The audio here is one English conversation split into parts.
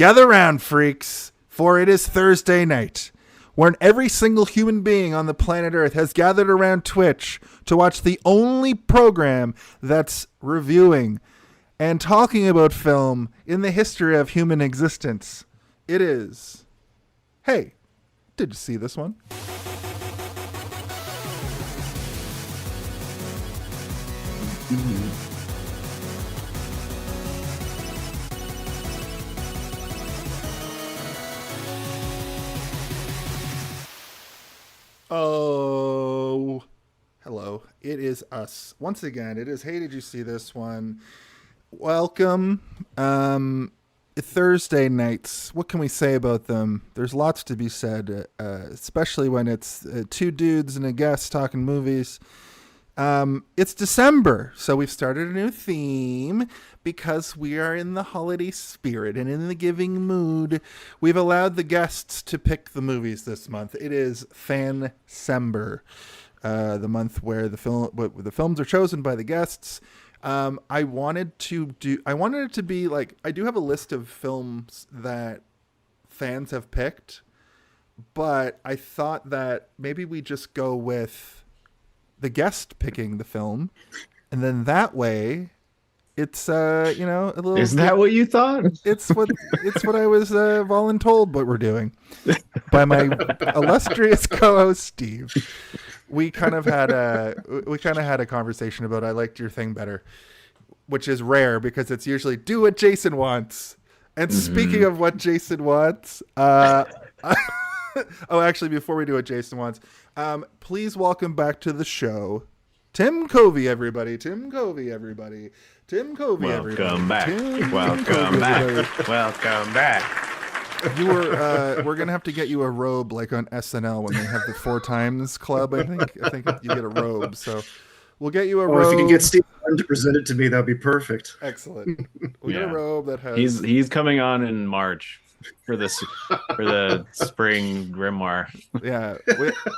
Gather round, freaks, for it is Thursday night, when every single human being on the planet Earth has gathered around Twitch to watch the only program that's reviewing and talking about film in the history of human existence. It is. Hey, did you see this one? Mm-hmm. Oh, hello. It is us. Once again, it is, hey, did you see this one? Welcome. Thursday nights. What can we say about them? There's lots to be said, especially when it's two dudes and a guest talking movies. It's December, so we've started a new theme because we are in the holiday spirit and in the giving mood. We've allowed the guests to pick the movies this month. It is Fan-Cember, the month where the films are chosen by the guests. I wanted it to be like, I do have a list of films that fans have picked, but I thought that maybe we just go with the guest picking the film, and then that way it's a little. Isn't that what you thought? It's what I was voluntold what we're doing by my illustrious co-host Steve. We kind of had a conversation about I liked your thing better, which is rare because it's usually do what Jason wants. And speaking of what Jason wants, actually, before we do what Jason wants, please welcome back to the show, Tim Covey, everybody. Tim Covey, everybody. Tim Covey, everybody. Welcome back. Welcome back. We're gonna have to get you a robe like on SNL when they have the 4 Times Club. I think you get a robe, so we'll get you a robe. If you can get Steve to present it to me, that'd be perfect. Excellent. We'll get a robe that has. He's coming on in March for the spring grimoire. Yeah,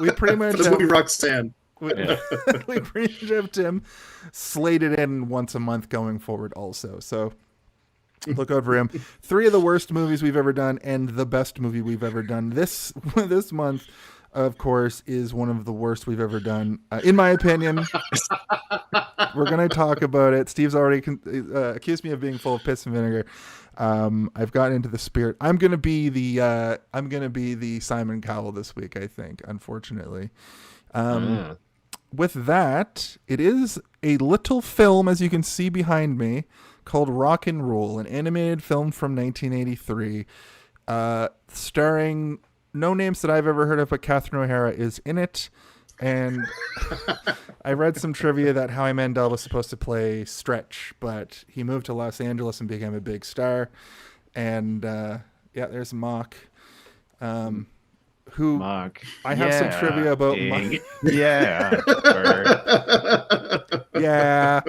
we pretty much have Roxanne. We pretty much have Tim slated in once a month going forward also. So look out for him. 3 of the worst movies we've ever done and the best movie we've ever done. This month, of course, is one of the worst we've ever done, in my opinion. We're going to talk about it. Steve's already accused me of being full of piss and vinegar. I've gotten into the spirit. I'm going to be the Simon Cowell this week, I think, unfortunately. With that, it is a little film, as you can see behind me, called Rock and Roll, an animated film from 1983, starring no names that I've ever heard of, but Catherine O'Hara is in it. And I read some trivia that Howie Mandel was supposed to play Stretch, but he moved to Los Angeles and became a big star. And there's Mock. Mock. I have some trivia about Mock. Yeah. I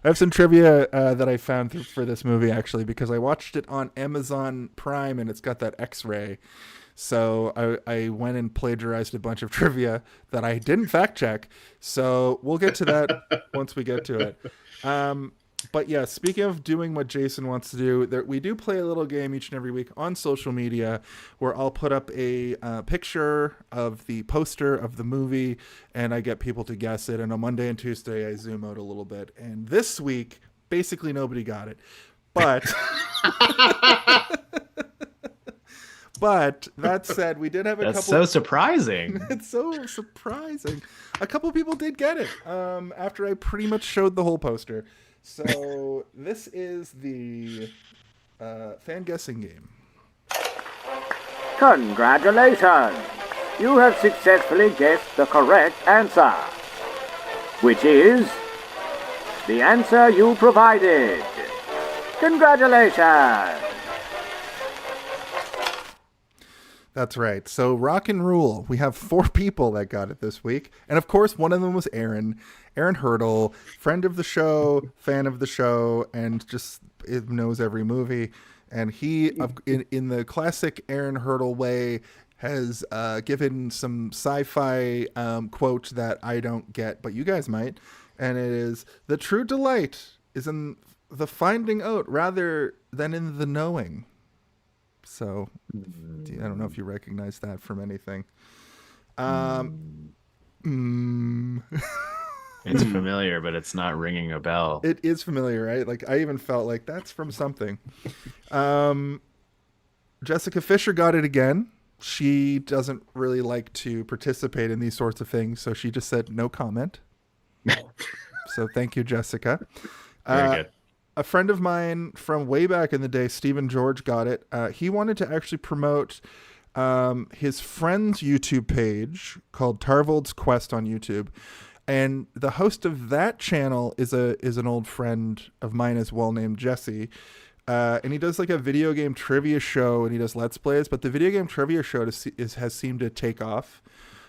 have some trivia that I found for this movie, actually, because I watched it on Amazon Prime and it's got that X-ray. So I went and plagiarized a bunch of trivia that I didn't fact check. So we'll get to that once we get to it. But yeah, speaking of doing what Jason wants to do, we do play a little game each and every week on social media where I'll put up a picture of the poster of the movie and I get people to guess it. And on Monday and Tuesday, I zoom out a little bit. And this week, basically nobody got it. But... But that said, we did have a couple. That's so surprising. It's so surprising. A couple people did get it after I pretty much showed the whole poster. So this is the fan guessing game. Congratulations! You have successfully guessed the correct answer, which is the answer you provided. Congratulations! That's right. So Rock and Roll. We have 4 people that got it this week. And of course, one of them was Aaron Hurdle, friend of the show, fan of the show, and just knows every movie. And he, in the classic Aaron Hurdle way, has given some sci-fi quote that I don't get, but you guys might. And it is, the true delight is in the finding out rather than in the knowing. So I don't know if you recognize that from anything. Mm, It's familiar, but it's not ringing a bell. it is familiar, right? Like I even felt like that's from something. Jessica Fisher got it again. She doesn't really like to participate in these sorts of things, so she just said no comment. So thank you, Jessica. Very good. A friend of mine from way back in the day, Stephen George, got it. He wanted to actually promote his friend's YouTube page called Tarvold's Quest on YouTube. And the host of that channel is an old friend of mine as well, named Jesse. And he does like a video game trivia show, and he does Let's Plays. But the video game trivia show has seemed to take off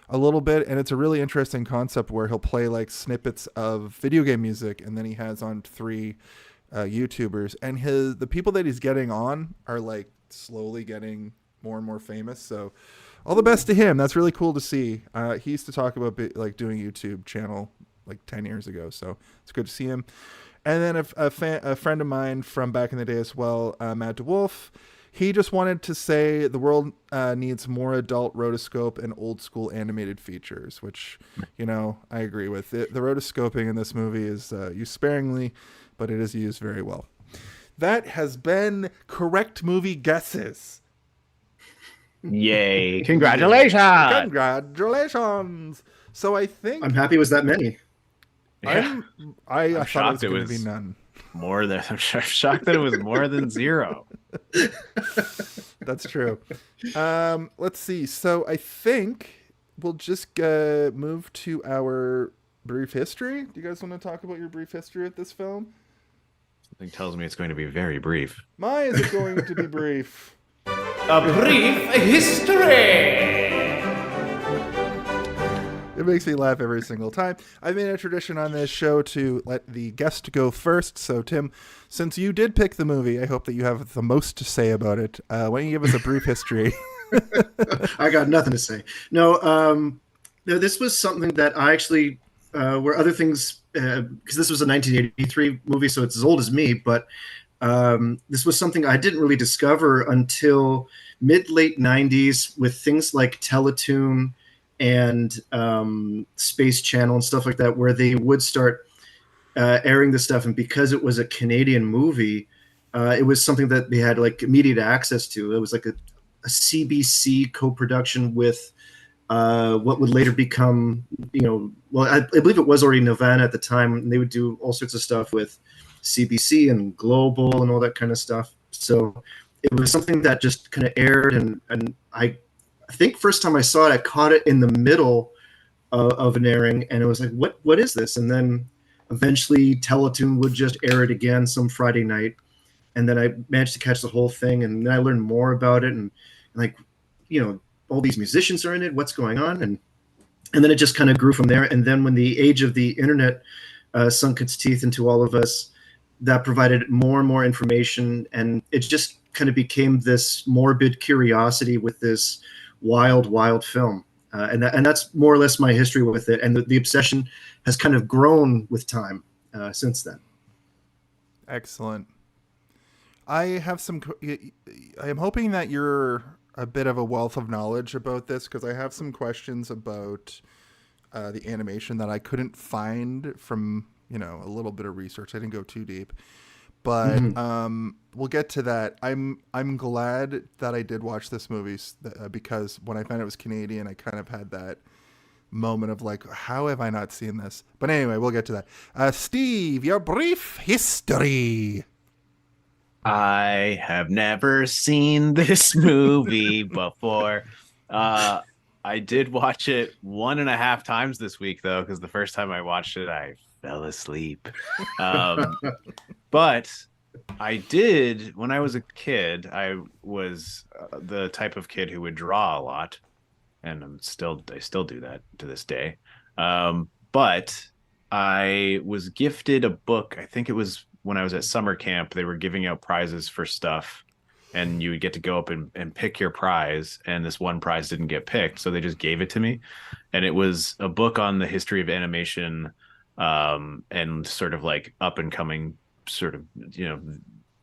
a little bit, and it's a really interesting concept where he'll play like snippets of video game music, and then he has on 3 YouTubers, and the people that he's getting on are like slowly getting more and more famous. So all the best to him. That's really cool to see. He used to talk about like doing YouTube channel like 10 years ago, so it's good to see him. And then a friend of mine from back in the day as well, Matt DeWolf, he just wanted to say the world needs more adult rotoscope and old school animated features, which, I agree with. The rotoscoping in this movie is used sparingly, but it is used very well. That has been correct movie guesses. Yay. Congratulations. Congratulations. So I think I'm happy it was that many. Yeah. I thought shocked it was going to be none. I'm shocked that it was more than 0. That's true. Let's see. So I think we'll just move to our brief history. Do you guys want to talk about your brief history of this film? Something tells me it's going to be very brief. My, is it going to be brief? A brief history. It makes me laugh every single time. I've made a tradition on this show to let the guest go first. So, Tim, since you did pick the movie, I hope that you have the most to say about it. Why don't you give us a brief history? I got nothing to say. No, this was something that I actually, where other things, because this was a 1983 movie, so it's as old as me, but this was something I didn't really discover until mid-late 90s with things like Teletoon and Space Channel and stuff like that, where they would start airing this stuff. And because it was a Canadian movie, it was something that they had like immediate access to. It was like a CBC co-production with what would later become, I believe it was already Nirvana at the time, and they would do all sorts of stuff with CBC and Global and all that kind of stuff. So it was something that just kind of aired, and I think first time I saw it, I caught it in the middle of an airing, and it was like, what is this? And then eventually Teletoon would just air it again some Friday night, and then I managed to catch the whole thing, and then I learned more about it, and like, all these musicians are in it, what's going on, and then it just kind of grew from there. And then when the age of the internet sunk its teeth into all of us, that provided more and more information, and it just kind of became this morbid curiosity with this wild film, and that's more or less my history with it, and the obsession has kind of grown with time since then. Excellent. I am hoping that you're a bit of a wealth of knowledge about this, because I have some questions about the animation that I couldn't find from a little bit of research. I didn't go too deep. But we'll get to that. I'm glad that I did watch this movie because when I found it was Canadian, I kind of had that moment of like, how have I not seen this? But anyway, we'll get to that. Steve, your brief history. I have never seen this movie before. I did watch it 1.5 times this week, though, because the first time I watched it, I fell asleep. But I did, when I was a kid, I was the type of kid who would draw a lot, and I still do that to this day. But I was gifted a book. I think it was when I was at summer camp. They were giving out prizes for stuff, and you would get to go up and pick your prize, and this one prize didn't get picked, so they just gave it to me. And it was a book on the history of animation, and sort of like up and coming sort of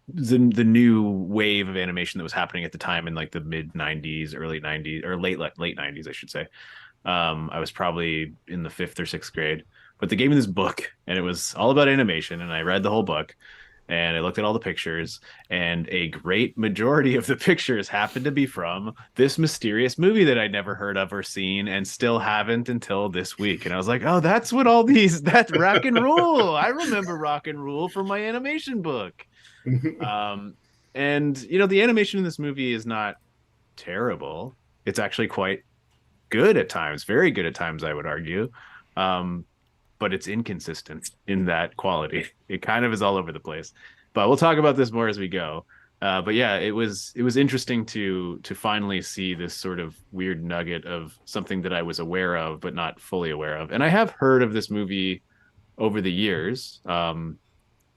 the new wave of animation that was happening at the time in like the mid 90s, early 90s, or late 90s, I should say. I was probably in the 5th or 6th grade, but they gave me this book and it was all about animation. And I read the whole book and I looked at all the pictures, and a great majority of the pictures happened to be from this mysterious movie that I'd never heard of or seen and still haven't until this week. And I was like, oh, that's what all these, that's Rock and Rule. I remember Rock and Rule from my animation book. And you know, the animation in this movie is not terrible. It's actually quite good at times, very good at times, I would argue. But it's inconsistent in that quality. It kind of is all over the place. But we'll talk about this more as we go. But yeah, it was interesting to finally see this sort of weird nugget of something that I was aware of but not fully aware of. And I have heard of this movie over the years.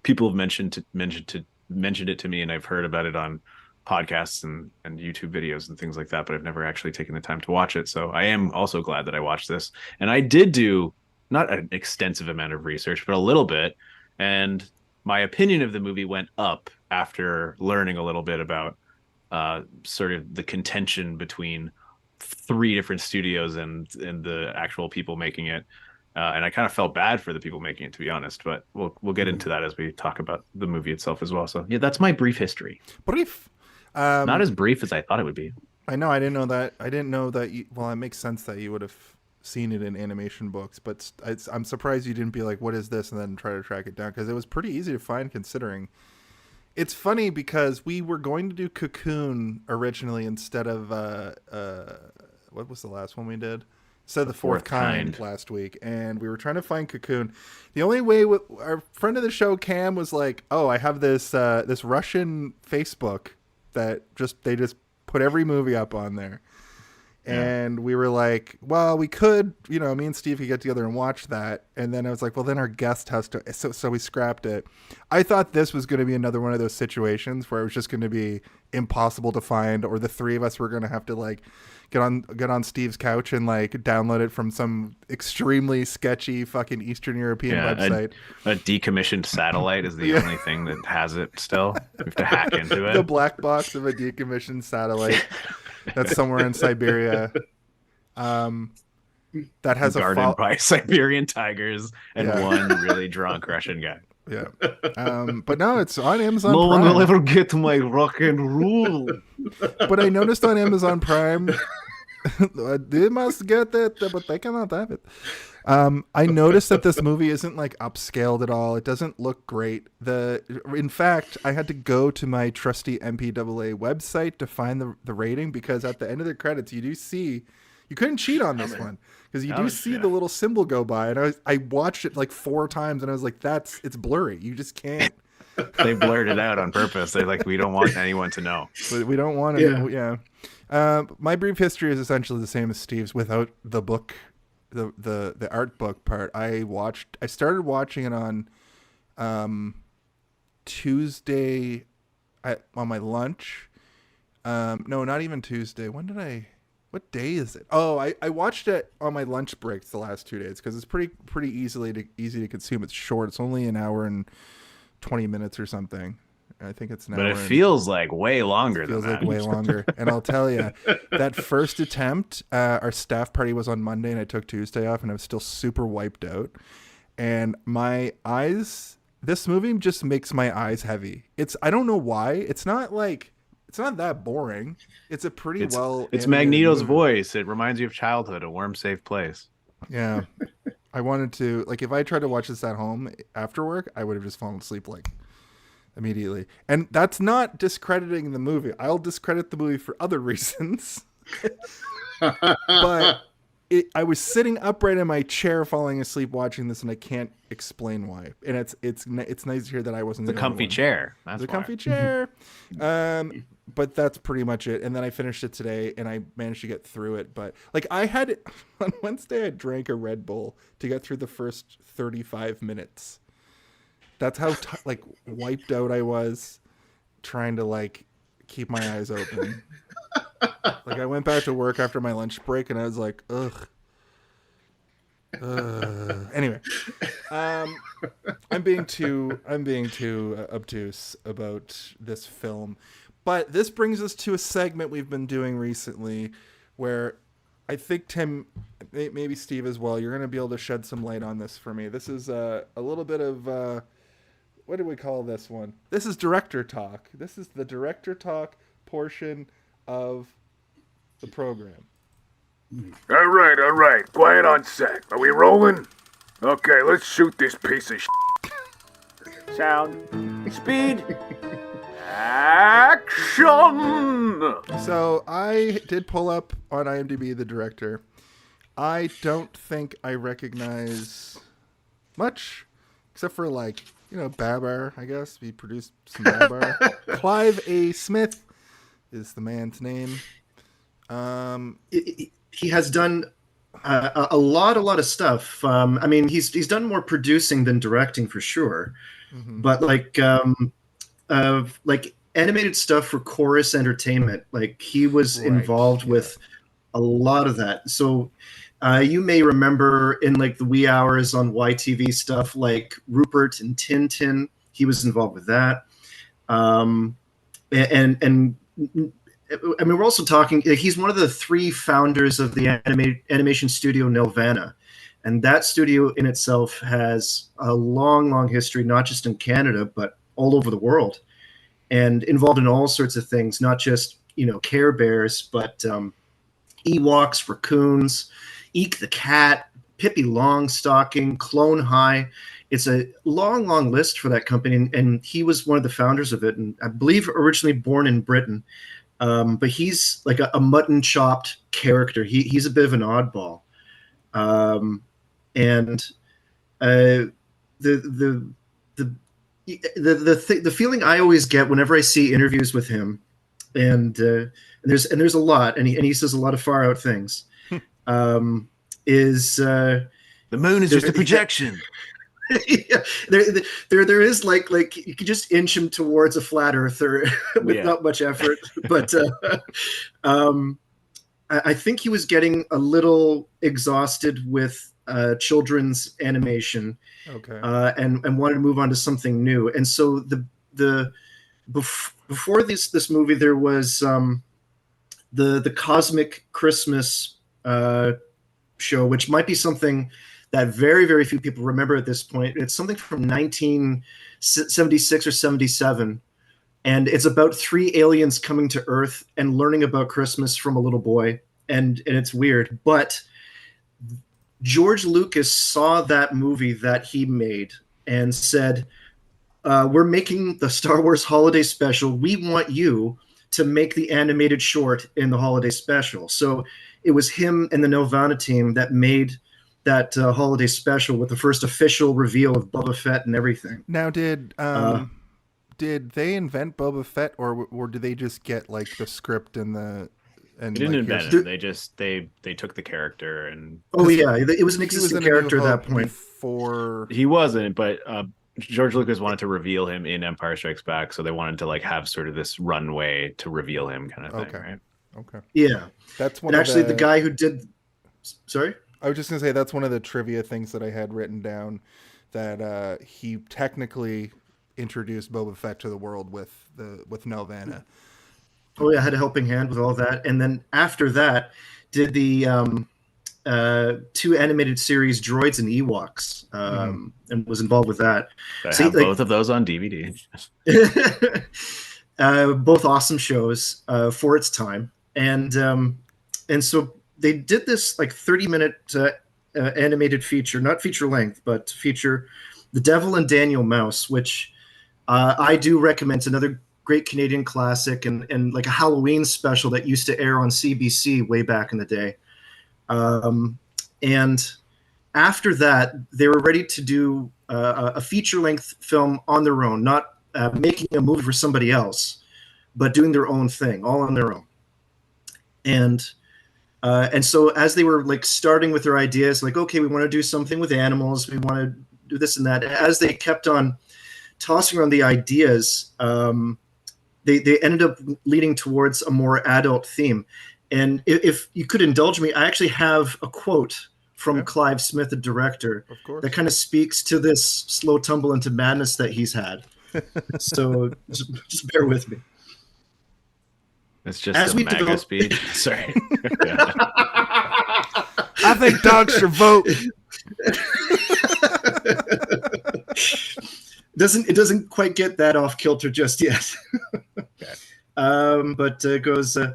People have mentioned it to me, and I've heard about it on podcasts and YouTube videos and things like that, but I've never actually taken the time to watch it. So I am also glad that I watched this. And I did do not an extensive amount of research, but a little bit. And my opinion of the movie went up after learning a little bit about sort of the contention between 3 different studios and the actual people making it. And I kind of felt bad for the people making it, to be honest. But we'll get into that as we talk about the movie itself as well. So yeah, that's my brief history. Brief. Not as brief as I thought it would be. I know. I didn't know that. I didn't know that. Well, it makes sense that you would have seen it in animation books, but I'm surprised you didn't be like, what is this? And then try to track it down, because it was pretty easy to find considering. It's funny because we were going to do Cocoon originally instead of what was the last one we did? Instead of The Fourth Kind last week, and we were trying to find Cocoon. The only way our friend of the show Cam was like, oh, I have this this Russian Facebook that they just put every movie up on there. And we were like, well, we could, you know, me and Steve could get together and watch that. And then I was like, well, then our guest has to. So we scrapped it. I thought this was going to be another one of those situations where it was just going to be impossible to find, or the 3 of us were going to have to like get on Steve's couch and like download it from some extremely sketchy fucking Eastern European website. A decommissioned satellite is the only thing that has it still. We have to hack into it. The black box of a decommissioned satellite. That's somewhere in Siberia. That has guarded by Siberian tigers and one really drunk Russian guy. Yeah. But no, it's on Amazon No Prime. one will ever get my rock and roll. But I noticed on Amazon Prime, they must get it, but they cannot have it. I noticed that this movie isn't like upscaled at all. It doesn't look great. In fact, I had to go to my trusty MPAA website to find the rating, because at the end of the credits, you do see, you couldn't cheat on this one, because you do see the little symbol go by, and I watched it like 4 times, and I was like, it's blurry. You just can't. They blurred it out on purpose. They're like, we don't want anyone to know. We don't want to. Yeah. My brief history is essentially the same as Steve's without the book. The art book part. I started watching it on Tuesday on my lunch. No, not even Tuesday. What day is it? Oh, I watched it on my lunch breaks the last 2 days, because it's pretty easy to consume. It's short. It's only an hour and 20 minutes or something. I think it's an hour. But it feels like way longer than that. Feels like way longer. And I'll tell you, that first attempt, our staff party was on Monday, and I took Tuesday off, and I was still super wiped out. And my eyes, this movie just makes my eyes heavy. I don't know why. It's not that boring. It's a pretty It's Magneto's voice. It reminds you of childhood, a warm, safe place. Yeah. I wanted to, like, if I tried to watch this at home after work, I would have just fallen asleep like immediately. And that's not discrediting the movie. I'll discredit the movie for other reasons. But I was sitting upright in my chair falling asleep watching this, and I can't explain why. And it's nice to hear that I wasn't the comfy chair. That's the comfy chair. But that's pretty much it. And then I finished it today, and I managed to get through it. But like, I had on Wednesday, I drank a Red Bull to get through the first 35 minutes. That's how like wiped out I was trying to like keep my eyes open. Like, I went back to work after my lunch break, and I was like, ugh. Anyway, I'm being too obtuse about this film, but this brings us to a segment we've been doing recently, where I think Tim, maybe Steve as well, you're going to be able to shed some light on this for me. This is a little bit of what do we call this one? This is director talk. This is the director talk portion of the program. All right. Quiet on set. Are we rolling? Okay, let's shoot this piece of Sound. Speed. Action! So I did pull up on IMDb the director. I don't think I recognize much, except for Babar, I guess. We produced some Babar. Clive A. Smith is the man's name. He has done a lot of stuff. I mean, he's done more producing than directing for sure. Mm-hmm. But like animated stuff for Chorus Entertainment, like he was involved with a lot of that. So you may remember in like the wee hours on YTV stuff like Rupert and Tintin. He was involved with that. And I mean, we're also talking, he's one of the 3 founders of the animation studio Nelvana. And that studio in itself has a long history, not just in Canada, but all over the world. And involved in all sorts of things, not just, Care Bears, but Ewoks, raccoons, Eek the Cat, Pippi Longstocking, Clone High. It's a long list for that company. And he was one of the founders of it. And I believe originally born in Britain. But he's like a mutton chopped character. He's a bit of an oddball, and the feeling I always get whenever I see interviews with him, and there's a lot, and he says a lot of far out things, is the moon is just a projection. Yeah, there is like you could just inch him towards a flat earther with not much effort, but I think he was getting a little exhausted with children's animation, and wanted to move on to something new. And so before this movie, there was the Cosmic Christmas show, which might be something that very, very few people remember at this point. It's something from 1976 or 77. And it's about 3 aliens coming to Earth and learning about Christmas from a little boy. And it's weird. But George Lucas saw that movie that he made and said, we're making the Star Wars holiday special. We want you to make the animated short in the holiday special. So it was him and the Nelvana team that made that holiday special with the first official reveal of Boba Fett and everything. Now, did they invent Boba Fett, or did they just get like the script and the? And they didn't invent him. They just they took the character and. Oh yeah, it was an existing character at that point. He wasn't, but George Lucas wanted to reveal him in Empire Strikes Back, so they wanted to like have sort of this runway to reveal him, kind of thing, right? Okay. Yeah, that's one. And actually, the guy who did. Sorry. I was just gonna say that's one of the trivia things that I had written down, that he technically introduced Boba Fett to the world with Nelvana. Oh yeah, had a helping hand with all that, and then after that, did the 2 animated series Droids and Ewoks, and was involved with that. I have both of those on DVD. Both awesome shows for its time, and so. They did this like 30-minute animated feature, not feature length, but feature, The Devil and Daniel Mouse, which I do recommend. It's another great Canadian classic and like a Halloween special that used to air on CBC way back in the day. And after that, they were ready to do a feature-length film on their own, not making a movie for somebody else, but doing their own thing, all on their own. And so as they were like starting with their ideas, like, okay, we want to do something with animals, we want to do this and that. As they kept on tossing around the ideas, they ended up leading towards a more adult theme. And if you could indulge me, I actually have a quote from Clive Smith, the director, Of course. that kind of speaks to this slow tumble into madness that he's had. So just bear with me. It's just As a we MAGA develop- speech. Sorry. I think dogs should vote. It doesn't quite get that off kilter just yet. Okay. But it goes. So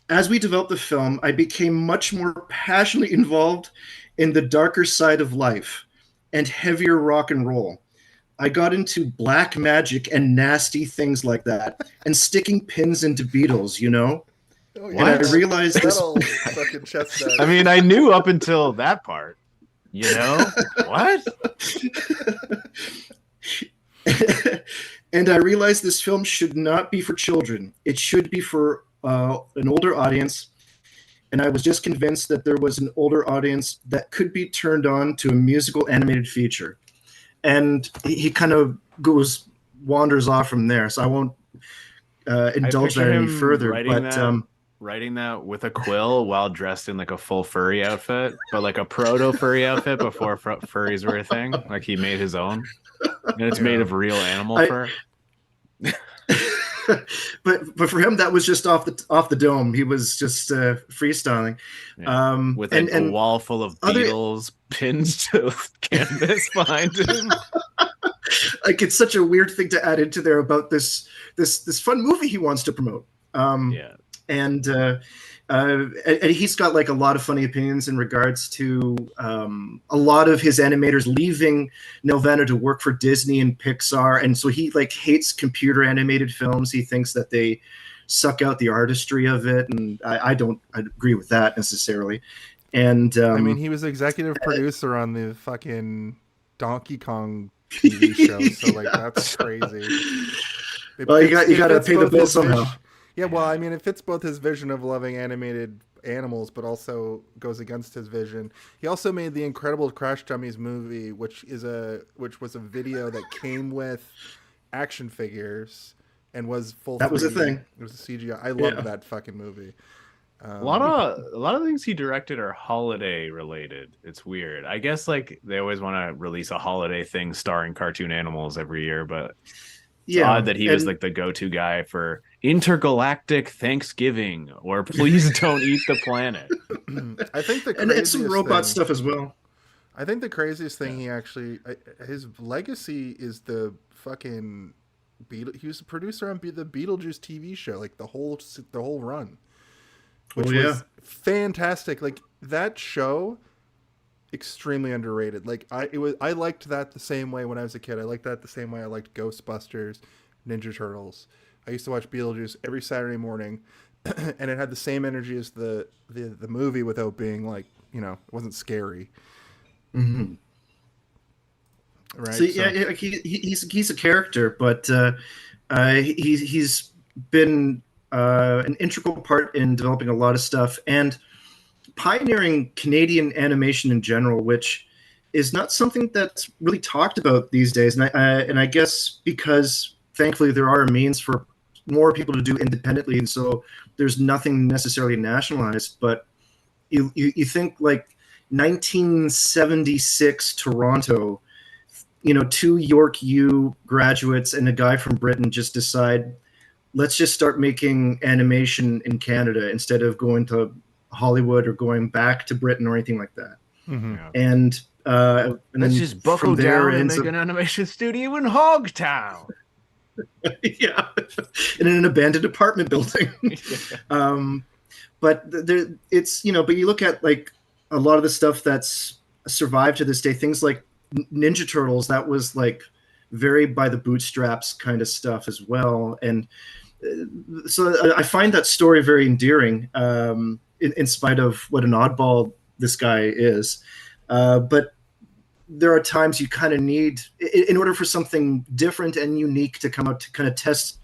as we developed the film, I became much more passionately involved in the darker side of life and heavier rock and roll. I got into black magic and nasty things like that, and sticking pins into Beatles, you know. Oh, And I realized this. That'll fucking chestnut. I mean, I knew up until that part. You know? What? And I realized this film should not be for children. It should be for an older audience. And I was just convinced that there was an older audience that could be turned on to a musical animated feature. And he kind of wanders off from there. So I won't indulge that any further. Writing that with a quill while dressed in like a full furry outfit, but like a proto furry outfit before furries were a thing. Like he made his own, and it's made of real animal fur. but for him, that was just off the dome. He was just freestyling. Yeah. With a wall full of Beatles pinned to canvas behind him. Like, it's such a weird thing to add into there about this fun movie he wants to promote. And he's got like a lot of funny opinions in regards to a lot of his animators leaving Nelvana to work for Disney and Pixar, and so he like hates computer animated films. He thinks that they suck out the artistry of it, and I don't agree with that necessarily. And I mean, he was executive producer on the fucking Donkey Kong TV show, so like that's crazy. Well, you got to pay the bill somehow. Yeah, well, I mean, it fits both his vision of loving animated animals, but also goes against his vision. He also made the Incredible Crash Dummies movie, which was a video that came with action figures and was full. That was a 3D. thing. It was a CGI. I love that fucking movie. A lot of things he directed are holiday related. It's weird. I guess like they always want to release a holiday thing starring cartoon animals every year, but it's odd that he was like the go-to guy for intergalactic Thanksgiving or please don't eat the planet. I think and some robot stuff as well. I think the craziest thing his legacy is the fucking he was a producer on the Beetlejuice TV show, like the whole run, which was fantastic. Like that show, extremely underrated. Like I liked that the same way when I was a kid. I liked that the same way I liked Ghostbusters, Ninja Turtles. I used to watch Beetlejuice every Saturday morning, and it had the same energy as the movie without being like, you know, it wasn't scary. Mm-hmm. Right. So yeah, he's a character, but he's been an integral part in developing a lot of stuff and pioneering Canadian animation in general, which is not something that's really talked about these days. And I guess because thankfully there are means for more people to do independently, and so there's nothing necessarily nationalized. But you think like 1976 Toronto, you know, 2 York U graduates and a guy from Britain just decide, let's just start making animation in Canada instead of going to Hollywood or going back to Britain or anything like that. Mm-hmm. And let's then just buckle down and make an animation studio in Hogtown. Yeah, in an abandoned apartment building. But it's, you know, but you look at like a lot of the stuff that's survived to this day, things like Ninja Turtles, that was like very by the bootstraps kind of stuff as well. And so I find that story very endearing, in spite of what an oddball this guy is. But there are times you kind of need, in order for something different and unique to come out to kind of test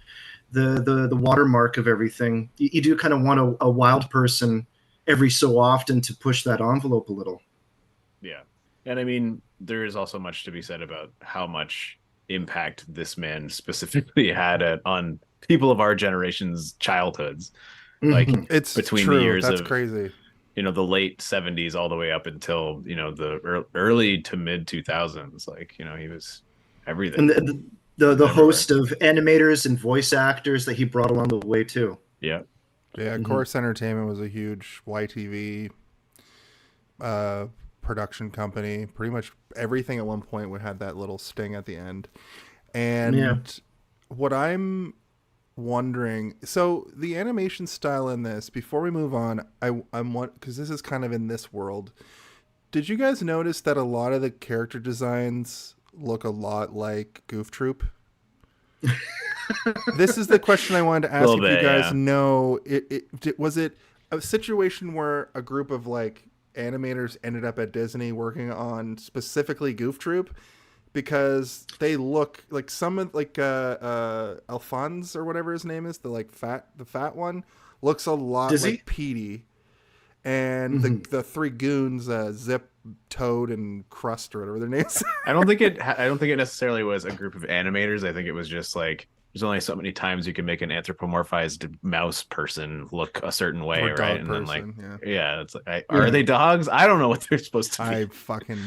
the watermark of everything, you do kind of want a wild person every so often to push that envelope a little. Yeah. And I mean, there is also much to be said about how much impact this man specifically had on people of our generation's childhoods. Like It's between true. the years That's of crazy. the late 70s all the way up until, the early to mid 2000s. Like, he was everything. And the host of animators and voice actors that he brought along the way too. Yeah. Yeah, Chorus Entertainment was a huge YTV production company. Pretty much everything at one point would have that little sting at the end. And what I'm wondering, so the animation style in this, before we move on, I'm because this is kind of in this world. Did you guys notice that a lot of the character designs look a lot like Goof Troop? This is the question I wanted to ask if you guys know. Was it a situation where a group of like animators ended up at Disney working on specifically Goof Troop? Because they look like some of like Alphonse or whatever his name is, the fat one looks a lot like Petey, and the three goons, Zip, Toad, and Crust or whatever their names. I don't think it necessarily was a group of animators. I think it was just like there's only so many times you can make an anthropomorphized mouse person look a certain way, Or right? dog And person, then it's like, are they dogs? I don't know what they're supposed to be.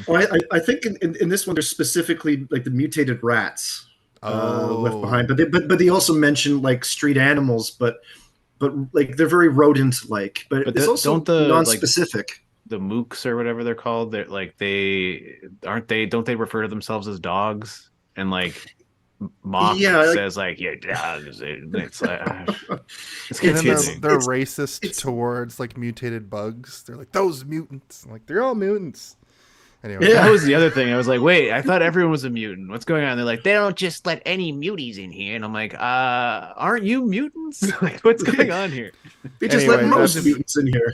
Well, I think in this one there's specifically like the mutated rats left behind, but they also mention like street animals, but like they're very rodent like, but it's also non-specific. The mooks or whatever they're called, they're like don't they refer to themselves as dogs? And like Mock says like, yeah, dogs. It's like it's confusing. They're racist towards like mutated bugs. They're like, those mutants. I'm like, they're all mutants. Anyway, that was the other thing. I was like, wait, I thought everyone was a mutant. What's going on? They're like, they don't just let any muties in here. And I'm like, aren't you mutants? Like, what's going on here? They just let most mutants in here.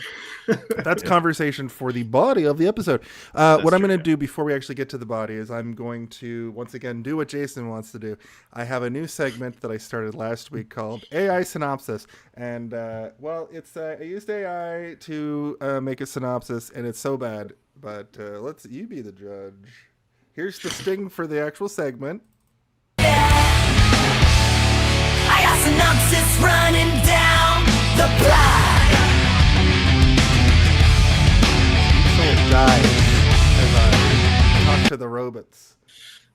That's conversation for the body of the episode. What I'm going to do before we actually get to the body is I'm going to once again do what Jason wants to do. I have a new segment that I started last week called AI Synopsis. And, it's I used AI to make a synopsis, and it's so bad. But let's you be the judge. Here's the sting for the actual segment. I got synopsis running down the block. Soul dies as I talk to the robots.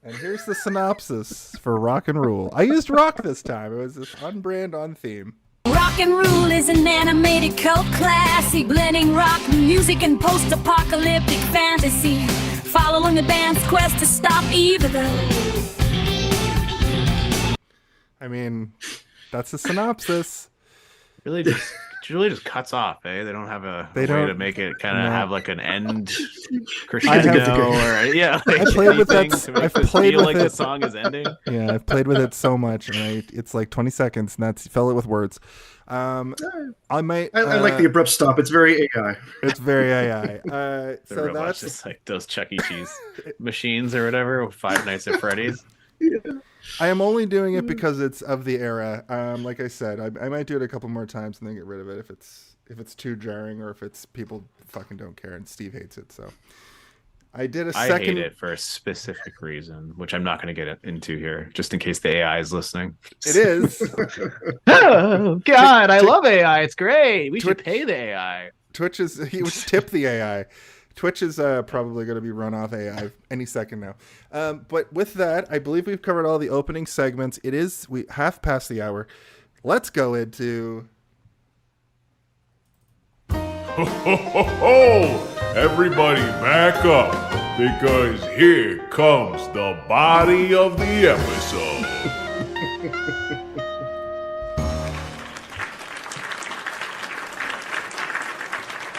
And here's the synopsis for Rock and Rule. I used rock this time. It was just on brand, on theme. Rock and Rule is an animated cult classic, blending rock music and post-apocalyptic fantasy, following the band's quest to stop evil. I mean, that's the synopsis. Really just cuts off, eh? They don't have a way to make it kind of have like an end crescendo I played with that. I've played with like it. The song is ending. Yeah, I've played with it so much, and it's like 20 seconds, and fill it with words. I like the abrupt stop. It's very AI. It's very AI. So that's just like those Chuck E. Cheese machines or whatever. Five Nights at Freddy's. Yeah. I am only doing it because it's of the era. Like I said, I might do it a couple more times and then get rid of it if it's too jarring or if it's people fucking don't care and Steve hates it. So I did a second. I hate it for a specific reason, which I'm not going to get into here, just in case the AI is listening. It is. Oh God, I love AI. It's great. We should pay the AI. He would tip the AI. Twitch is probably going to be run off AI any second now. But with that, I believe we've covered all the opening segments. We half past the hour. Let's go into. Ho, ho, ho, ho! Everybody back up, because here comes the body of the episode.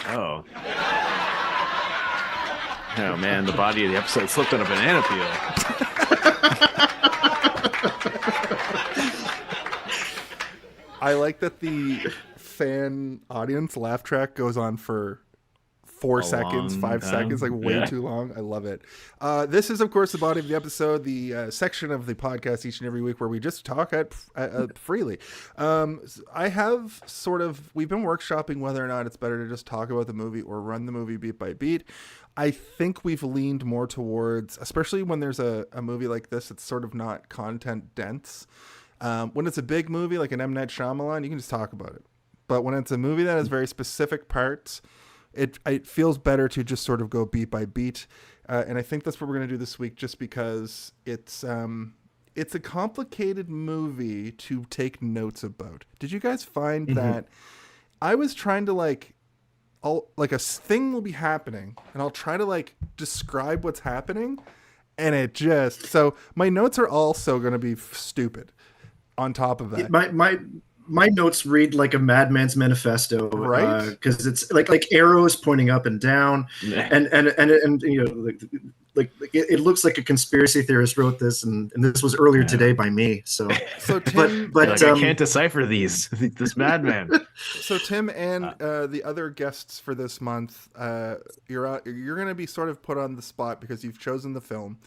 Oh. Oh man, the body of the episode slipped on a banana peel. I like that the fan audience laugh track goes on for 4 seconds, 5 seconds, like way too long. I love it. This is, of course, the body of the episode, the section of the podcast each and every week where we just talk freely. I have we've been workshopping whether or not it's better to just talk about the movie or run the movie beat by beat. I think we've leaned more towards, especially when there's a movie like this, it's sort of not content dense. When it's a big movie like an M. Night Shyamalan, you can just talk about it. But when it's a movie that has very specific parts it feels better to just sort of go beat by beat. And I think that's what we're going to do this week, just because it's a complicated movie to take notes about. Did you guys find that I was trying to a thing will be happening and I'll try to describe what's happening, and so my notes are also going to be stupid on top of that. My notes read like a madman's manifesto, right? Because it's like arrows pointing up and down, and it looks like a conspiracy theorist wrote this, and this was earlier today by me. So Tim, but I can't decipher this madman. So Tim and the other guests for this month, you're going to be sort of put on the spot because you've chosen the film.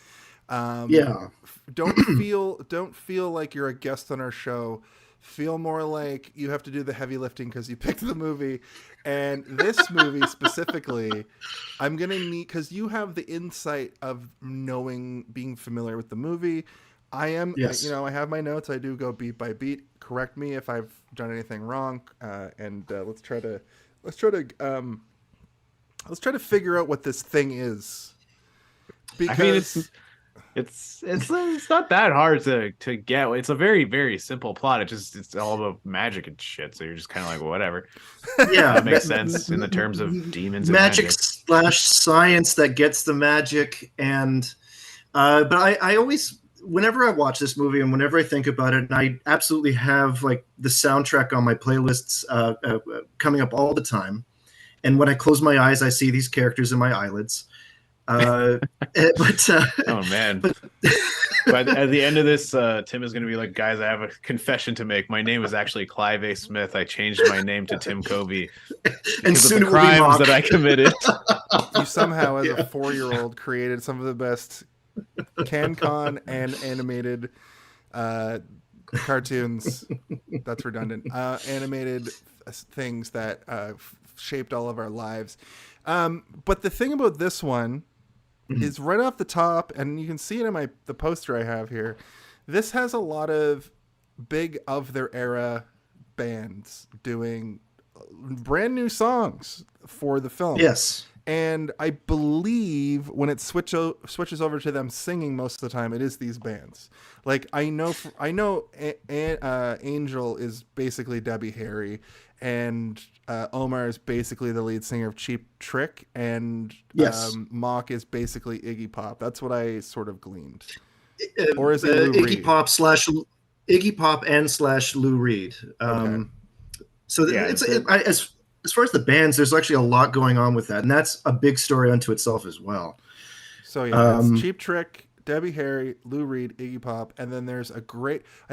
Don't feel like you're a guest on our show. Feel more like you have to do the heavy lifting because you picked the movie. And this movie specifically, I'm going to need, because you have the insight of being familiar with the movie. I am, I have my notes. I do go beat by beat. Correct me if I've done anything wrong. Let's try to figure out what this thing is. Because it's not that hard to get. It's a very, very simple plot. It's all about magic and shit. So you're just kind of like, well, whatever. Yeah, that makes sense in the terms of demons. Magic / science that gets the magic, and but I always, whenever I watch this movie and whenever I think about it, and I absolutely have the soundtrack on my playlists coming up all the time. And when I close my eyes, I see these characters in my eyelids. Oh man! But at the end of this, Tim is going to be like, "Guys, I have a confession to make. My name is actually Clive A. Smith. I changed my name to Tim Covey because of the crimes that I committed." You somehow, as a 4-year-old, created some of the best CanCon and animated cartoons. That's redundant. Animated things that shaped all of our lives. But the thing about this one is right off the top, and you can see it in the poster I have here. This has a lot of big of their era bands doing brand new songs for the film. Yes. And I believe when it switches over to them singing most of the time, it is these bands. I know Angel is basically Debbie Harry, and Omar is basically the lead singer of Cheap Trick, and Mock is basically Iggy Pop. That's what I sort of gleaned. Or is it Lou Iggy Reed? Iggy Pop and Lou Reed. Okay. So as far as the bands, there's actually a lot going on with that, and that's a big story unto itself as well. So it's Cheap Trick, Debbie Harry, Lou Reed, Iggy Pop, and then there's I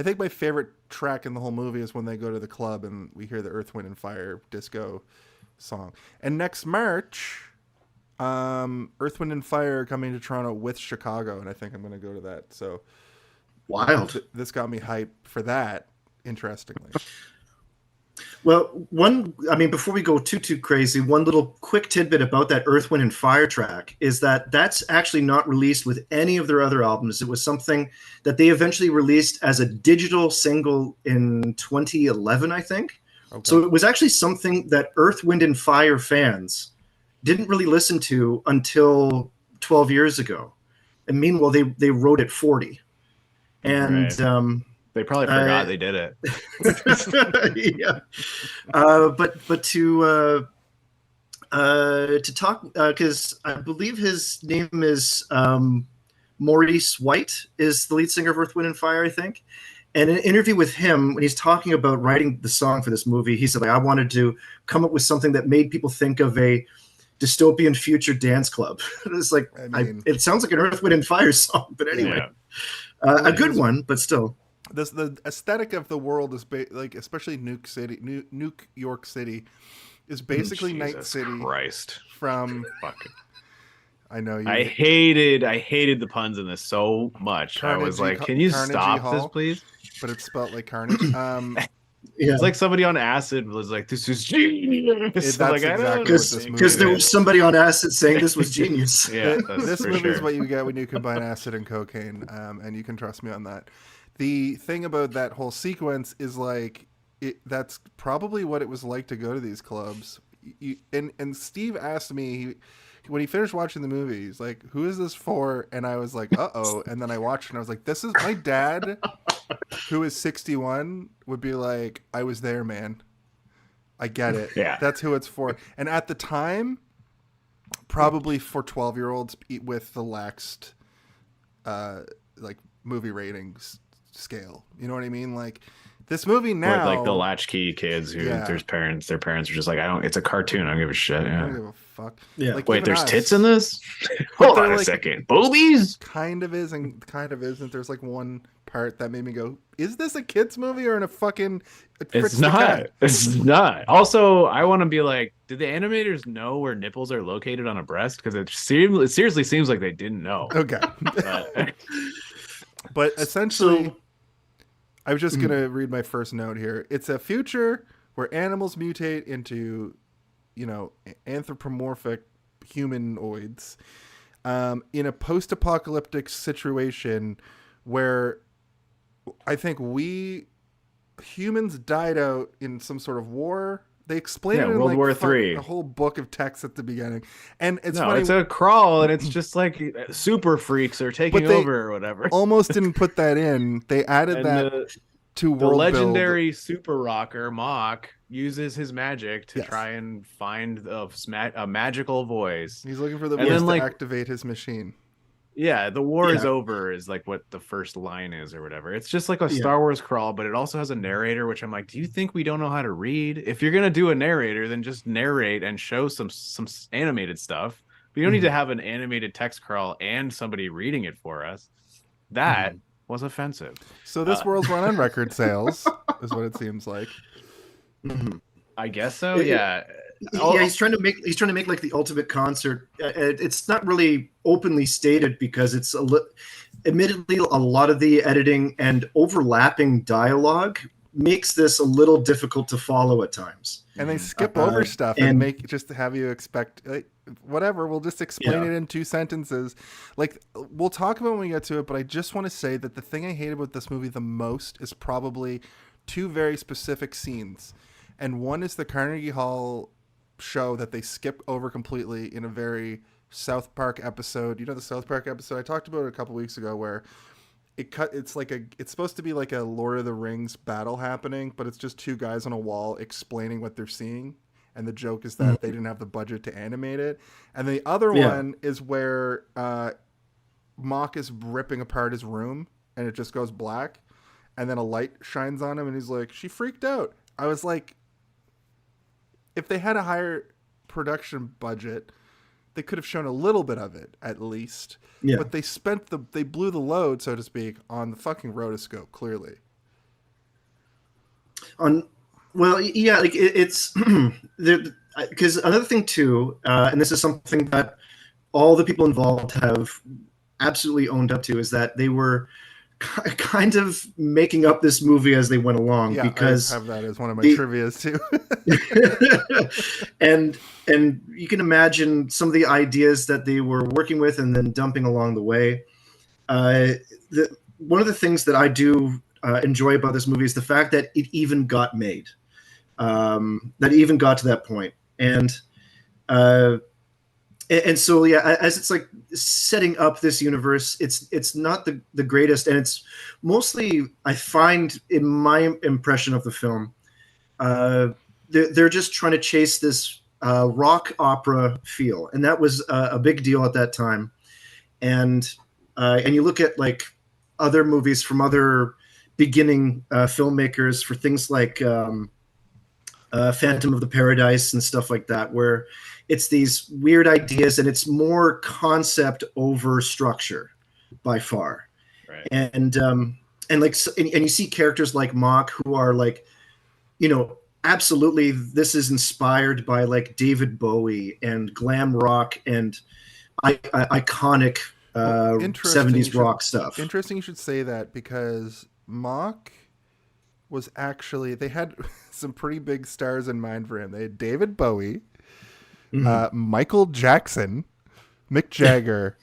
think my favorite track in the whole movie is when they go to the club and we hear the Earth, Wind, and Fire disco song. And next March, Earth, Wind, and Fire are coming to Toronto with Chicago, and I think I'm going to go to that. So wild. This got me hyped for that, interestingly. Well, before we go too crazy, one little quick tidbit about that Earth, Wind, and Fire track is that's actually not released with any of their other albums. It was something that they eventually released as a digital single in 2011, I think. Okay. So it was actually something that Earth, Wind, and Fire fans didn't really listen to until 12 years ago. And meanwhile, they wrote at 40. And... Right. They probably forgot they did it. Yeah, but to talk, because I believe his name is Maurice White, is the lead singer of Earth, Wind, and Fire, I think. And in an interview with him, when he's talking about writing the song for this movie, he said, I wanted to come up with something that made people think of a dystopian future dance club. It's it sounds like an Earth, Wind, and Fire song, but anyway, a good one, but still. The aesthetic of the world is especially Nuke York City, is basically Night City. Christ. From fucking. I know you. I hated the puns in this so much. Carnegie, I was like, can you stop Hall, this, please? But it's spelled like Carnage. It's like somebody on acid was like, "This is genius." Because there was somebody on acid saying this was genius. Yeah, this movie is what you get when you combine acid and cocaine, and you can trust me on that. The thing about that whole sequence is that's probably what it was like to go to these clubs. and Steve asked me when he finished watching the movie, he's like, "Who is this for?" And I was like, "Uh-oh." And then I watched and I was like, "This is my dad, who is 61, would be like, I was there, man. I get it. Yeah. That's who it's for." And at the time, probably for 12-year-olds with the laxed like movie ratings scale. You know what I mean? Like this movie now, or like the latchkey kids who their parents are just like, it's a cartoon. I don't give a shit. I Yeah. don't give a fuck. Yeah. Like, Wait, even there's us, tits in this? Hold on a like- second. Boobies? Kind of is and kind of isn't. There's like one part that made me go, "Is this a kids movie or in a fucking?" It's not. It's not. Also, I want to be like, did the animators know where nipples are located on a breast? Because it seriously seems like they didn't know. Okay. But- But essentially, So- I was just going to read my first note here. It's a future where animals mutate into, anthropomorphic humanoids in a post-apocalyptic situation where I think humans died out in some sort of war. They explain it in World War III. a whole book of text at the beginning. And it's no, funny. it's a crawl, and it's just like super freaks are taking they over or whatever. almost didn't put that in. They added And that to the world legendary super rocker Mock uses his magic to Yes. try and find a magical voice. He's looking for the And voice then, to activate his machine. Yeah, the war is Yeah. over is like what the first line is or whatever. It's just like a Star Wars crawl, but it also has a narrator, which I'm like, do you think we don't know how to read? If you're gonna do a narrator, then just narrate and show some animated stuff. But you don't need to have an animated text crawl and somebody reading it for us. That was offensive. So this world's run on record sales, is what it seems like. I guess so. It- Yeah. Yeah, he's trying to make like the ultimate concert. It's not really openly stated because it's admittedly a lot of the editing and overlapping dialogue makes this a little difficult to follow at times. And they skip over stuff and make just to have you expect whatever. We'll just explain it in 2 sentences. Like we'll talk about when we get to it, but I just want to say that the thing I hate about this movie the most is probably 2 very specific scenes. And one is the Carnegie Hall show that they skip over completely in a very South Park episode. You know the South Park episode I talked about it a couple weeks ago where it's supposed to be like a Lord of the Rings battle happening, but it's just 2 guys on a wall explaining what they're seeing, and the joke is that they didn't have the budget to animate it. And the other one is where Mock is ripping apart his room and it just goes black, and then a light shines on him and he's like, "She freaked out." I was like, if they had a higher production budget, they could have shown a little bit of it at least. Yeah. But they blew the load, so to speak, on the fucking rotoscope. Clearly. It's because another thing too, and this is something that all the people involved have absolutely owned up to, is that they were kind of making up this movie as they went along. Yeah, because I have that as one of my trivias too. and you can imagine some of the ideas that they were working with and then dumping along the way. One of the things that I do enjoy about this movie is the fact that it even got made, that it even got to that point. And so, yeah, as it's like setting up this universe, it's not the greatest. And it's mostly, I find in my impression of the film, they're just trying to chase this rock opera feel. And that was a big deal at that time. And you look at like other movies from other beginning filmmakers for things like Phantom of the Paradise and stuff like that, where it's these weird ideas and it's more concept over structure by far. Right. And you see characters like Mock who are like, absolutely this is inspired by like David Bowie and glam rock and iconic 70s rock stuff. Interesting you should say that, because Mock was actually, they had some pretty big stars in mind for him. They had David Bowie, Michael Jackson, Mick Jagger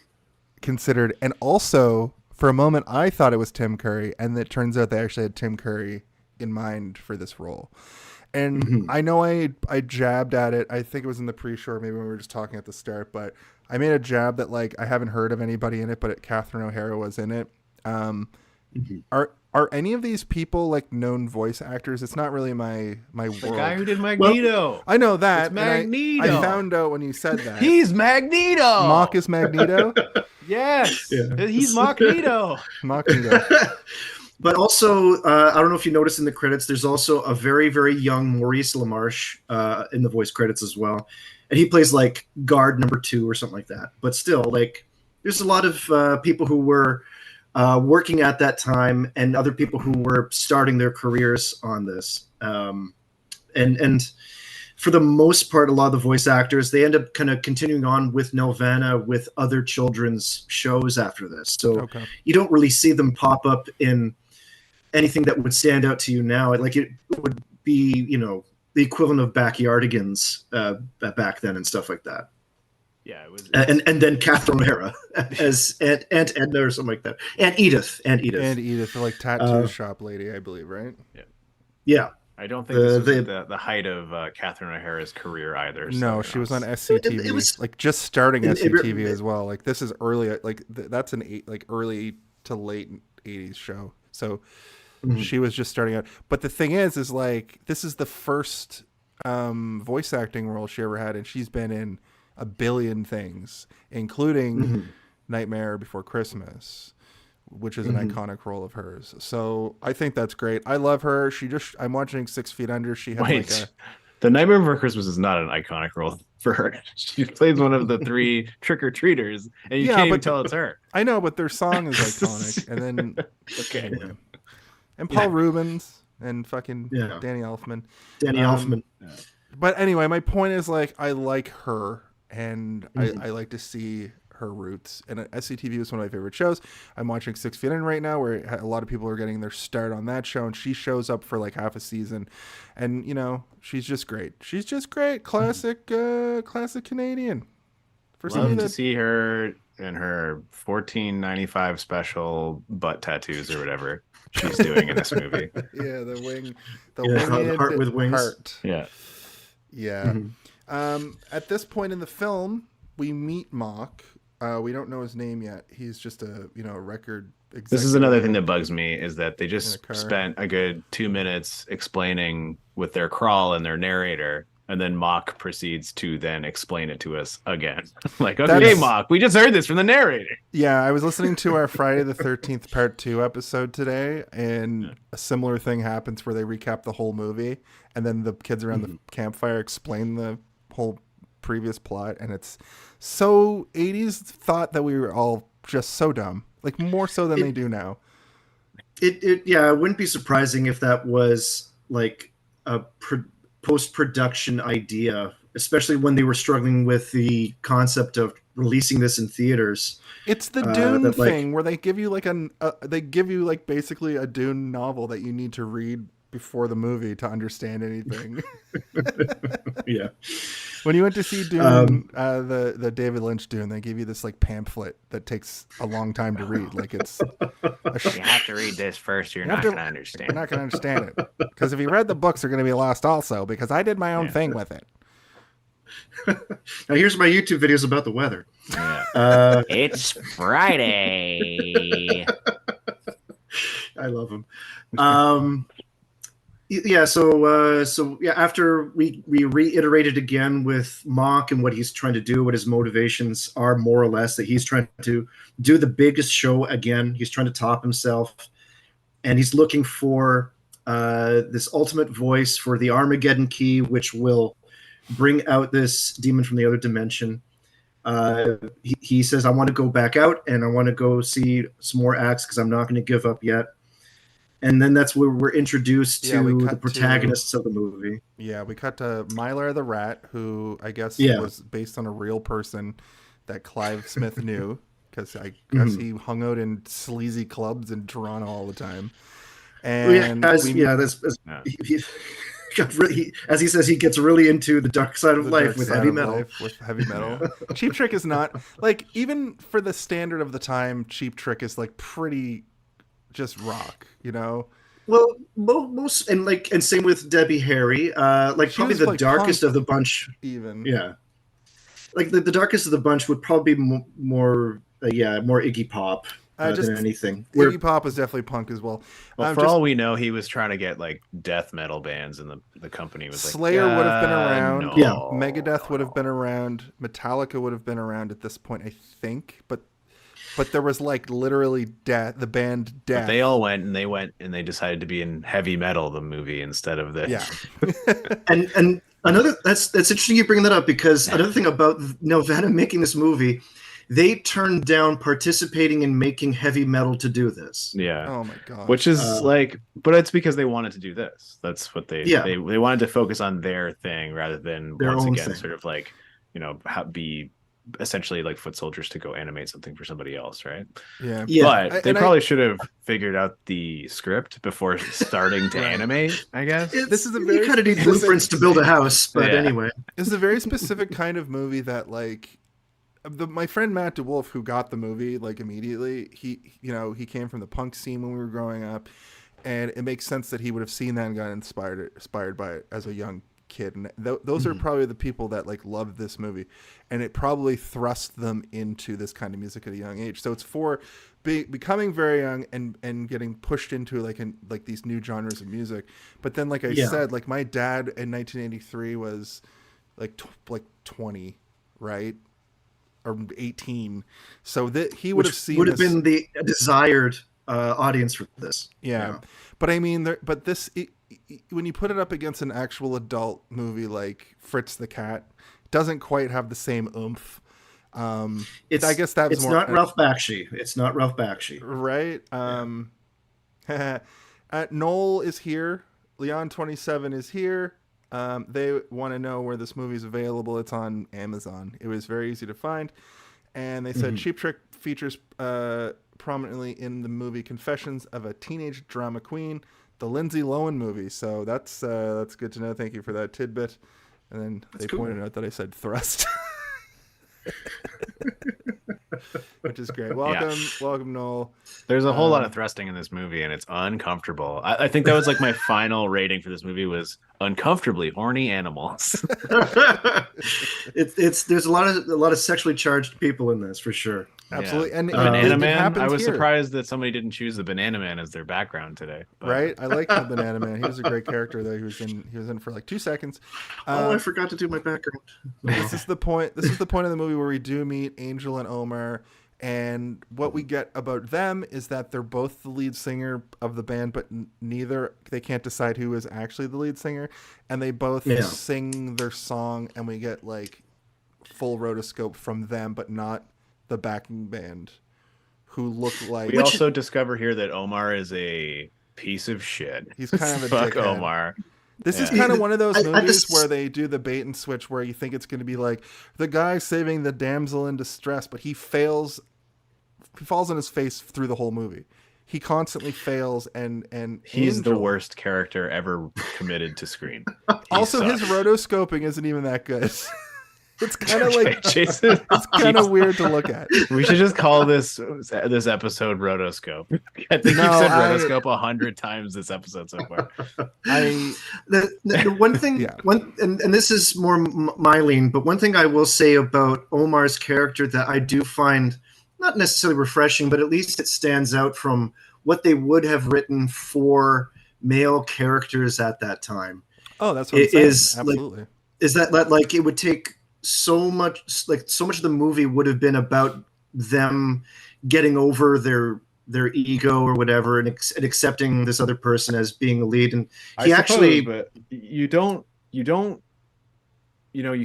considered, and also for a moment I thought it was Tim Curry, and it turns out they actually had Tim Curry in mind for this role. And I know I jabbed at it. I think it was in the pre-show, maybe when we were just talking at the start, but I made a jab that like I haven't heard of anybody in it, but Catherine O'Hara was in it. Are any of these people like known voice actors? It's not really my world. The guy who did Magneto. Well, I know that. It's Magneto. I found out when you said that. He's Magneto. Mock is Magneto. Yes, he's Magneto. Magneto. But also, I don't know if you noticed in the credits, there's also a very, very young Maurice LaMarche in the voice credits as well. And he plays like guard number 2 or something like that. But still, like, there's a lot of people who were working at that time and other people who were starting their careers on this. And for the most part, a lot of the voice actors, they end up kind of continuing on with Nelvana with other children's shows after this. So you don't really see them pop up in anything that would stand out to you now. Like it would be, you know, the equivalent of Backyardigans back then and stuff like that. Yeah, it was. And then Catherine O'Hara as Aunt Edna or something like that. And Edith, like tattoo shop lady, I believe, right? Yeah. I don't think this was the height of Catherine O'Hara's career either. No, she was on SCTV, it was, like just starting SCTV as well. Like this is early, like that's an early to late 80s show. So she was just starting out. But the thing is like this is the first voice acting role she ever had, and she's been in a billion things, including Nightmare Before Christmas, which is an iconic role of hers. So I think that's great. I love her. I'm watching 6 Feet Under. She had The Nightmare Before Christmas is not an iconic role for her. She plays one of the 3 trick-or-treaters, and you can't even tell it's her. I know, but their song is iconic. And then anyway. And Paul Rubens and fucking Danny Elfman. But anyway, my point is like I like her, and I like to see her roots. And SCTV was one of my favorite shows. I'm watching 6 Feet In right now, where a lot of people are getting their start on that show, and she shows up for like half a season, and you know she's just great. She's just great, classic Canadian. Love to see her in her $14.95 special butt tattoos or whatever she's doing in this movie. Yeah, the winged heart with wings. Heart. Yeah. At this point in the film, we meet Mock. We don't know his name yet. He's just a record executive. This is another thing that bugs me, is that they just spent a good 2 minutes explaining with their crawl and their narrator, and then Mock proceeds to then explain it to us again. Like, okay, Mock, we just heard this from the narrator. Yeah, I was listening to our Friday the 13th Part 2 episode today, and a similar thing happens where they recap the whole movie, and then the kids around the campfire explain the whole previous plot, and it's so 80s thought that we were all just so dumb, like more so than they do now. It wouldn't be surprising if that was like a post-production idea, especially when they were struggling with the concept of releasing this in theaters. It's the Dune thing where they give you like basically a Dune novel that you need to read before the movie to understand anything. Yeah. When you went to see Dune, the David Lynch Dune, they give you this like pamphlet that takes a long time to read. Like it's you have to read this first. You're not going to understand. You're not going to understand it, because if you read the books, they're going to be lost also. Because I did my own thing with it. Now here's my YouTube videos about the weather. Yeah. It's Friday. I love them. So after we reiterated again with Mock and what he's trying to do, what his motivations are, more or less, that he's trying to do the biggest show again. He's trying to top himself, and he's looking for this ultimate voice for the Armageddon key, which will bring out this demon from the other dimension. He says, I want to go back out and I want to go see some more acts because I'm not going to give up yet. And then that's where we're introduced to the protagonists of the movie. Yeah, we cut to Mylar the Rat, who I guess was based on a real person that Clive Smith knew, because I guess he hung out in sleazy clubs in Toronto all the time. And as he says, he gets really into the dark side of life with heavy metal. Cheap Trick is not, like, even for the standard of the time, Cheap Trick is like pretty just rock, you know? Well, most and same with Debbie Harry. Like She probably was the like darkest punk of the bunch. even. Yeah, like the darkest of the bunch would probably be more more Iggy Pop Just than anything. Iggy Pop was definitely punk as well. Well, for all we know, he was trying to get like death metal bands, and the company was like, Slayer would have been around. No, Yeah. Megadeth would have been around. Metallica would have been around at this point, I think. But there was like literally the band Death. They all went and they decided to be in heavy metal, the movie, instead of the And another that's interesting you bring that up, because another thing about Nirvana making this movie, they turned down participating in making heavy metal to do this. Yeah. Oh my god. Which is but it's because they wanted to do this. That's what they wanted to focus on their thing rather than Their once own again thing. sort of like, be essentially like foot soldiers to go animate something for somebody else, right? Yeah. But they probably should have figured out the script before starting to animate, I guess. This is a You very kind of need blueprints to build a house, but anyway. This is a very specific kind of movie that like my friend Matt DeWolf, who got the movie like immediately, he came from the punk scene when we were growing up, and it makes sense that he would have seen that and got inspired by it as a young kid. And those are probably the people that like loved this movie, and it probably thrust them into this kind of music at a young age. So it's for becoming very young and getting pushed into like these new genres of music. But then, like I said, like my dad in 1983 was like 20, right? Or 18, so that he would have seen would have been the desired audience for this. Yeah. But I mean, when you put it up against an actual adult movie like Fritz the Cat, it doesn't quite have the same oomph. I guess that's it's more. Not Ralph Bakshi. It's not Ralph Bakshi, right? Noel is here. Leon 27 is here. They want to know where this movie is available. It's on Amazon. It was very easy to find, and they said Cheap Trick features prominently in the movie Confessions of a Teenage Drama Queen, the Lindsay Lohan movie. So that's good to know. Thank you for that tidbit. And then they pointed out that I said thrust, which is great. Welcome, Noel. There's a whole lot of thrusting in this movie, and it's uncomfortable. I think that was like my final rating for this movie was uncomfortably horny animals. There's a lot of sexually charged people in this for sure. Absolutely. And Banana Man. happens I was here. surprised that somebody didn't choose the Banana Man as their background today. But... Right? I like the Banana Man. He was a great character though. He was in for like 2 seconds. I forgot to do my background. This is the point of the movie where we do meet Angel and Omar, and what we get about them is that they're both the lead singer of the band, but they can't decide who is actually the lead singer, and they both sing their song, and we get like full rotoscope from them, but not the backing band, who look like. We also discover here that Omar is a piece of shit. He's kind of a fuck dickhead. Omar. This is kind of one of those movies where they do the bait and switch, where you think it's going to be like the guy saving the damsel in distress, but he fails. He falls on his face through the whole movie. He constantly fails, and he's the worst character ever committed to screen. Also, his rotoscoping isn't even that good. It's kind of like Jason. It's kind of weird to look at. We should just call this episode Rotoscope. I think you've said Rotoscope 100 times this episode so far. The one thing, and this is more my lean, but one thing I will say about Omar's character that I do find not necessarily refreshing, but at least it stands out from what they would have written for male characters at that time. Oh, that's what I'm saying. Absolutely. Is that like it would take so much of the movie would have been about them getting over their ego or whatever and accepting this other person as being the lead, and but you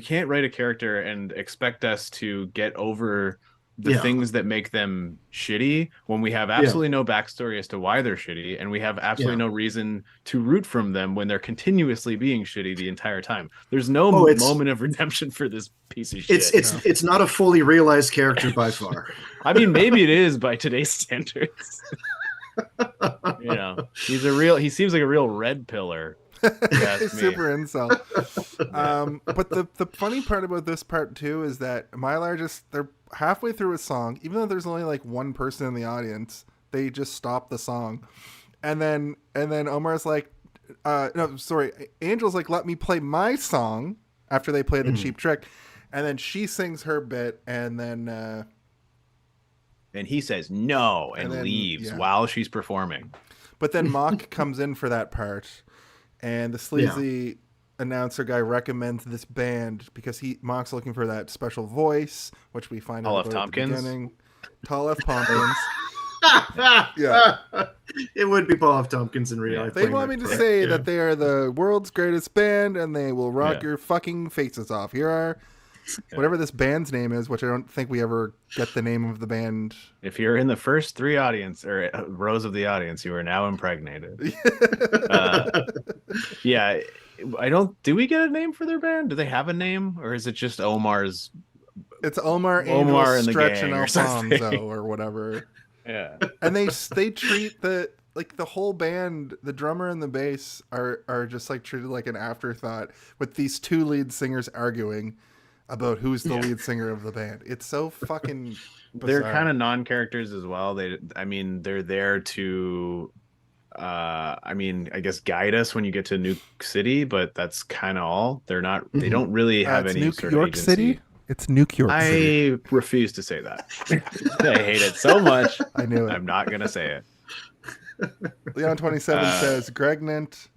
can't write a character and expect us to get over the things that make them shitty when we have absolutely no backstory as to why they're shitty, and we have absolutely no reason to root from them when they're continuously being shitty the entire time. There's no moment of redemption for this piece of shit. It's not a fully realized character by far. I mean, maybe it is by today's standards. He seems like a real red pillar. Super incel. But the funny part about this part too is that they're halfway through a song, even though there's only like one person in the audience, they just stop the song And then Omar's like, no, sorry, Angel's like, let me play my song after they play the Cheap Trick, and then she sings her bit, and then and he says no and then, leaves yeah. while she's performing. But then Mock comes in for that part, and the sleazy announcer guy recommends this band because Mock's looking for that special voice, which we find Paul out F. about at the Tompkins? beginning. Paul F. Tompkins. Yeah. It would be Paul F. Tompkins in real life. They want me to say that they are the world's greatest band and they will rock your fucking faces off. Here are whatever this band's name is, which I don't think we ever get the name of the band. If you're in the first three audience or rows of the audience, you are now impregnated. Yeah, I don't. Do we get a name for their band? Do they have a name, or is it just Omar's? It's Omar and the Stretch and Gang or something. Alfonso or whatever. Yeah, and they treat the whole band, the drummer and the bass are just like treated like an afterthought with these two lead singers arguing about who's the lead singer of the band. It's so fucking bizarre. They're kind of non-characters as well. They're there to I guess guide us when you get to Nuke City, but that's kind of all. They're not. They don't really have any Nuke sort York of agency. City. It's Nuke York City. I refuse to say that. I hate it so much. I knew it. I'm not gonna say it. Leon 27 says Gregnant,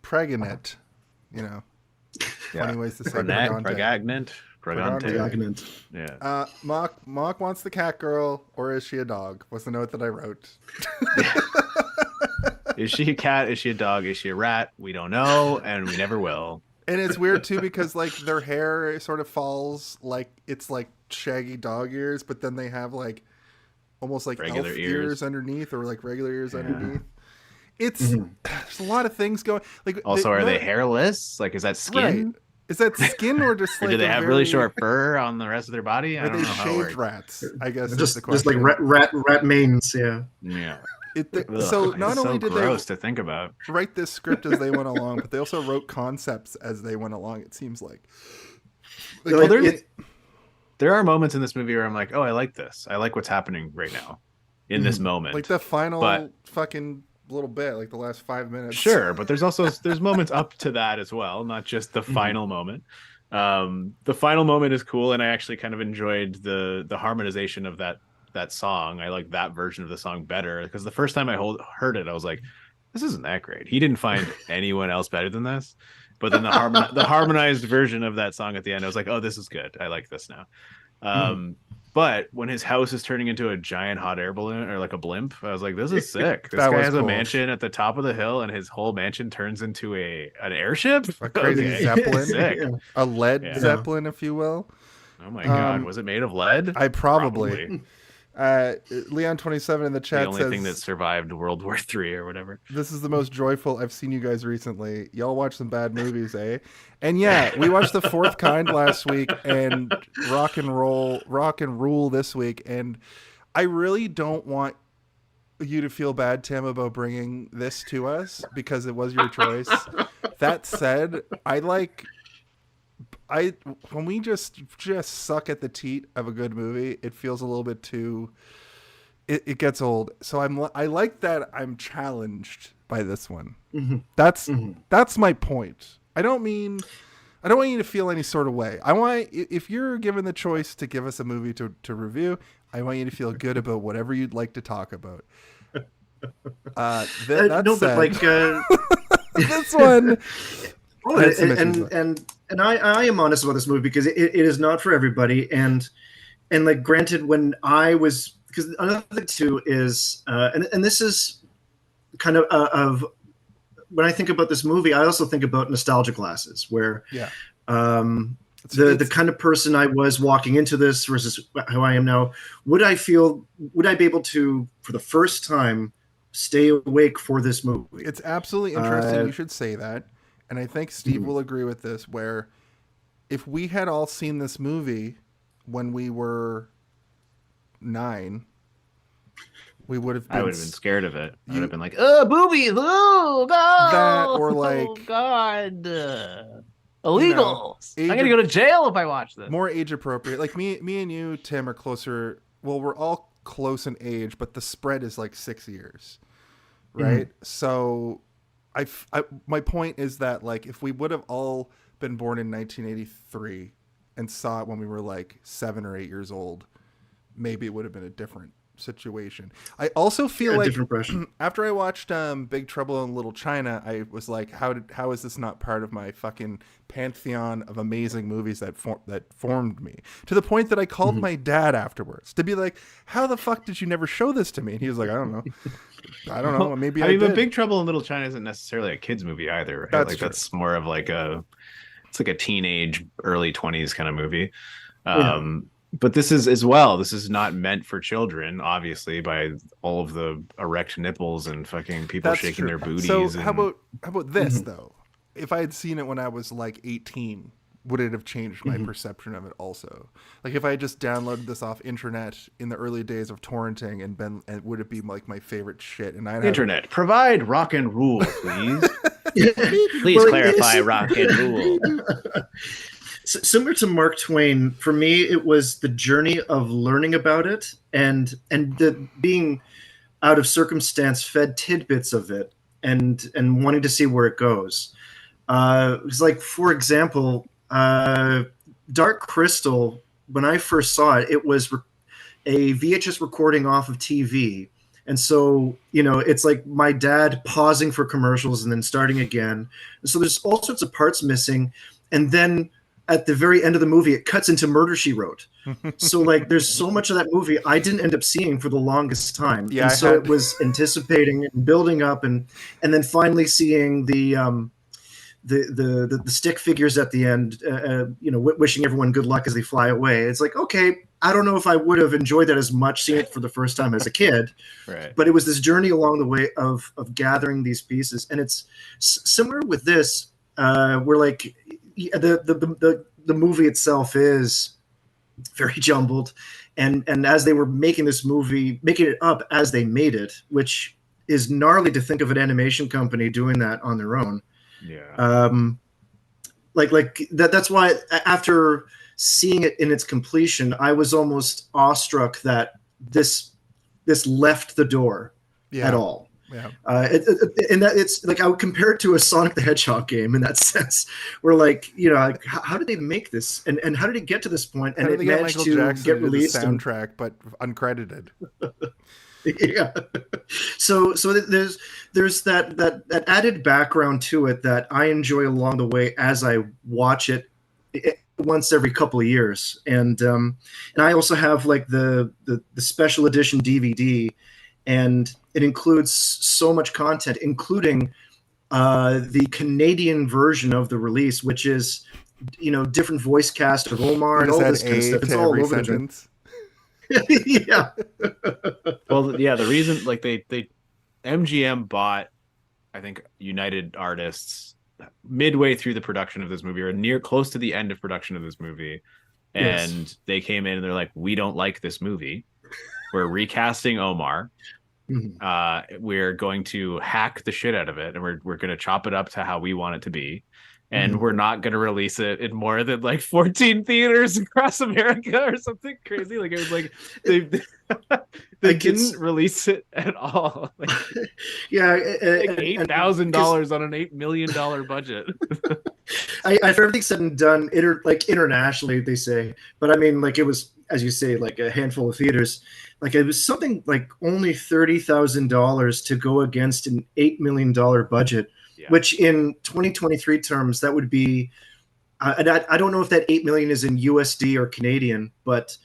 pregnant. 20 ways to say pregnant. Yeah. Mock wants the cat girl, or is she a dog? Was the note that I wrote. Is she a cat? Is she a dog? Is she a rat? We don't know, and we never will. And it's weird too because like their hair sort of falls like it's like shaggy dog ears, but then they have like almost like regular elf ears underneath, or like regular ears underneath. It's there's a lot of things going. Like also, are they hairless? Like, is that skin? Right. Is that skin or just or like do they have really short fur on the rest of their body? I don't know how it works. Rats, I guess. Just is the question. like rat manes, yeah. Yeah. So not only did they gross to think about write this script as they went along, but they also wrote concepts as they went along. It seems like. There are moments in this movie where I'm like, oh, I like this. I like what's happening right now in this moment. Like the final fucking little bit, like the last 5 minutes. Sure, but there's moments up to that as well, not just the final moment. The final moment is cool, and I actually kind of enjoyed the harmonization of that song. I like that version of the song better because the first time I heard it, I was like, this isn't that great. He didn't find anyone else better than this. But then the harmonized version of that song at the end, I was like, oh, this is good. I like this now. But when his house is turning into a giant hot air balloon or like a blimp, I was like, this is sick. This guy has a mansion at the top of the hill, and his whole mansion turns into an airship. A crazy Zeppelin. Sick. A lead Zeppelin, if you will. Oh my God. Was it made of lead? I probably. Leon 27 in the chat says the only thing that survived World War III or whatever. This is the most joyful I've seen you guys recently. Y'all watch some bad movies, eh? And yeah, we watched The Fourth Kind last week and Rock and Rule this week, and I really don't want you to feel bad, Tim, about bringing this to us because it was your choice. That said, when we just suck at the teat of a good movie, it feels a little bit too. It gets old. So I like that I'm challenged by this one. That's my point. I don't want you to feel any sort of way. If you're given the choice to give us a movie to review, I want you to feel good about whatever you'd like to talk about. This one. Oh, and I am honest about this movie because it is not for everybody, and like granted, when I was, because another thing too is and this is kind of when I think about this movie, I also think about nostalgia glasses where the kind of person I was walking into this versus how I am now, would I be able to, for the first time, stay awake for this movie? It's absolutely interesting. You should say that. And I think Steve will agree with this, where if we had all seen this movie when we were 9, I would have been scared of it. I would have been like, oh, boobies, oh, God. That, or like, oh, God. Illegal. I'm going to go to jail if I watch this. More age appropriate. Like me and you, Tim, are closer. Well, we're all close in age, but the spread is like 6 years. right? So my point is that like if we would have all been born in 1983 and saw it when we were like 7 or 8 years old, maybe it would have been a different situation. I also feel like after I watched Big Trouble in Little China, I was like, how is this not part of my fucking pantheon of amazing movies that formed me? To the point that I called my dad afterwards to be like, how the fuck did you never show this to me? And he was like, I don't know. Maybe I mean, but Big Trouble in Little China isn't necessarily a kid's movie either, right? That's more of like it's like a teenage, early 20s kind of movie. But this is as well. This is not meant for children, obviously, by all of the erect nipples and fucking people shaking their booties. So how about this though? If I had seen it when I was like 18, would it have changed my perception of it also? Like if I had just downloaded this off internet in the early days of torrenting and would it be like my favorite shit? And internet, provide rock and rule, please. Please clarify rock and rule. Similar to Mark Twain, for me, it was the journey of learning about it and the being out of circumstance fed tidbits of it and wanting to see where it goes. It was like, for example, Dark Crystal, when I first saw it, it was a VHS recording off of TV. And so, it's like my dad pausing for commercials and then starting again. And so there's all sorts of parts missing. And then at the very end of the movie, it cuts into Murder, She Wrote. So like there's so much of that movie I didn't end up seeing for the longest time. Yeah, and so it was anticipating and building up and then finally seeing the stick figures at the end, wishing everyone good luck as they fly away. It's like, okay, I don't know if I would have enjoyed that as much seeing it for the first time as a kid, right? But it was this journey along the way of gathering these pieces. And it's similar with this, where like, the movie itself is very jumbled, and as they were making this movie, making it up as they made it, which is gnarly to think of an animation company doing that on their own. Yeah. Like that's why after seeing it in its completion, I was almost awestruck that this left the door at all. Yeah. And that it's like I would compare it to a Sonic the Hedgehog game in that sense, where like like how did they make this and how did it get to this point and it managed Michael to Jackson get released the soundtrack but uncredited. Yeah. So there's that added background to it that I enjoy along the way as I watch it once every couple of years, and I also have like the special edition DVD. And it includes so much content, including the Canadian version of the release, which is, different voice cast of Omar and all this kind of stuff. It's all over sentence. Yeah. Well, yeah. The reason, like they MGM bought, I think, United Artists midway through the production of this movie, or close to the end of production of this movie, and they came in and they're like, "We don't like this movie. We're recasting Omar. We're going to hack the shit out of it, and we're going to chop it up to how we want it to be. And we're not going to release it in more than like 14 theaters across America or something crazy." Like it was like they didn't release it at all. Like, yeah, like $8,000 on an $8 million budget. For everything said and done, internationally, they say, but I mean, like it was, as you say, like a handful of theaters. Like it was something like only $30,000 to go against an $8 million budget, which in 2023 terms, that would be, and I don't know if that 8 million is in USD or Canadian, but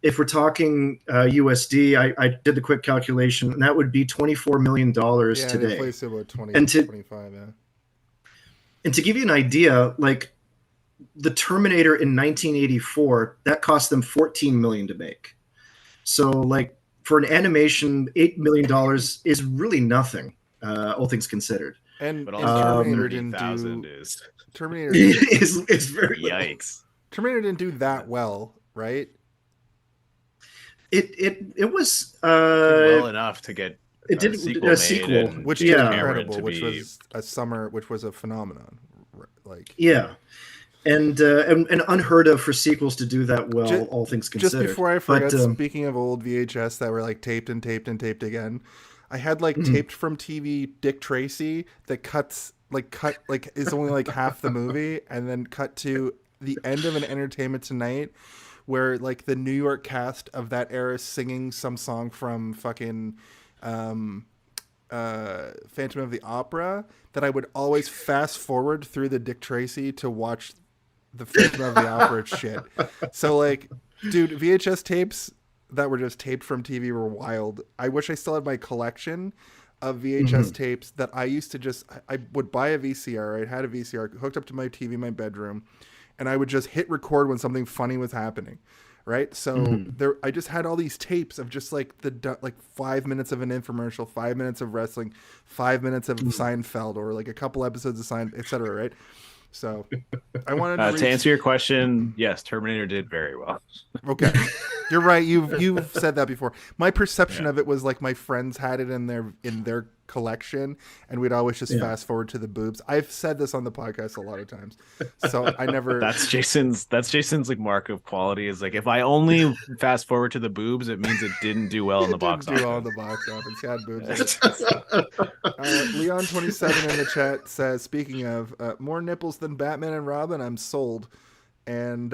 if we're talking USD, I did the quick calculation, and that would be $24 million today. Yeah, about 25, yeah. And to give you an idea, like the Terminator in 1984, that cost them $14 million to make. So, like for an animation, $8 million is really nothing, all things considered. But also Terminator is very yikes. Terminator didn't do that well, right? It was well enough to get a sequel, which is incredible, which was a phenomenon, like and unheard of for sequels to do that well, all things considered. Just before I forget, speaking of old VHS that were like taped and taped and taped again, I had like taped from TV Dick Tracy that cut is only like half the movie, and then cut to the end of an Entertainment Tonight where like the New York cast of that era singing some song from fucking Phantom of the Opera, that I would always fast forward through the Dick Tracy to watch the Phantom of the Opera shit. So like, dude, VHS tapes that were just taped from TV were wild. I wish I still had my collection of VHS tapes that I used to I would buy a VCR. I had a VCR hooked up to my TV in my bedroom, and I would just hit record when something funny was happening. Right. So I just had all these tapes of just like 5 minutes of an infomercial, 5 minutes of wrestling, 5 minutes of Seinfeld, or like a couple episodes of Seinfeld, etc. Right. So I wanted to answer your question. Yes, Terminator did very well. Okay, you're right. You've said that before. My perception of it was like my friends had it in their collection, and we'd always just fast forward to the boobs. I've said this on the podcast a lot of times, so I never. That's Jason's like mark of quality, is like, if I only fast forward to the boobs, it means it didn't do well in the box office. Do well in the box office. Had boobs. Leon27 in the chat says, speaking of more nipples than Batman and Robin, I'm sold. And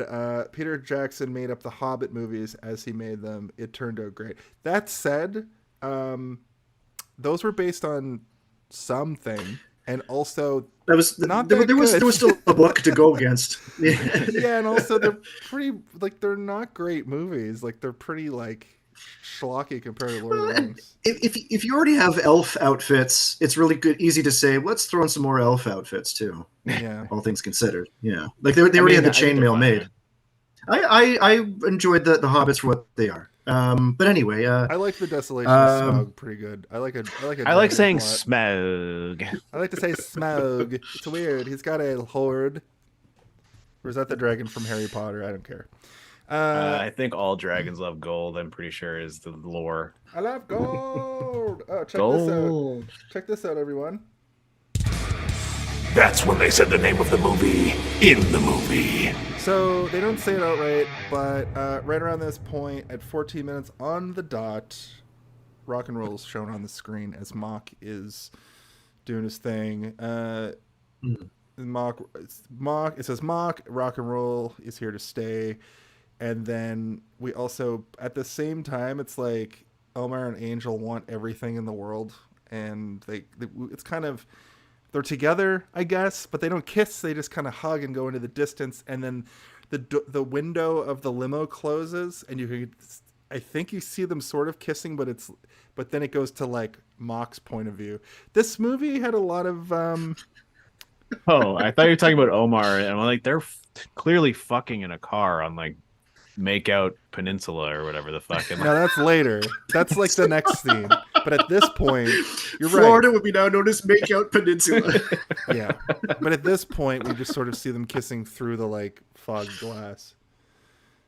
Peter Jackson made up the Hobbit movies as he made them. It turned out great. That said, those were based on something, and also that was not there was still a book to go against. Yeah, and also they're pretty like they're not great movies. Like they're pretty like schlocky compared to Lord of the Rings. If you already have elf outfits, it's really easy to say, let's throw in some more elf outfits too. Yeah, all things considered. Yeah, like they already had the chainmail made. I enjoyed the Hobbits for what they are. But anyway, I like the Desolation of Smaug pretty good. I like saying plot. Smaug. I like to say Smaug. It's weird. He's got a horde. Or is that the dragon from Harry Potter? I don't care. I think all dragons love gold. I'm pretty sure is the lore. I love gold. Oh, check gold. This out. Check this out, everyone. That's when they said the name of the movie in the movie. So they don't say it outright, but right around this point, at 14 minutes on the dot, rock and roll is shown on the screen as Mock is doing his thing. Mock. It says Mock. Rock and roll is here to stay. And then we also, at the same time, it's like Omar and Angel want everything in the world, and it's kind of. They're together, I guess, but they don't kiss. They just kind of hug and go into the distance, and then the window of the limo closes, and I think you see them sort of kissing, but then it goes to like Mock's point of view. This movie had a lot of. Oh, I thought you were talking about Omar, and I'm like, they're clearly fucking in a car on like Makeout Peninsula or whatever the fuck. No, that's later. That's like the next scene. But at this point, you're Florida right. would be now known as Makeout Peninsula. Yeah. But at this point, we just sort of see them kissing through the like fog glass.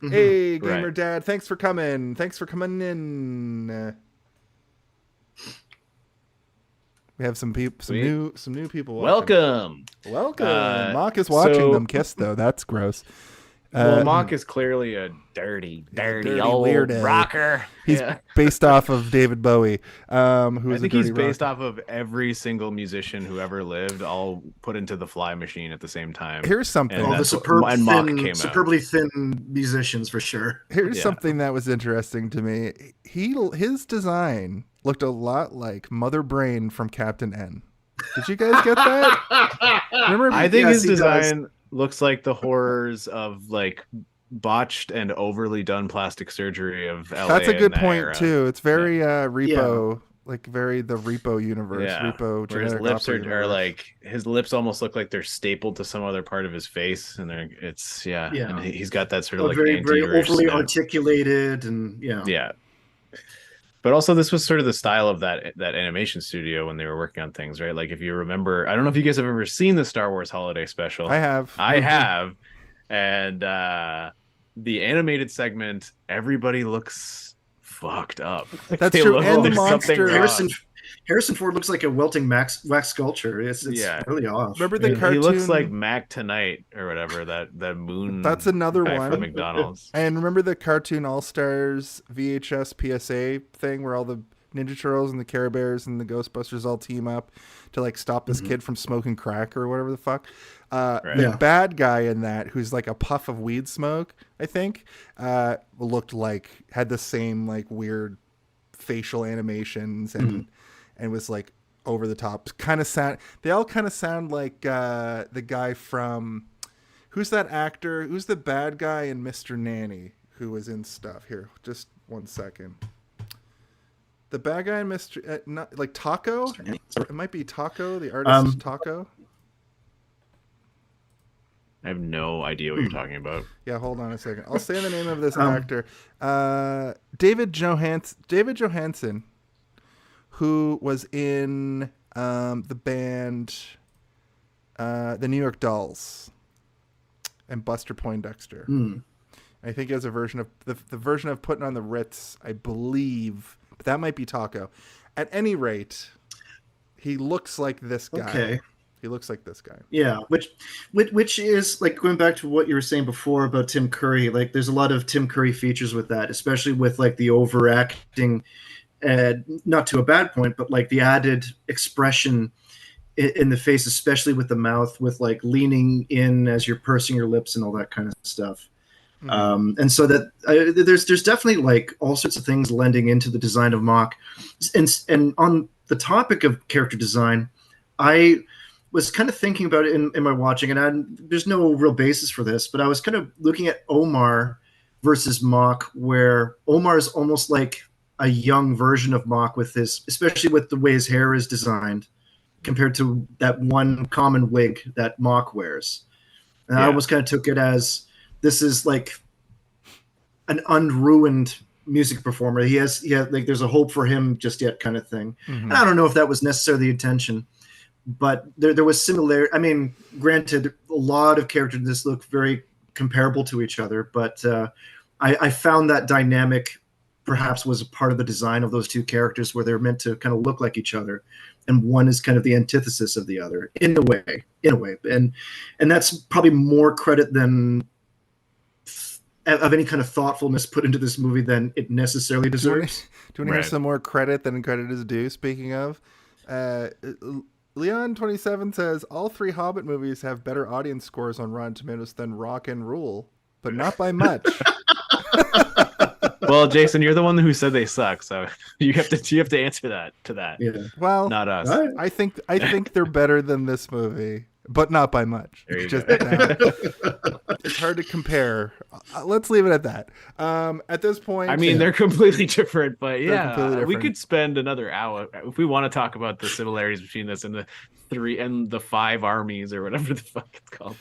Mm-hmm. Hey, Gamer Dad, thanks for coming. Thanks for coming in. We have some new people. Welcome. Mock is watching them kiss though. That's gross. Well, Mock is clearly a dirty old weirdo. rocker. He's based off of David Bowie, who I is think a he's dirty based rocker. off of every single musician who ever lived, all put into the fly machine at the same time. Here's something. And All the superbly thin musicians for sure. Here's something that was interesting to me. His design looked a lot like Mother Brain from Captain N. Did you guys get that? Remember? I think his he design looks like the horrors of like botched and overly done plastic surgery of LA. That's a good point era. too. It's very Repo, like very the Repo universe. Yeah. Repo. Where his lips are universe. like his lips almost look like they're stapled to some other part of his face, and it's and he's got that sort of like very anti-Irish overly snap. articulated and yeah. But also, this was sort of the style of that animation studio when they were working on things, right? Like, if you remember, I don't know if you guys have ever seen the Star Wars Holiday Special. I have. And the animated segment, everybody looks fucked up. That's true. And the monster. Harrison Ford looks like a wilting wax sculpture. It's really off. Remember the cartoon? He looks like Mac Tonight or whatever, that moon. That's another guy one from McDonald's. And remember the cartoon All Stars VHS PSA thing where all the Ninja Turtles and the Care Bears and the Ghostbusters all team up to like stop this kid from smoking crack or whatever the fuck. The bad guy in that, who's like a puff of weed smoke, I think, looked like, had the same like weird facial animations and was like over the top. Kind of sound. They all kind of sound like the guy from, who's that actor? Who's the bad guy in Mr. Nanny who was in stuff? Here, just 1 second. The bad guy in Mr. Not like Taco. It might be Taco. The artist Taco. I have no idea what you're talking about. Yeah, hold on a second. I'll say the name of this actor. David Johansen, who was in the band the New York Dolls and Buster Poindexter. I think he has a version of the version of Putting on the Ritz, I believe. But that might be Taco. At any rate, he looks like this guy. Okay. He looks like this guy. Yeah, which is like going back to what you were saying before about Tim Curry. Like, there's a lot of Tim Curry features with that, especially with like the overacting, not to a bad point, but like the added expression in the face, especially with the mouth, with like leaning in as you're pursing your lips and all that kind of stuff. And so that there's definitely like all sorts of things lending into the design of Mock. And on the topic of character design, I was kind of thinking about it in my watching, and there's no real basis for this, but I was kind of looking at Omar versus Mock, where Omar is almost like a young version of Mock with his, especially with the way his hair is designed, compared to that one common wig that Mock wears. And I almost kind of took it as, this is like an unruined music performer. He has like, there's a hope for him just yet kind of thing. And I don't know if that was necessarily the intention, but there was similarity. I mean, granted, a lot of characters in this look very comparable to each other, but I found that dynamic perhaps was a part of the design of those two characters, where they're meant to kind of look like each other, and one is kind of the antithesis of the other in a way. And that's probably more credit than of any kind of thoughtfulness put into this movie than it necessarily deserves. Do you want to hear some more credit than credit is due? Speaking of, Leon27 says all three Hobbit movies have better audience scores on Rotten Tomatoes than Rock and Rule, but not by much. Well, Jason, you're the one who said they suck, so you have to answer that to that. Yeah. Well, not us. Right. I think they're better than this movie, but not by much. There you Just, go. it's hard to compare. Let's leave it at that. At this point, I mean, they're completely different, but completely we different. could spend another hour if we want to talk about the similarities between this and the 5 armies or whatever the fuck it's called.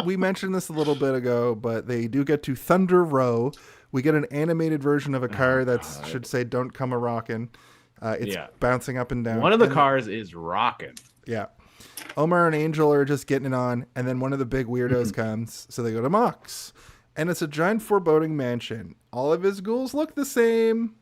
We mentioned this a little bit ago, but they do get to Thunder Row. We get an animated version of a car that should say "Don't come a rockin'." It's bouncing up and down. One of the cars is rocking. Yeah. Omar and Angel are just getting it on, and then one of the big weirdos comes, so they go to Mock's. And it's a giant foreboding mansion. All of his ghouls look the same.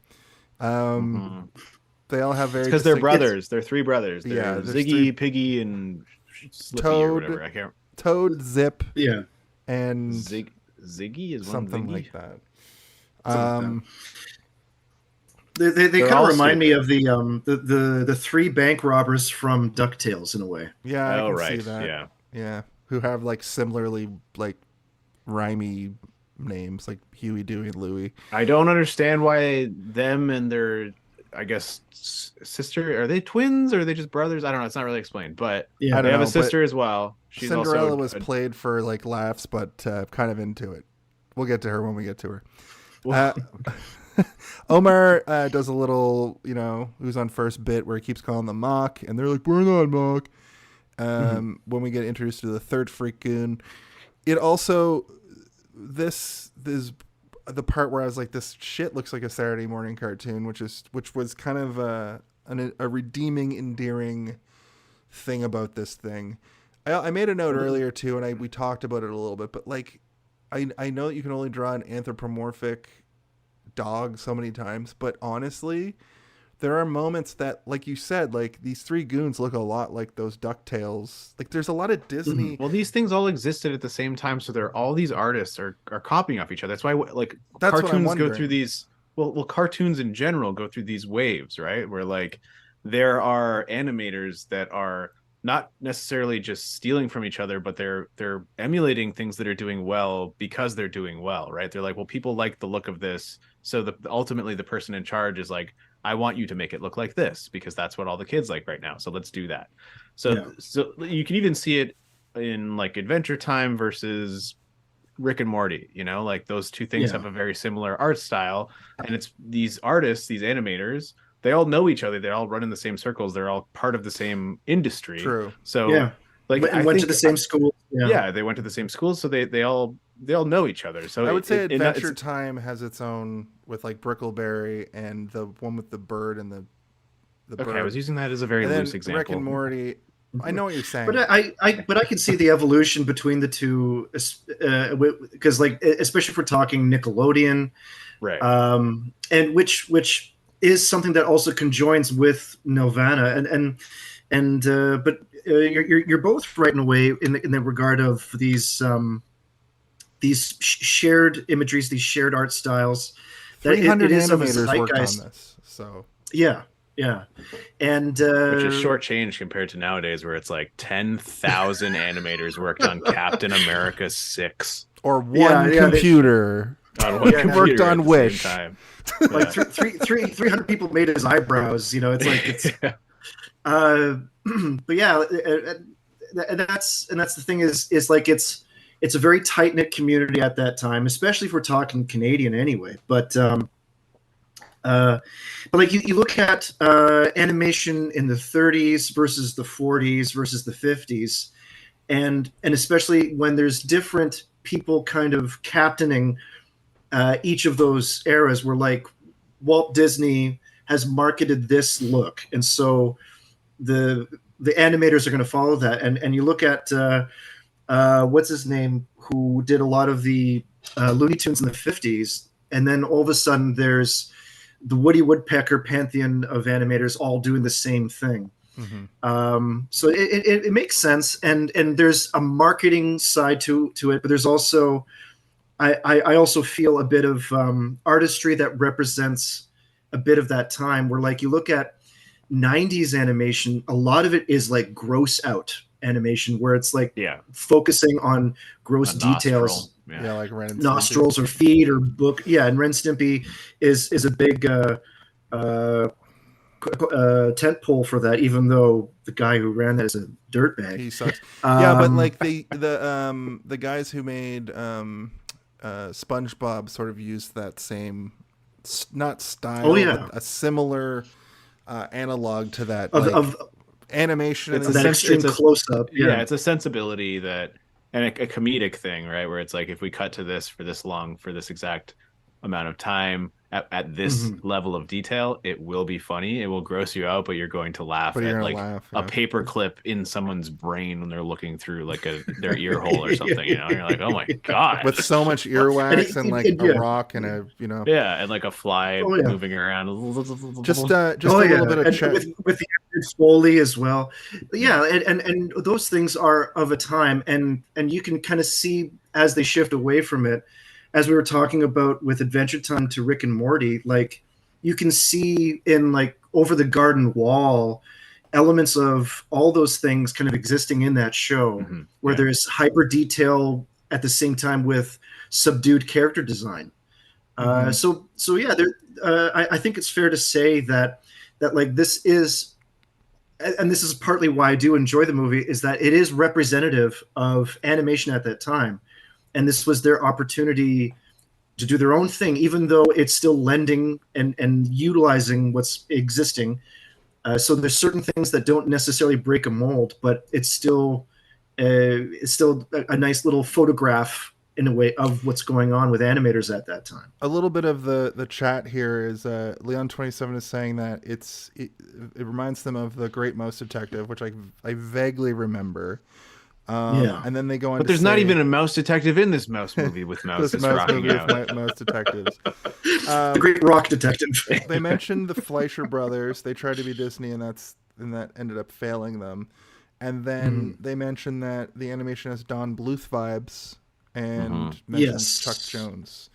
They all have very... Because they're brothers. They're 3 brothers. They're Yeah, there's Ziggy, 3... Piggy, and Slippy Toad, or whatever. I can't... Toad, Zip, Yeah. and... Ziggy is one something Ziggy? like that. They kind all of remind me stupid. of the 3 bank robbers from DuckTales in a way. Yeah, I Oh, can right. see that. Yeah. Yeah, who have like similarly like rhymey names like Huey, Dewey, and Louie. I don't understand why them and their, I guess, sister, are they twins or are they just brothers? I don't know. It's not really explained, but Yeah. they have know, a sister as well. She's Cinderella also was played for like laughs, but kind of into it. We'll get to her when we get to her. Omar does a little, who's on first bit where he keeps calling them Mock, and they're like, we're not Mock. When we get introduced to the third freak goon, it also, this is the part where I was like, this shit looks like a Saturday morning cartoon, which was kind of a redeeming, endearing thing about this thing. I made a note earlier too, and we talked about it a little bit, but like, I know that you can only draw an anthropomorphic dog so many times, but honestly, there are moments that, like you said, like these 3 goons look a lot like those DuckTales. Like there's a lot of Disney. Well, these things all existed at the same time, so all these artists are copying off each other. That's why That's what I'm cartoons go wondering. through these well, cartoons in general go through these waves, right? Where like there are animators that are not necessarily just stealing from each other, but they're emulating things that are doing well because they're doing well, right? They're like, well, people like the look of this, so ultimately the person in charge is like, I want you to make it look like this because that's what all the kids like right now. So let's do that. So you can even see it in like Adventure Time versus Rick and Morty, like those two things have a very similar art style, and it's these artists, these animators, they all know each other, they all run in the same circles, they're all part of the same industry. True. So like and went to the same school. Yeah, they went to the same school, so they all know each other. So I would say Adventure Time has its own with like Brickleberry and the one with the bird and the bird. Okay, I was using that as a very loose example. Rick and Morty. I know what you're saying, but I can see the evolution between the two, because like especially if we're talking Nickelodeon, right? And which is something that also conjoins with Nelvana, but you're both right in a way in the regard of these shared imageries, these shared art styles. 300 animators worked on this, so yeah, and which is short change compared to nowadays, where it's like 10,000 animators worked on Captain America 6 or one computer. Worked on Wish. Like 300 people made his eyebrows. It's like it's. But yeah, and that's the thing is like it's a very tight knit community at that time, especially if we're talking Canadian anyway. But like you look at animation in the 30s versus the 40s versus the 50s, and especially when there's different people kind of captaining each of those eras, where like Walt Disney has marketed this look, and so the animators are going to follow that. And you look at what's his name, who did a lot of the Looney Tunes in the 50s, and then all of a sudden there's the Woody Woodpecker pantheon of animators all doing the same thing. Mm-hmm. So it makes sense, and there's a marketing side to it, but there's also I also feel a bit of artistry that represents a bit of that time, where like you look at 90s animation, a lot of it is like gross out animation, where it's like focusing on gross details. Like Ren and nostrils Stimpy. Or feet or book. And Ren Stimpy is a big tent pole for that, even though the guy who ran that is a dirtbag. He sucks. But like the guys who made SpongeBob sort of used that same not style, but a similar analog to that of animation. It's that extreme close up. Yeah, it's a sensibility that, and a comedic thing, right? Where it's like, if we cut to this for this long, for this exact amount of time at this level of detail, it will be funny. It will gross you out, but you're going to laugh at like a paper clip in someone's brain when they're looking through like their ear hole or something. You're like, oh my god, with so much earwax and like a rock and a and like a fly moving around. Just a little bit of check with the Foley as well. And those things are of a time, and you can kind of see as they shift away from it. As we were talking about with Adventure Time to Rick and Morty, like you can see in like Over the Garden Wall elements of all those things kind of existing in that show, where there's hyper detail at the same time with subdued character design. So yeah, I think it's fair to say that like this is, and this is partly why I do enjoy the movie, is that it is representative of animation at that time. And this was their opportunity to do their own thing, even though it's still lending and utilizing what's existing. So there's certain things that don't necessarily break a mold, but it's still a nice little photograph in a way of what's going on with animators at that time. A little bit of the chat here is Leon27 is saying that it reminds them of The Great Mouse Detective, which I vaguely remember. And then they go on. But there's not even a mouse detective in this mouse movie with mouses rocking out. Mouse detectives. The Great Rock Detective. They mentioned the Fleischer brothers. They tried to be Disney, and that ended up failing them. And then they mentioned that the animation has Don Bluth vibes, and mentioned Chuck Jones.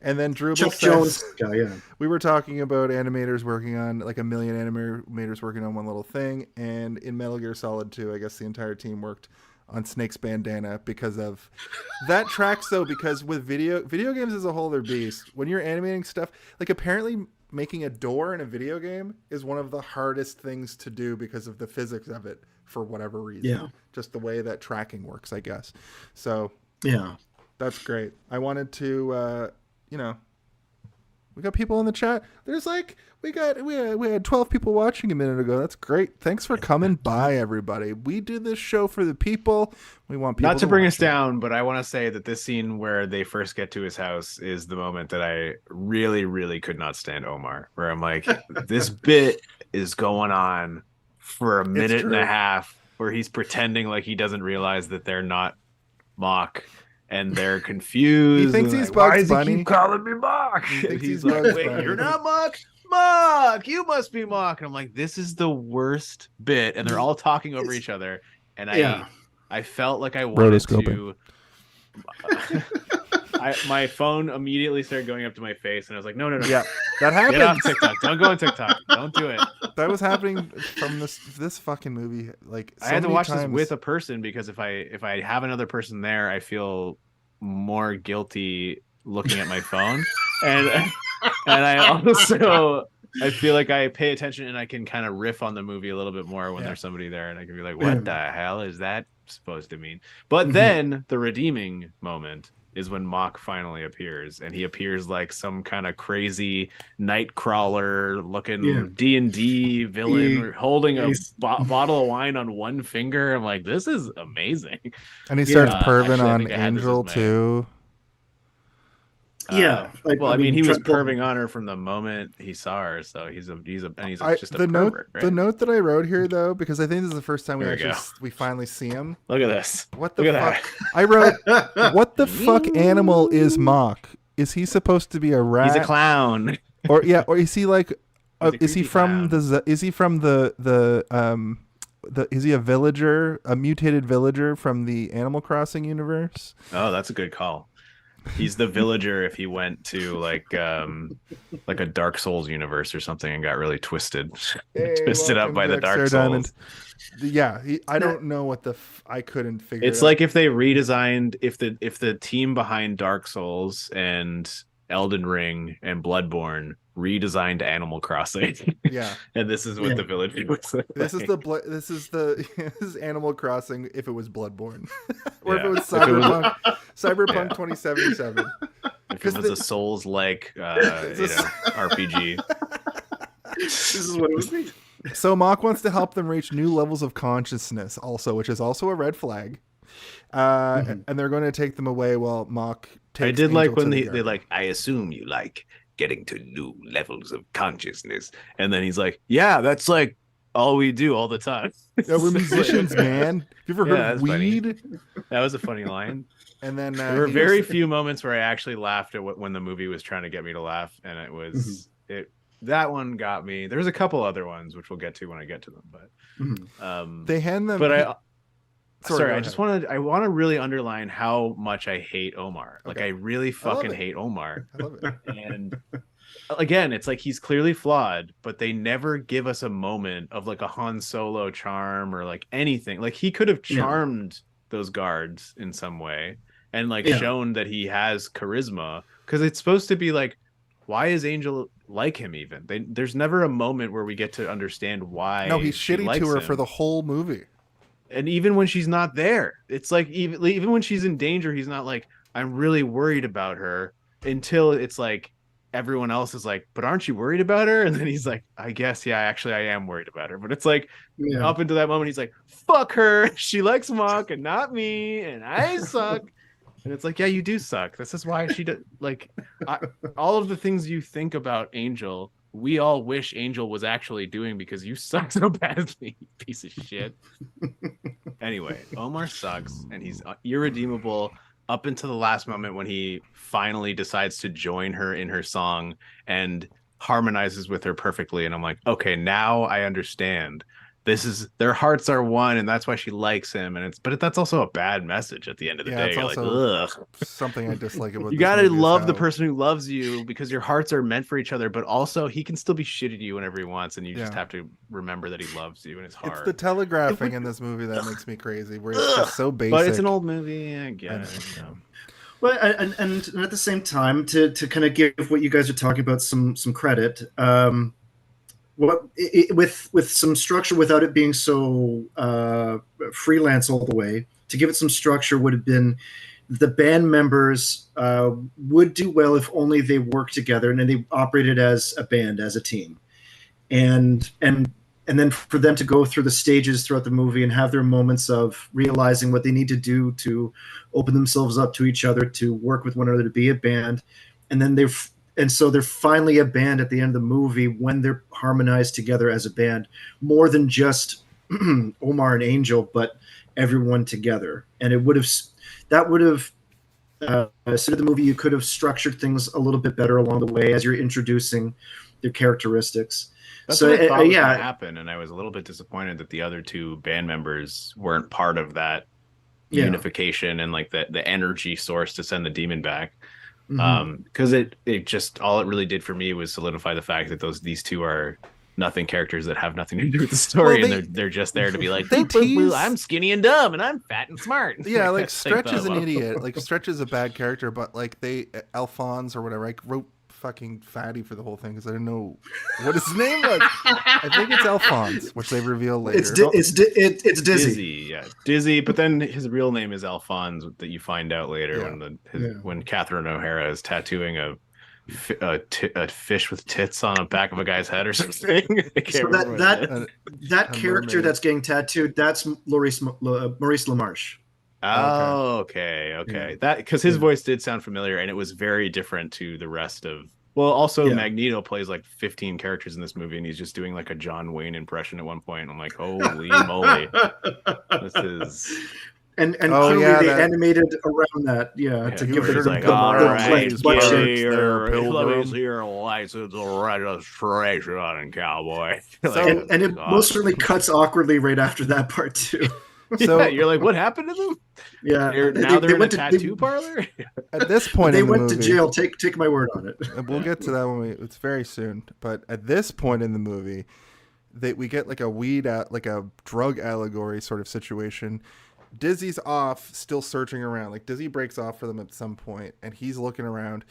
And then Drupal Chuck says, Jones guy, yeah. we were talking about animators working on, like a million animators working on one little thing. And in Metal Gear Solid 2, I guess the entire team worked on Snake's bandana because of that tracks though, because with video games as a whole, they're beast. When you're animating stuff, like apparently making a door in a video game is one of the hardest things to do because of the physics of it for whatever reason. Yeah. Just the way that tracking works, I guess. So Yeah. that's great. I wanted to, we got people in the chat. There's like, we had 12 people watching a minute ago. That's great. Thanks for coming by, everybody. We do this show for the people. We want people Not to bring us watch it. down, but I want to say that this scene where they first get to his house is the moment that I really, really could not stand Omar. Where I'm like, this bit is going on for a minute and a half, where he's pretending like he doesn't realize that they're not Mock, and they're confused. He thinks and he's like, why Bugs does he Bunny. keep calling me Mock? He thinks And he's like, Bugs wait, Bunny. you're not Mock? Mock, you must be Mock. And I'm like, this is the worst bit, and they're all talking over each other, and I felt like I wanted to. My phone immediately started going up to my face, and I was like, no. Yeah, that Get off happened. TikTok. Don't go on TikTok. Don't do it. That was happening from this fucking movie. Like so I had to many watch times. this with a person, because if I have another person there, I feel more guilty looking at my phone, and I also I feel like I pay attention and I can kind of riff on the movie a little bit more when there's somebody there, and I can be like, what the hell is that supposed to mean? But then the redeeming moment is when Mock finally appears, and he appears like some kind of crazy Nightcrawler looking D&D villain holding a bottle of wine on one finger. I'm like, this is amazing. And he starts perving actually, I on think I had this Angel as my- too. Yeah. Well, I mean, he was Trent Reznor. perving on her from the moment he saw her, so he's just a The note, pervert, right? the note that I wrote here though, because I think this is the first time Here we we finally see him. Look at this. What the Look at fuck? I wrote, what the fuck animal is Mock? Is he supposed to be a rat? He's a clown. Or is he like? He's a Is he creepy from clown. is he from is he a villager, a mutated villager from the Animal Crossing universe? Oh, that's a good call. He's the villager if he went to like a Dark Souls universe or something and got really twisted up by the Dark Souls. Diamond. Yeah, I don't know what I couldn't figure. It's it like if they redesigned, if the team behind Dark Souls and Elden Ring and Bloodborne redesigned Animal Crossing. Yeah. And this is what the village looks like. This is this is Animal Crossing if it was Bloodborne, or if it was If it was- Cyberpunk 2077. If it was a Souls-like, RPG. This is what it would be. So Mock wants to help them reach new levels of consciousness, also, which is also a red flag. And they're going to take them away while Mock takes. I did like Angel when to the they garden. like, I assume you like getting to new levels of consciousness. And then he's like, yeah, that's like all we do all the time. Yeah, we're musicians, man. Have you ever heard of that's funny. weed? That was a funny line. And then There were he very goes- few moments where I actually laughed at when the movie was trying to get me to laugh, and it was that one got me. There's a couple other ones which we'll get to when I get to them, but they hand them. but I Sorry, go I just ahead. want to really underline how much I hate Omar. Like Okay. I really fucking it. hate Omar. I love it. And again, it's like he's clearly flawed, but they never give us a moment of like a Han Solo charm or like anything. Like he could have charmed those guards in some way and like shown that he has charisma, because it's supposed to be like, why is Angel like him even? There's never a moment where we get to understand why. No, he's she shitty likes to her him. for the whole movie. And even when she's not there, it's like even when she's in danger, he's not like, I'm really worried about her, until it's like everyone else is like, but aren't you worried about her? And then he's like, I guess, yeah, actually I am worried about her. But it's like up until that moment, he's like, fuck her. She likes Mock and not me, and I suck. And it's like, yeah, you do suck. This is why she does. Like, all of the things you think about Angel, we all wish Angel was actually doing, because you suck so badly, you piece of shit. Anyway, Omar sucks, and he's irredeemable up until the last moment when he finally decides to join her in her song and harmonizes with her perfectly. And I'm like, okay, now I understand their hearts are one, and that's why she likes him. And that's also a bad message at the end of the day. It's You're like, also ugh. something I dislike about You this gotta movie is love the how- person who loves you because your hearts are meant for each other, but also he can still be shit at you whenever he wants, and you just have to remember that he loves you, and it's hard. It's the telegraphing in this movie that makes me crazy, where it's just so basic. But it's an old movie. I get it. You know. Well, and at the same time, to kind of give what you guys are talking about some credit, with some structure without it being so freelance all the way, to give it some structure would have been the band members would do well if only they worked together and then they operated as a band, as a team, and then for them to go through the stages throughout the movie and have their moments of realizing what they need to do to open themselves up to each other, to work with one another, to be a band. And then so they're finally a band at the end of the movie when they're harmonized together as a band, more than just Omar and Angel, but everyone together. And that would have suited the movie. You could have structured things a little bit better along the way as you're introducing their characteristics. That's So what I thought was yeah, gonna happen, and I was a little bit disappointed that the other two band members weren't part of that unification and like the energy source to send the demon back. Because it just all it really did for me was solidify the fact that these two are nothing characters that have nothing to do with the story, Well, and they're just there to be like, they tease- I'm skinny and dumb, and I'm fat and smart. Yeah, like Like Stretch is an that. idiot. Like Stretch is a bad character, but like Alphonse or whatever, I wrote fucking Fatty for the whole thing because I didn't know what his name was. I think it's Alphonse, which they reveal later. it's Dizzy. Dizzy. But then his real name is Alphonse that you find out later when Catherine O'Hara is tattooing a fish with tits on the back of a guy's head or something. So that character that's getting tattooed, that's Maurice LaMarche. Oh, okay. That because his voice did sound familiar, and it was very different to the rest of. Well, also Magneto plays like 15 characters in this movie, and he's just doing like a John Wayne impression at one point. I'm like, holy moly, this is. And clearly they animated around that, to give it like, the all right, butt shapes. let me see your license of registration, cowboy. And it most certainly cuts awkwardly right after that part too. So you're like, what happened to them? Yeah, they're in a tattoo parlor. At this point, they in the went movie, to jail. Take my word on it. We'll get to that when it's very soon. But at this point in the movie, we get like a drug allegory sort of situation. Dizzy's off, still searching around. Like Dizzy breaks off for them at some point, and he's looking around.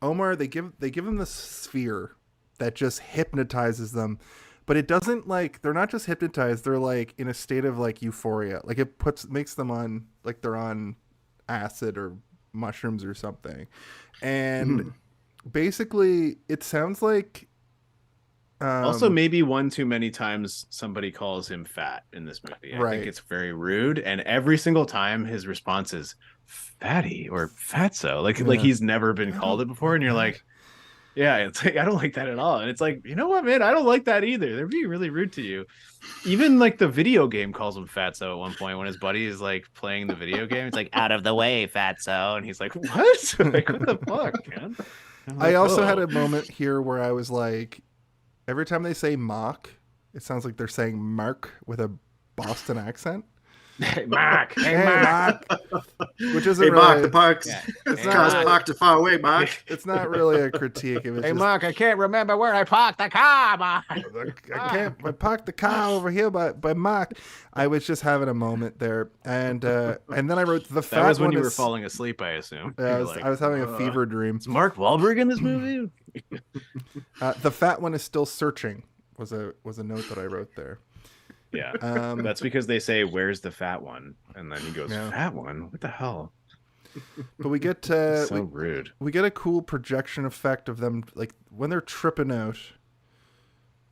Omar, they give him the sphere that just hypnotizes them. But it doesn't they're not just hypnotized, they're like in a state of like euphoria. Like it makes them on like they're on acid or mushrooms or something. And basically it sounds like also maybe one too many times somebody calls him fat in this movie. I think it's very rude, and every single time his response is fatty or fatso. Like he's never been called it before, and you're like, yeah, it's like I don't like that at all. And it's like, you know what, man, I don't like that either. They're being really rude to you. Even like the video game calls him fatso at one point when his buddy is like playing the video game. It's like, out of the way, fatso, and he's like, what? Like, what the fuck, man? I also had a moment here where I was like, every time they say mock, it sounds like they're saying Mark with a Boston accent. Hey, Mark. Hey, Mark. Which isn't hey, really... Mark, the parks. It's not parked too far away, Mark. It's not really a critique. It was hey, Mark, I can't remember where I parked the car, Mark. I parked the car over here by Mark. I was just having a moment there. And then I wrote the fat one. That was when you were falling asleep, I assume. Yeah, I was having a fever dream. Is Mark Wahlberg in this movie? The fat one is still searching was a note that I wrote there. Yeah, that's because they say, "Where's the fat one?" And then he goes, "Fat one? What the hell?" But we get rude. We get a cool projection effect of them, like when they're tripping out.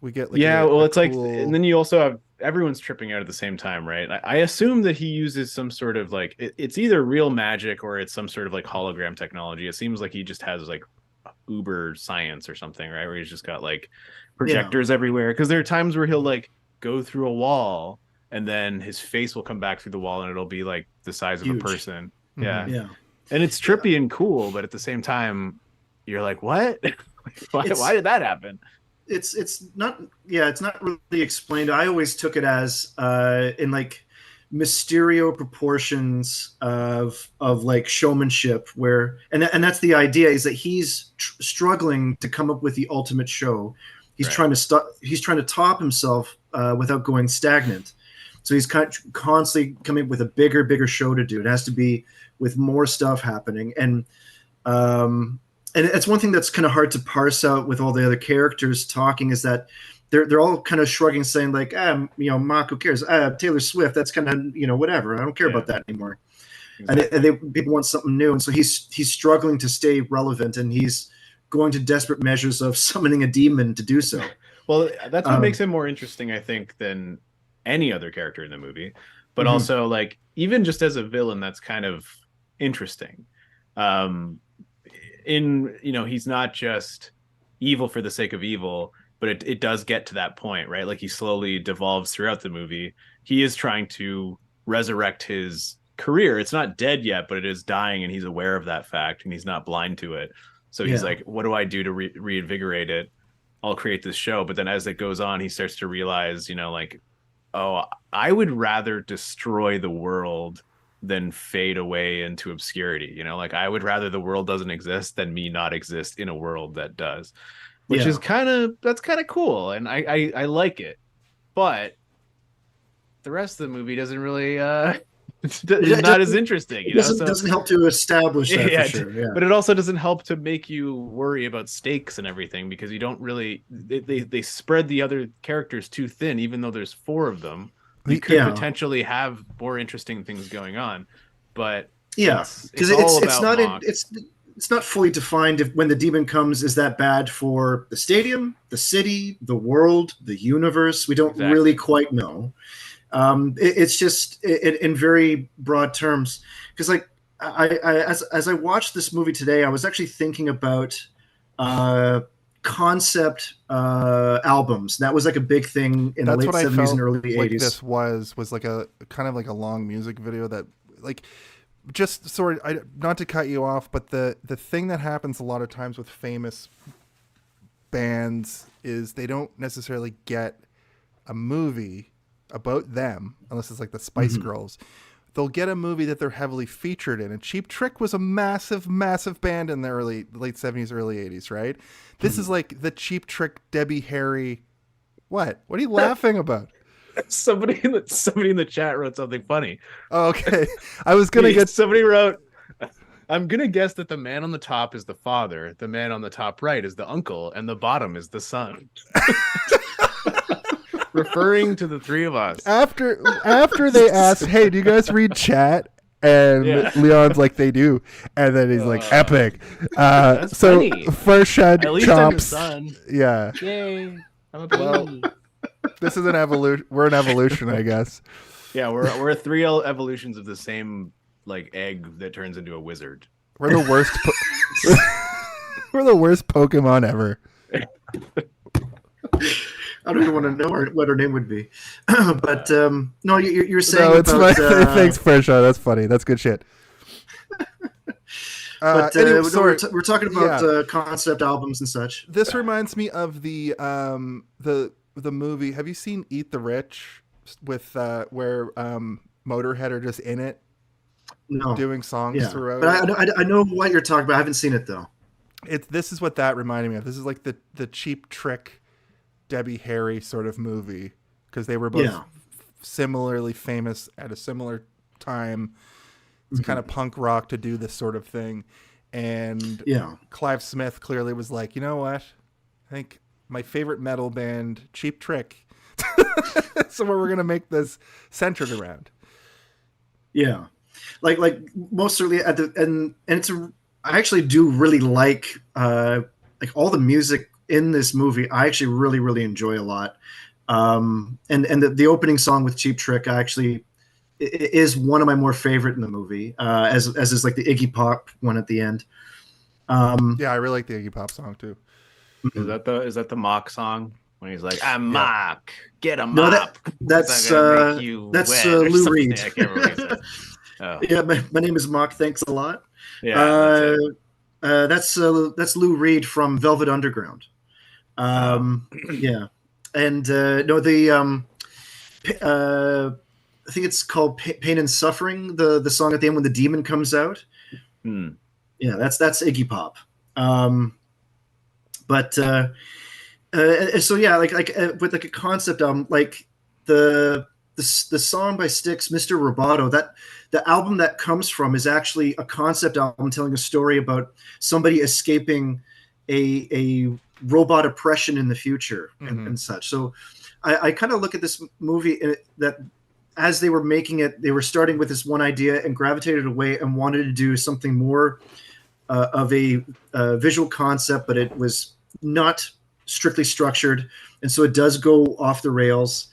We get it's like, and then you also have everyone's tripping out at the same time, right? I assume that he uses some sort of like it's either real magic or it's some sort of like hologram technology. It seems like he just has like uber science or something, right? Where he's just got like projectors everywhere. Because there are times where he'll like go through a wall and then his face will come back through the wall and it'll be like the size of a person. And it's trippy and cool, but at the same time you're like, what? Why did that happen? it's not it's not really explained. I always took it as in like Mysterio proportions of like showmanship, where and that's the idea, is that he's struggling to come up with the ultimate show. He's trying to top himself without going stagnant. So he's constantly coming up with a bigger show to do. It has to be with more stuff happening, and it's one thing that's kind of hard to parse out with all the other characters talking, is that they're all kind of shrugging, saying like, Mark, who cares? Taylor Swift, that's kind of, whatever. I don't care about that anymore. Exactly. And people want something new, and so he's struggling to stay relevant, and he's going to desperate measures of summoning a demon to do so. Well, that's what makes him more interesting, I think, than any other character in the movie. But also, like, even just as a villain, that's kind of interesting. He's not just evil for the sake of evil, but it does get to that point, right? Like, he slowly devolves throughout the movie. He is trying to resurrect his career. It's not dead yet, but it is dying, and he's aware of that fact, and he's not blind to it. So he's like, what do I do to reinvigorate it? I'll create this show. But then as it goes on, he starts to realize, like, oh, I would rather destroy the world than fade away into obscurity. Like, I would rather the world doesn't exist than me not exist in a world that does, which is kind of cool. And I like it, but the rest of the movie doesn't really, it's not as interesting. It doesn't help to establish that, for sure. Yeah. But it also doesn't help to make you worry about stakes and everything, because you don't really, they spread the other characters too thin, even though there's 4 of them. You could potentially have more interesting things going on, but because it's not fully defined if when the demon comes, is that bad for the stadium, the city, the world, the universe? We don't really quite know. It's just in very broad terms, because like as I watched this movie today, I was actually thinking about concept albums. That was like a big thing in the late 70s and early 80s. Like this was like a kind of like a long music video that, like, just sort of, not to cut you off, but the thing that happens a lot of times with famous bands is they don't necessarily get a movie about them, unless it's like the Spice Girls. They'll get a movie that they're heavily featured in. And Cheap Trick was a massive band in the late 70s, early 80s, right? This is like the Cheap Trick, Debbie Harry. What are you laughing about? Somebody in the chat wrote something funny. Oh, okay. I was going to get... Somebody wrote, I'm going to guess that the man on the top is the father, the man on the top right is the uncle, and the bottom is the son. Referring to the 3 of us. After they asked, hey, do you guys read chat? And Leon's like, they do. And then he's like, epic. So funny. First shed At least chomps. I'm your son. Yeah. Yay. I'm a baby. This is an evolution. We're an evolution, I guess. Yeah, we're 3 evolutions of the same like egg that turns into a wizard. We're the worst. We're the worst Pokemon ever. I don't even want to know what her name would be. But no, you're saying no, it's about... thanks, Frershaw. That's funny. That's good shit. But anyway, we're talking about concept albums and such. This reminds me of the movie. Have you seen Eat the Rich with where Motorhead are just in it, doing songs throughout? But I know what you're talking about. I haven't seen it though. This is what that reminded me of. This is like the Cheap Trick, Debbie Harry sort of movie, because they were both similarly famous at a similar time. It's kind of punk rock to do this sort of thing. And Clive Smith clearly was like, you know what? I think my favorite metal band, Cheap Trick. So we're going to make this centered around. Yeah. Like most certainly at the, and it's I actually do really like all the music in this movie. I actually really, really enjoy a lot. And the opening song with Cheap Trick actually is one of my more favorite in the movie, as is like the Iggy Pop one at the end. Yeah, I really like the Iggy Pop song too. Is that the mock song when he's like, "I'm mock, get a mop." No, that's Lou Reed. I can't remember what he says. Oh. Yeah, my name is Mock. Thanks a lot. Yeah, that's Lou Reed from Velvet Underground. Yeah, and no, I think it's called "Pain and Suffering." The song at the end when the demon comes out. Yeah, that's Iggy Pop. But so yeah, with like a concept album, like the song by Styx, Mr. Roboto, that the album that comes from is actually a concept album telling a story about somebody escaping a robot oppression in the future and such. So I kind of look at this movie that as they were making it, they were starting with this one idea and gravitated away and wanted to do something more of a visual concept, but it was not strictly structured, and so it does go off the rails.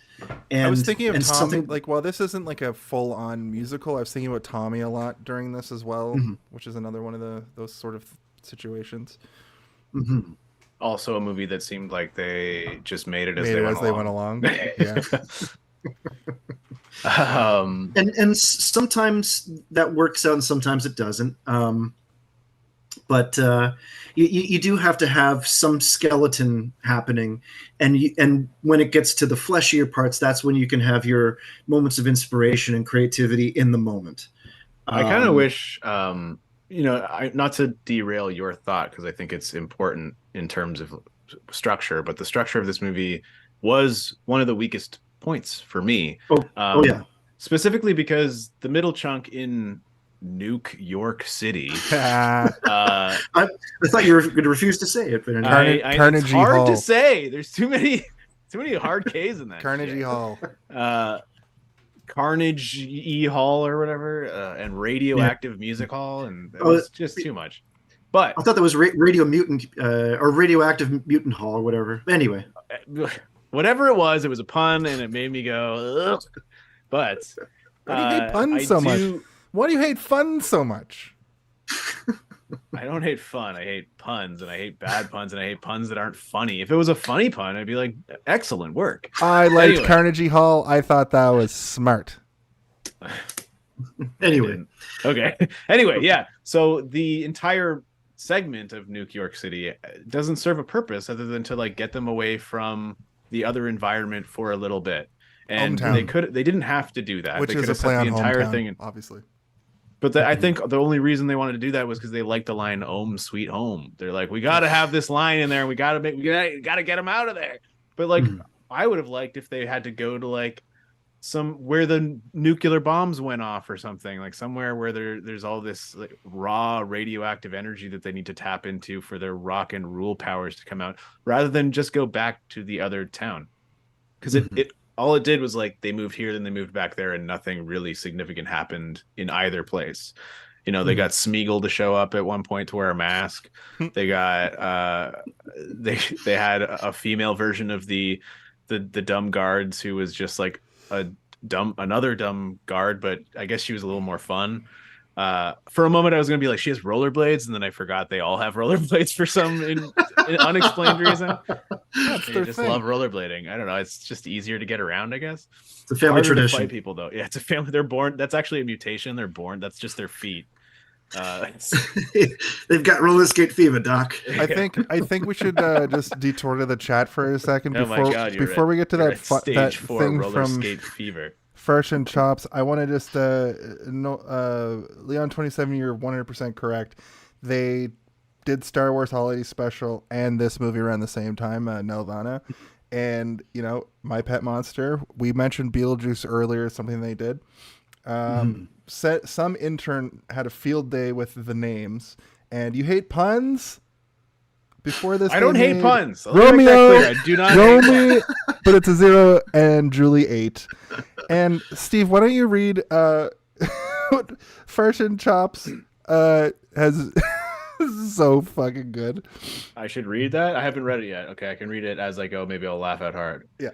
And I was thinking of Tommy, something like, well, this isn't like a full-on musical. I was thinking about Tommy a lot during this as well, which is another one of those sort of situations. Also, a movie that seemed like they just made it as they went along. Yeah. And sometimes that works out, and sometimes it doesn't. But you do have to have some skeleton happening, and when it gets to the fleshier parts, that's when you can have your moments of inspiration and creativity in the moment. I kind of wish, not to derail your thought, because I think it's important in terms of structure, but the structure of this movie was one of the weakest points for me. Oh yeah. Specifically because the middle chunk in Nuke York City. I thought you were going to refuse to say it, but Carnegie it's hard Hall. to say. There's too many hard K's in that. Carnegie Hall. Carnegie Hall or whatever, and Radioactive Music Hall, and it was just too much. But I thought that was Radio Mutant or Radioactive Mutant Hall or whatever. Anyway, whatever it was a pun, and it made me go. Ugh. But why do you hate puns so much? Why do you hate fun so much? I don't hate fun. I hate puns, and I hate bad puns, and I hate puns that aren't funny. If it was a funny pun, I'd be like, excellent work. I liked Carnegie Hall. I thought that was smart. Anyway. Okay. Anyway, yeah. So the entire segment of Nuke York City doesn't serve a purpose other than to like get them away from the other environment for a little bit. And hometown. they didn't have to do that. Which they is a play on the entire hometown, thing, obviously. But I think the only reason they wanted to do that was because they liked the line "Home Sweet Home." They're like, we got to have this line in there. We got to get them out of there. But like, I would have liked if they had to go to like where the nuclear bombs went off or something, like somewhere where there's all this like raw radioactive energy that they need to tap into for their rock and rule powers to come out, rather than just go back to the other town. Because it all it did was like they moved here, then they moved back there, and nothing really significant happened in either place. You know, they got Smeagol to show up at one point to wear a mask. They got they had a female version of the dumb guards who was just like another dumb guard, but I guess she was a little more fun. For a moment I was gonna be like, she has rollerblades, and then I forgot they all have rollerblades for some unexplained reason. They just love rollerblading. I don't know, it's just easier to get around, I guess. It's a family tradition. To fight people though. Yeah, it's a family. They're born. That's actually a mutation. They're born. That's just their feet. They've got roller skate fever, Doc. I think we should just detour to the chat for a second before we get to that stage 4 thing roller from skate fever. Fresh and Chops. I want to just Leon 27, you're 100% correct. They did Star Wars Holiday Special and this movie around the same time, Nelvana. And, you know, My Pet Monster. We mentioned Beetlejuice earlier, something they did. Some intern had a field day with the names. And you hate puns? Before this, I don't hate puns. Romeo, I do not hate puns. But it's a 0 and Julie 8. And Steve, why don't you read what Fresh and Chops has so fucking good. I should read that? I haven't read it yet. Okay, I can read it as I go. Maybe I'll laugh out hard. Yeah.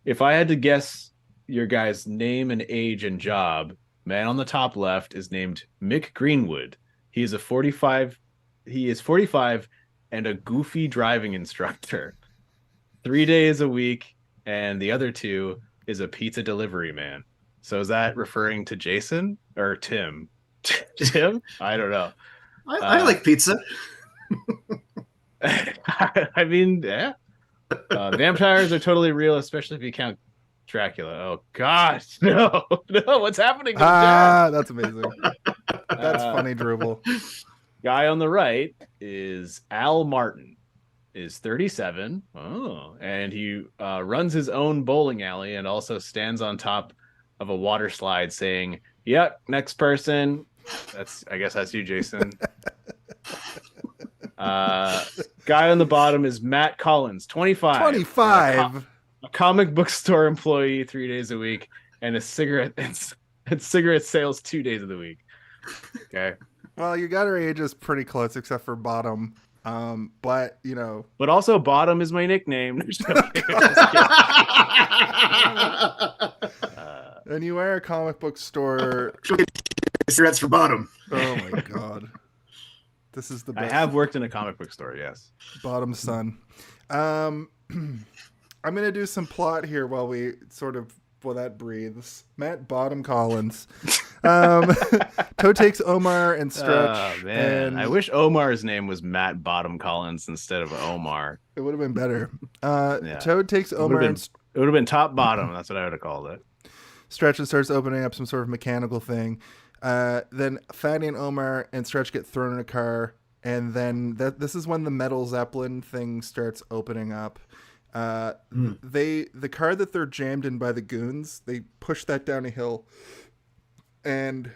If I had to guess your guy's name and age and job, man on the top left is named Mick Greenwood. He is 45 and a goofy driving instructor. 3 days a week, and the other 2 is a pizza delivery man. So is that referring to Jason or Tim? Tim? I don't know. I like pizza. I mean, yeah. Vampires are totally real, especially if you count Dracula. Oh God, no, no! What's happening to the chat? That's amazing. That's funny, Dribble. Guy on the right is Al Martin, is 37. Oh, and he runs his own bowling alley and also stands on top of a water slide saying, "Yep, next person." I guess that's you, Jason. Guy on the bottom is Matt Collins, 25. 25. A comic book store employee 3 days a week, and a cigarette and cigarette sales 2 days of the week. Okay. Well, you got our ages pretty close, except for Bottom. But you know. But also, Bottom is my nickname. And you are a comic book store. Cigarettes for Bottom. Oh my God. This is the best. I have worked in a comic book store, yes. Bottom son. I'm gonna do some plot here while that breathes. Matt Bottom Collins. Toe takes Omar and Stretch. Oh man, and I wish Omar's name was Matt Bottom Collins instead of Omar. it would have been better. Yeah. Toad takes Omar and It would have been top bottom. That's what I would have called it. Stretch and starts opening up some sort of mechanical thing. Then Fatty and Omar and Stretch get thrown in a car, and then this is when the metal Zeppelin thing starts opening up. The car that they're jammed in by the goons, they push that down a hill, and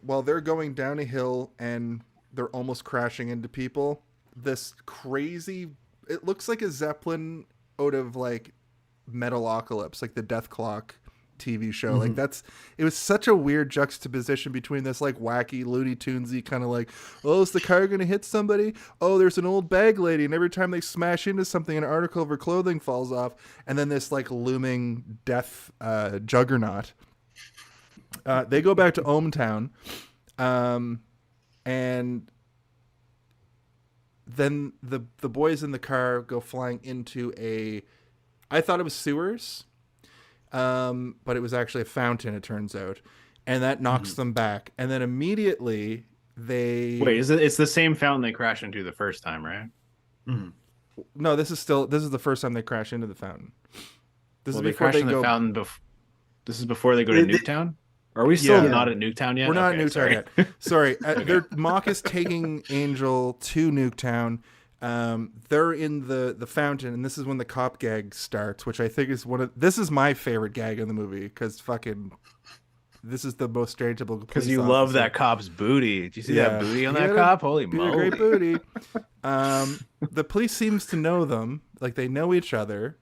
while they're going down a hill and they're almost crashing into people, this crazy, it looks like a Zeppelin out of like Metalocalypse, like the Death Clock TV show. Like it was such a weird juxtaposition between this like wacky Looney Tunesy kind of like, oh, is the car gonna hit somebody? Oh, there's an old bag lady, and every time they smash into something, an article of her clothing falls off, and then this like looming death juggernaut. They go back to ohmTown, and then the boys in the car go flying into I thought it was sewers. But it was actually a fountain, it turns out, and that knocks them back. And then immediately it's the same fountain they crashed into the first time, right? No, this is the first time they crash into the fountain. This is they before crash they in go. The fountain. This is before they go to Nuketown. Are we still not at Nuketown yet? We're not at Nuketown sorry. yet. Sorry, Mock is taking Angel to Nuketown. They're in the fountain, and this is when the cop gag starts, which I think is this is my favorite gag in the movie, because this is the most stereotypical. Because you love that cop's booty. Did you see that booty on that cop? Holy moly! Great booty. The police seems to know them, like they know each other,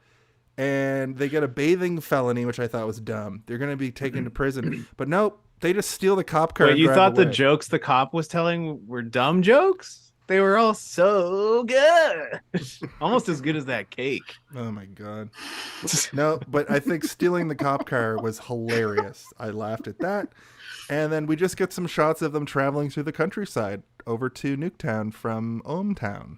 and they get a bathing felony, which I thought was dumb. They're going to be taken to prison, but nope, they just steal the cop car. Wait, you thought away. The jokes the cop was telling were dumb jokes? They were all so good. Almost as good as that cake. Oh my God. No, but I think stealing the cop car was hilarious. I laughed at that. And then we just get some shots of them traveling through the countryside over to Nuketown from ohmTown.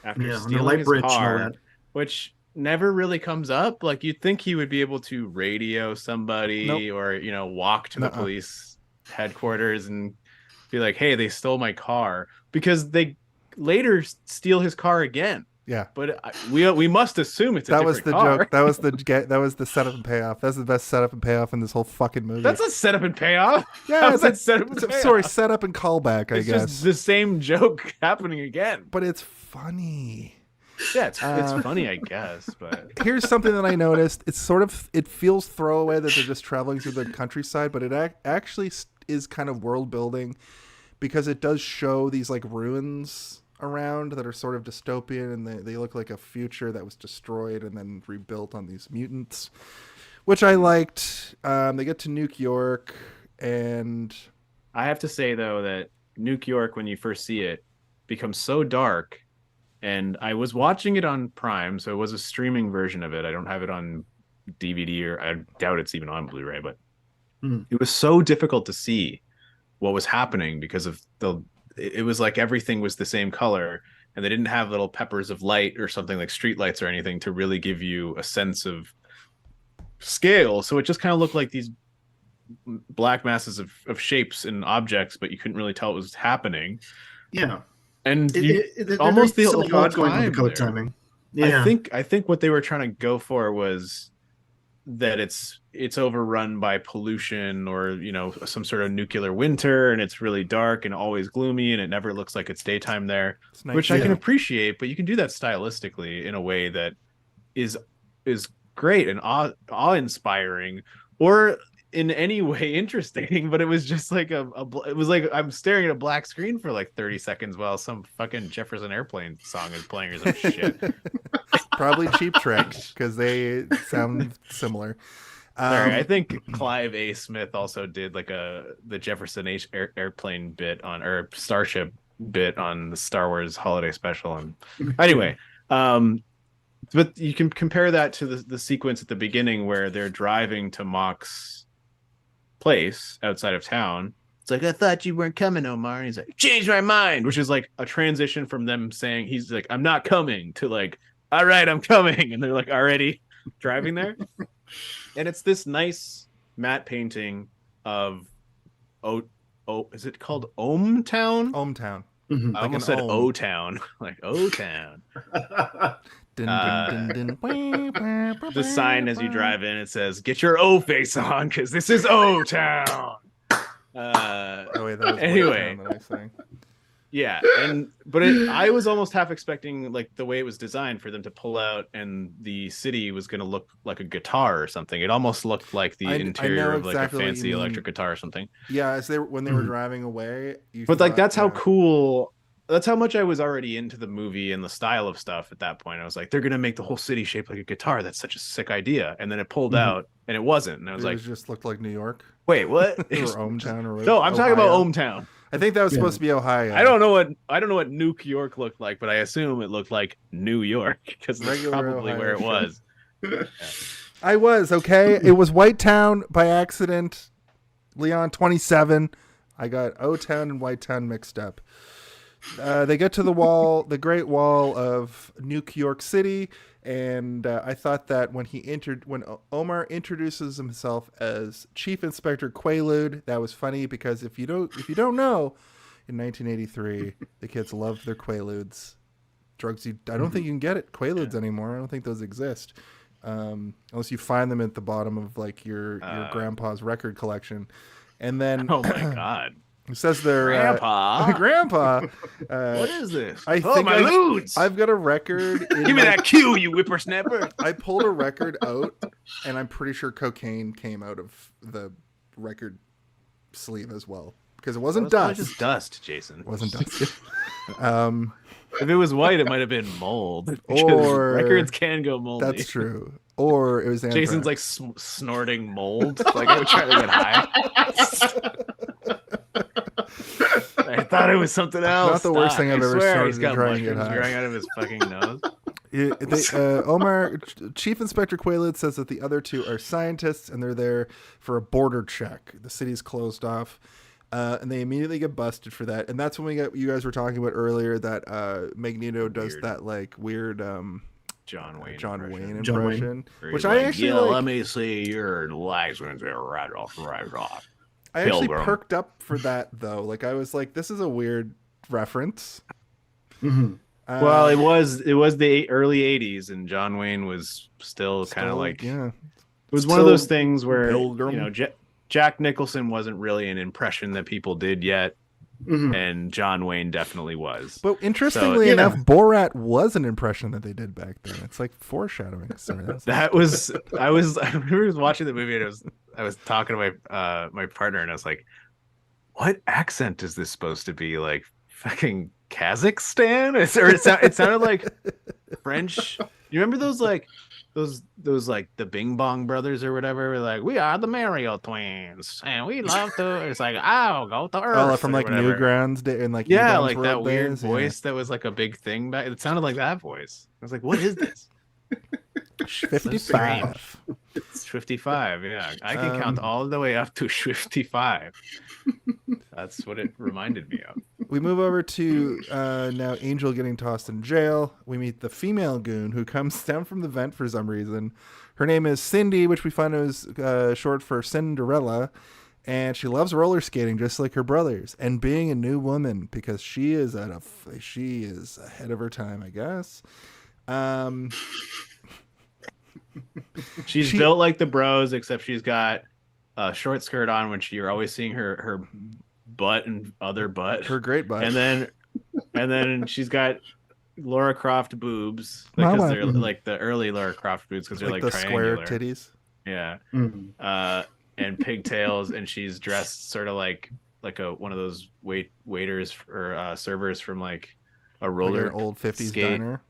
After stealing his car, which never really comes up. Like, you'd think he would be able to radio somebody or, walk to the police headquarters and be like, hey, they stole my car, because they later steal his car again. Yeah, but we must assume it's a that was the car. joke. That was the setup and payoff. That's the best setup and payoff in this whole fucking movie. That's a setup and payoff. Yeah, it's setup and payoff? Sorry, setup and callback. I guess it's just the same joke happening again. But it's funny. Yeah, it's funny, I guess. But here's something that I noticed. It feels throwaway that they're just traveling through the countryside, but it actually is kind of world building, because it does show these like ruins around that are sort of dystopian, and they look like a future that was destroyed and then rebuilt on these mutants, which I liked. They get to Nuke York, and I have to say though that Nuke York, when you first see it, becomes so dark. And I was watching it on Prime, so it was a streaming version of it. I don't have it on DVD, or I doubt it's even on Blu-ray, but it was so difficult to see what was happening because of it was like everything was the same color, and they didn't have little peppers of light or something like street lights or anything to really give you a sense of scale. So it just kind of looked like these black masses of shapes and objects, but you couldn't really tell what was happening. Yeah. And almost almost the whole whole going with the color time timing. Yeah. I think what they were trying to go for was that it's overrun by pollution or, you know, some sort of nuclear winter, and it's really dark and always gloomy, and it never looks like it's daytime there, which I can appreciate. But you can do that stylistically in a way that is great and awe-inspiring, or in any way interesting. But it was just like it was like I'm staring at a black screen for like 30 seconds while some fucking Jefferson Airplane song is playing or some shit. Probably Cheap Trick, because they sound similar. Sorry, I think Clive A. Smith also did like the Jefferson Airplane bit on, or Starship bit on the Star Wars Holiday Special. And anyway, but you can compare that to the sequence at the beginning where they're driving to Mock's place outside of town. It's like, I thought you weren't coming, Omar. And he's like, change my mind, which is like a transition from them saying he's like, I'm not coming, to like, all right, I'm coming. And they're like already driving there. And it's this nice matte painting of is it called Ohm Town? Ohm Town. Mhm. I almost said O Town. Like O Town. The sign as you drive in, it says, get your O face on, because this is O Town. Oh wait, that was anyway. Town that I sang. Yeah, but I was almost half expecting, like, the way it was designed, for them to pull out and the city was going to look like a guitar or something. It almost looked like the interior of like exactly a fancy electric guitar or something. Yeah, when they were driving away. But like, that's how cool. That's how much I was already into the movie and the style of stuff at that point. I was like, they're going to make the whole city shaped like a guitar. That's such a sick idea. And then it pulled out and it wasn't. And I was like, just looked like New York. Wait, what? Or Ohmtown or no, I'm talking about Ohmtown. I think that was supposed to be Ohio. I don't know what New York looked like, but I assume it looked like New York, because that's probably Ohio, where it was. Yeah. I was okay. It was White Town by accident. Leon 27. I got O Town and White Town mixed up. They get to the wall, the Great Wall of New York City, and I thought that when Omar introduces himself as Chief Inspector Quaalude, that was funny, because if you don't know, in 1983, the kids loved their Quaaludes. Drugs I don't think you can get it Quaaludes anymore. I don't think those exist, unless you find them at the bottom of like your grandpa's record collection. And then, oh my god. It says their Grandpa. What is this? I think my lewds. I've got a record. Give me that cue, you whippersnapper. I pulled a record out, and I'm pretty sure cocaine came out of the record sleeve as well, because it wasn't dust. Just dust, Jason. It wasn't dust. If it was white, it might have been mold. Or records can go moldy. That's true. Or it was anthrax. Jason's like snorting mold, like I was trying to get high. I thought it was something else. Not the worst thing I've ever started. He's got trying to get mushrooms high. growing out of his fucking nose. Omar, Chief Inspector Quaalude says that the other two are scientists, and they're there for a border check. The city's closed off, and they immediately get busted for that. And that's when you guys were talking about earlier, that Magneto does that like weird John Wayne impression, which I actually let me see your license right off. I actually perked up for that though. Like I was like, this is a weird reference. Mm-hmm. Well, it was the early '80s, and John Wayne was still kind of like, yeah. It was one of those things where Jack Nicholson wasn't really an impression that people did yet, and John Wayne definitely was. But interestingly enough, Borat was an impression that they did back then. It's like foreshadowing. Sorry, I remember watching the movie, and I was talking to my partner, and I was like, what accent is this supposed to be? Like fucking Kazakhstan? It sounded like French. You remember those like the Bing Bong brothers or whatever? We're like, we are the Mario twins, and we love to. It's like, I'll go to Earth. Oh, from like Newgrounds Day and like like that weird voice that was like a big thing back. It sounded like that voice. I was like, what is this? 55. It's 55. Yeah, I can count all the way up to 55. That's what it reminded me of. We move over to now Angel getting tossed in jail. We meet the female goon who comes down from the vent for some reason. Her name is Cindy, which we find is short for Cinderella, and she loves roller skating just like her brothers and being a new woman because she is ahead of her time, I guess. Um, She's She- built like the bros, except she's got a short skirt on when you're always seeing her butt and other butt. her great butt. And then she's got Laura Croft boobs because Mama. they're like the early Laura Croft boobs because they're like the square triangular. titties. Yeah. Mhm. And pigtails, and she's dressed sort of like one of those waiters or servers from like a Like roller an old 50s skate diner.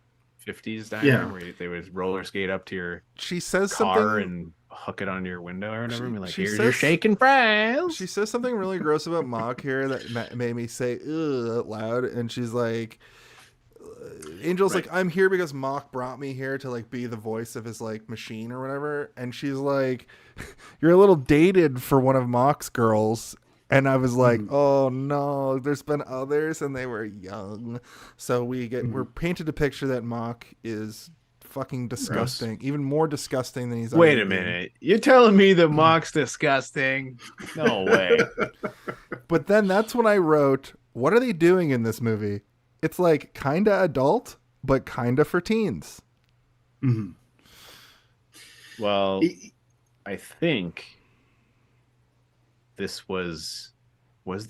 50s diner Yeah. where they would roller skate up to your She says car something. and hook it onto your window or whatever. And be like, she here's your says- shaking fries. She says something really gross about Mock here that made me say ugh out loud, and she's like, Angel's like, I'm here because Mock brought me here to like be the voice of his like machine or whatever, and she's like, you're a little dated for one of Mock's girls. And I was like, oh no, there's been others and they were young. So we're painted a picture that Mock is fucking disgusting, even more disgusting than he's Wait already a been. minute. You're telling me the Mock's disgusting? No way. But then that's when I wrote, what are they doing in this movie? It's like kinda adult, but kinda for teens. Mhm. Well, I think this was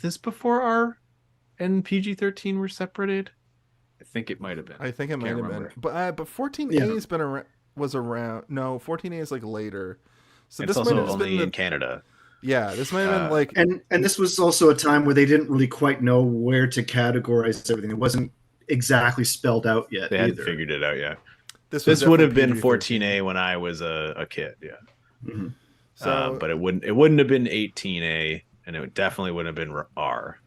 this before R and PG-13 were separated? I think it might have been. I think it might have remember. been. But 14A Yeah. has been was around. No, 14A is like later. So It's this might also have just only been in Canada. yeah, this might have been like And this was also a time where they didn't really quite know where to categorize everything. It wasn't exactly spelled out yet. They hadn't either. figured it out yet. this This would have definitely been PG-13. 14A when I was a kid, yeah. Mhm. So But it wouldn't have been 18A, and it definitely wouldn't have been R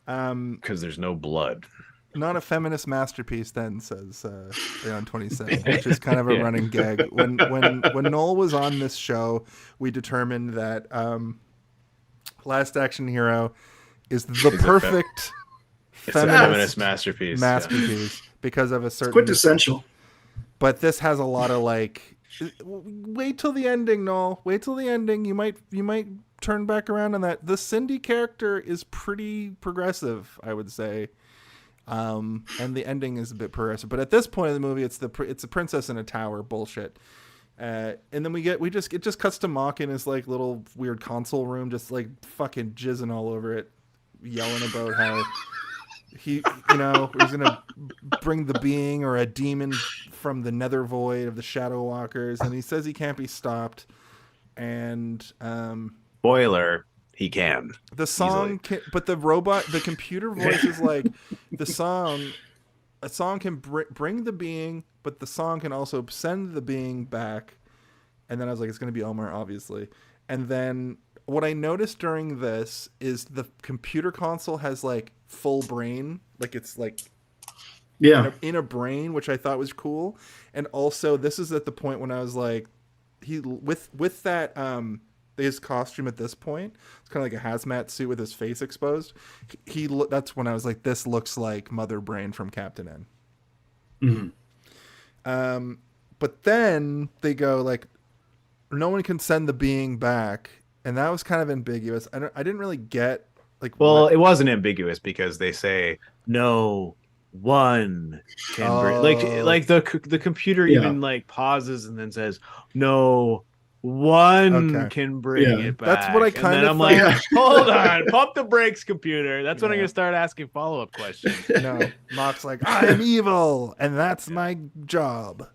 because there's no blood. not a feminist masterpiece then, says Beyond 27, which is kind of a Yeah. running gag. When Noel was on this show, we determined that Last Action Hero is the perfect It's a feminist masterpiece. yeah. because of a certain Quintessential. but this has a lot of like wait till the ending, Noel. Wait till the ending. You might turn back around on that. The Cindy character is pretty progressive, I would say. And the ending is a bit progressive. But at this point in the movie, it's a princess in a tower bullshit. And then it just cuts to Mock in his like little weird console room, just like fucking jizzing all over it, yelling about how he's gonna bring the being or a demon from the nether void of the Shadow Walkers, and he says he can't be stopped. And Spoiler, he can. the song but the computer voice is like a song can bring the being, but the song can also send the being back. And then I was like, it's going to be Omar, obviously. And then what I noticed during this is the computer console has like full brain, like it's like Yeah. in a brain, which I thought was cool. And also this is at the point when I was like, he with that his costume at this point, it's kind of like a hazmat suit with his face exposed. That's when I was like, this looks like Mother Brain from Captain N. Mhm. But then they go like, no one can send the being back, and that was kind of ambiguous. I didn't really get like. Well, what- it wasn't ambiguous because they say no one can bring, like the computer Yeah. even like pauses and then says no one Okay. can bring Yeah. it back. That's what I And kinda then I'm thought. like, hold on, pump the brakes, computer. That's when I'm Yeah. gonna start asking follow-up questions. no, Mock's like, I'm evil, and that's my job.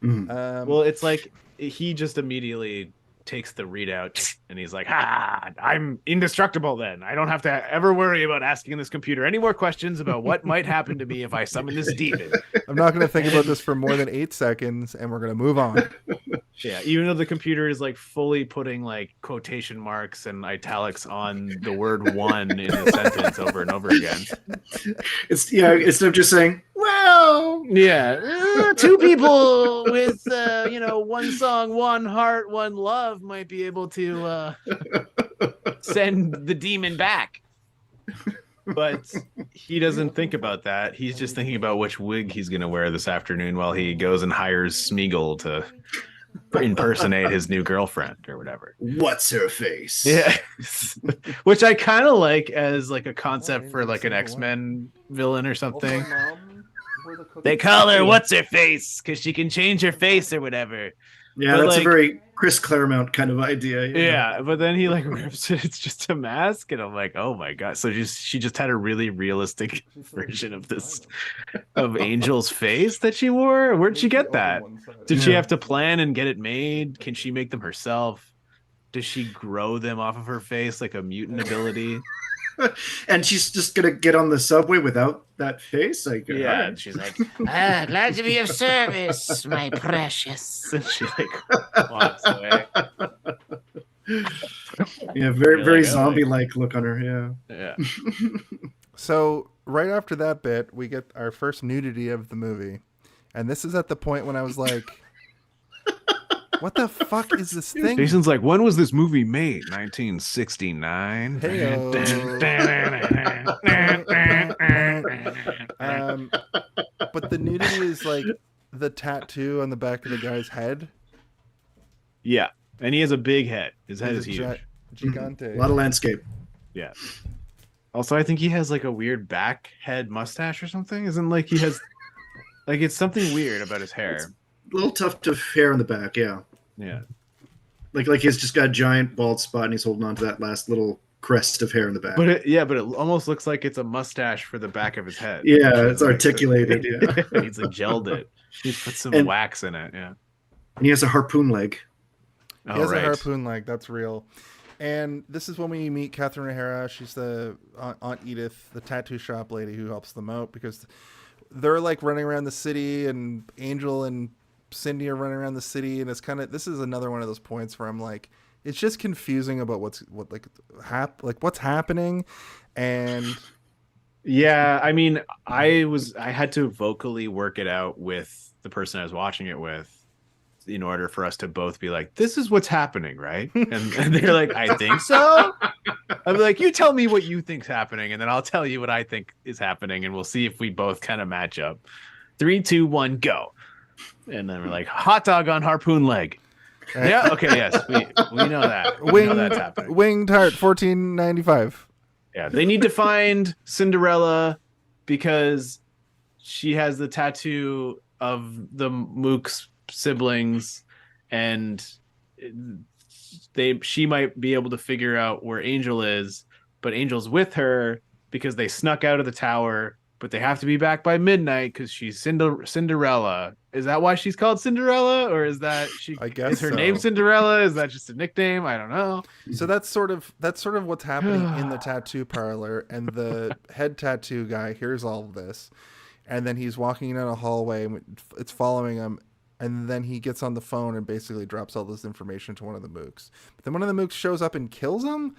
Mhm. Well, it's like he just immediately takes the readout and he's like, I'm indestructible then. I don't have to ever worry about asking this computer any more questions about what might happen to me if I summon this demon. I'm not going to think about this for more than 8 seconds, and we're going to move on. Yeah, even though the computer is like fully putting like quotation marks and italics on the word one in the sentence over and over again. Instead of just saying, well, Yeah, two people with one song, one heart, one love might be able to send the demon back. But he doesn't think about that. He's just thinking about which wig he's going to wear this afternoon while he goes and hires Smeagol to impersonate his new girlfriend or whatever. what's her face? Yeah. Which I kind of like as like a concept for like an X-Men villain or something. They call her what's her face because she can change her face or whatever. Yeah, But, that's like, a very Chris Claremont kind of idea. Yeah, but then he like rips it. It's just a mask, and I'm like, oh my god. So she just had a really realistic version of this of Angel's face that she wore. Where'd she get that? Did she have to plan and get it made? Can she make them herself? Does she grow them off of her face like a mutant ability? And she's just gonna get on the subway without that face. Like, Yeah, all right. and she's like, Glad to be of service, my precious. and she like walks away. Yeah, very You're very like, oh, zombie-like look on her. Yeah. Yeah. So right after that bit, we get our first nudity of the movie, and this is at the point when I was like, "What the fuck is this thing?" Jason's like, when was this movie made? 1969. But the nudity is like the tattoo on the back of the guy's head. Yeah, and he has a big head. His head is He's a huge. Gigante. A lot of landscape. Yeah. Also, I think he has like a weird back head mustache or something. Isn't like he has like it's something weird about his hair. A little tuft of hair in the back. Yeah. Yeah. Like he's just got a giant bald spot and he's holding on to that last little crest of hair in the back. But it almost looks like it's a mustache for the back of his head. Yeah, it's articulated. Yeah. He's like gelled it. He's put some And- wax in it. Yeah. And he has a harpoon leg. He has right. a harpoon leg. That's real. And this is when we meet Catherine O'Hara. She's the Aunt Edith, the tattoo shop lady who helps them out because they're like running around the city, and Angel and Cindy are running around the city, and it's kind of this is another one of those points where I'm like, it's just confusing about what's happening, and Yeah, I mean, I had to vocally work it out with the person I was watching it with in order for us to both be like, this is what's happening, right? And they're like, I think so. I'm like, you tell me what you think's happening, and then I'll tell you what I think is happening, and we'll see if we both kind of match up. 3, 2, 1, go. And then we're like, hot dog on harpoon leg. Yeah, okay, yes, we know that. We know that's happening. winged heart $14.95. Yeah, they need to find Cinderella because she has the tattoo of the Mook's siblings, and she might be able to figure out where Angel is, but Angel's with her because they snuck out of the tower, but they have to be back by midnight because she's Cinderella. Is that why she's called Cinderella, or is that I guess is her so. name Cinderella? Is that just a nickname? I don't know. So that's sort of what's happening in the tattoo parlor, and the head tattoo guy hears all of this, and then he's walking down a hallway, and it's following him, and then he gets on the phone and basically drops all this information to one of the mooks. But then one of the mooks shows up and kills him,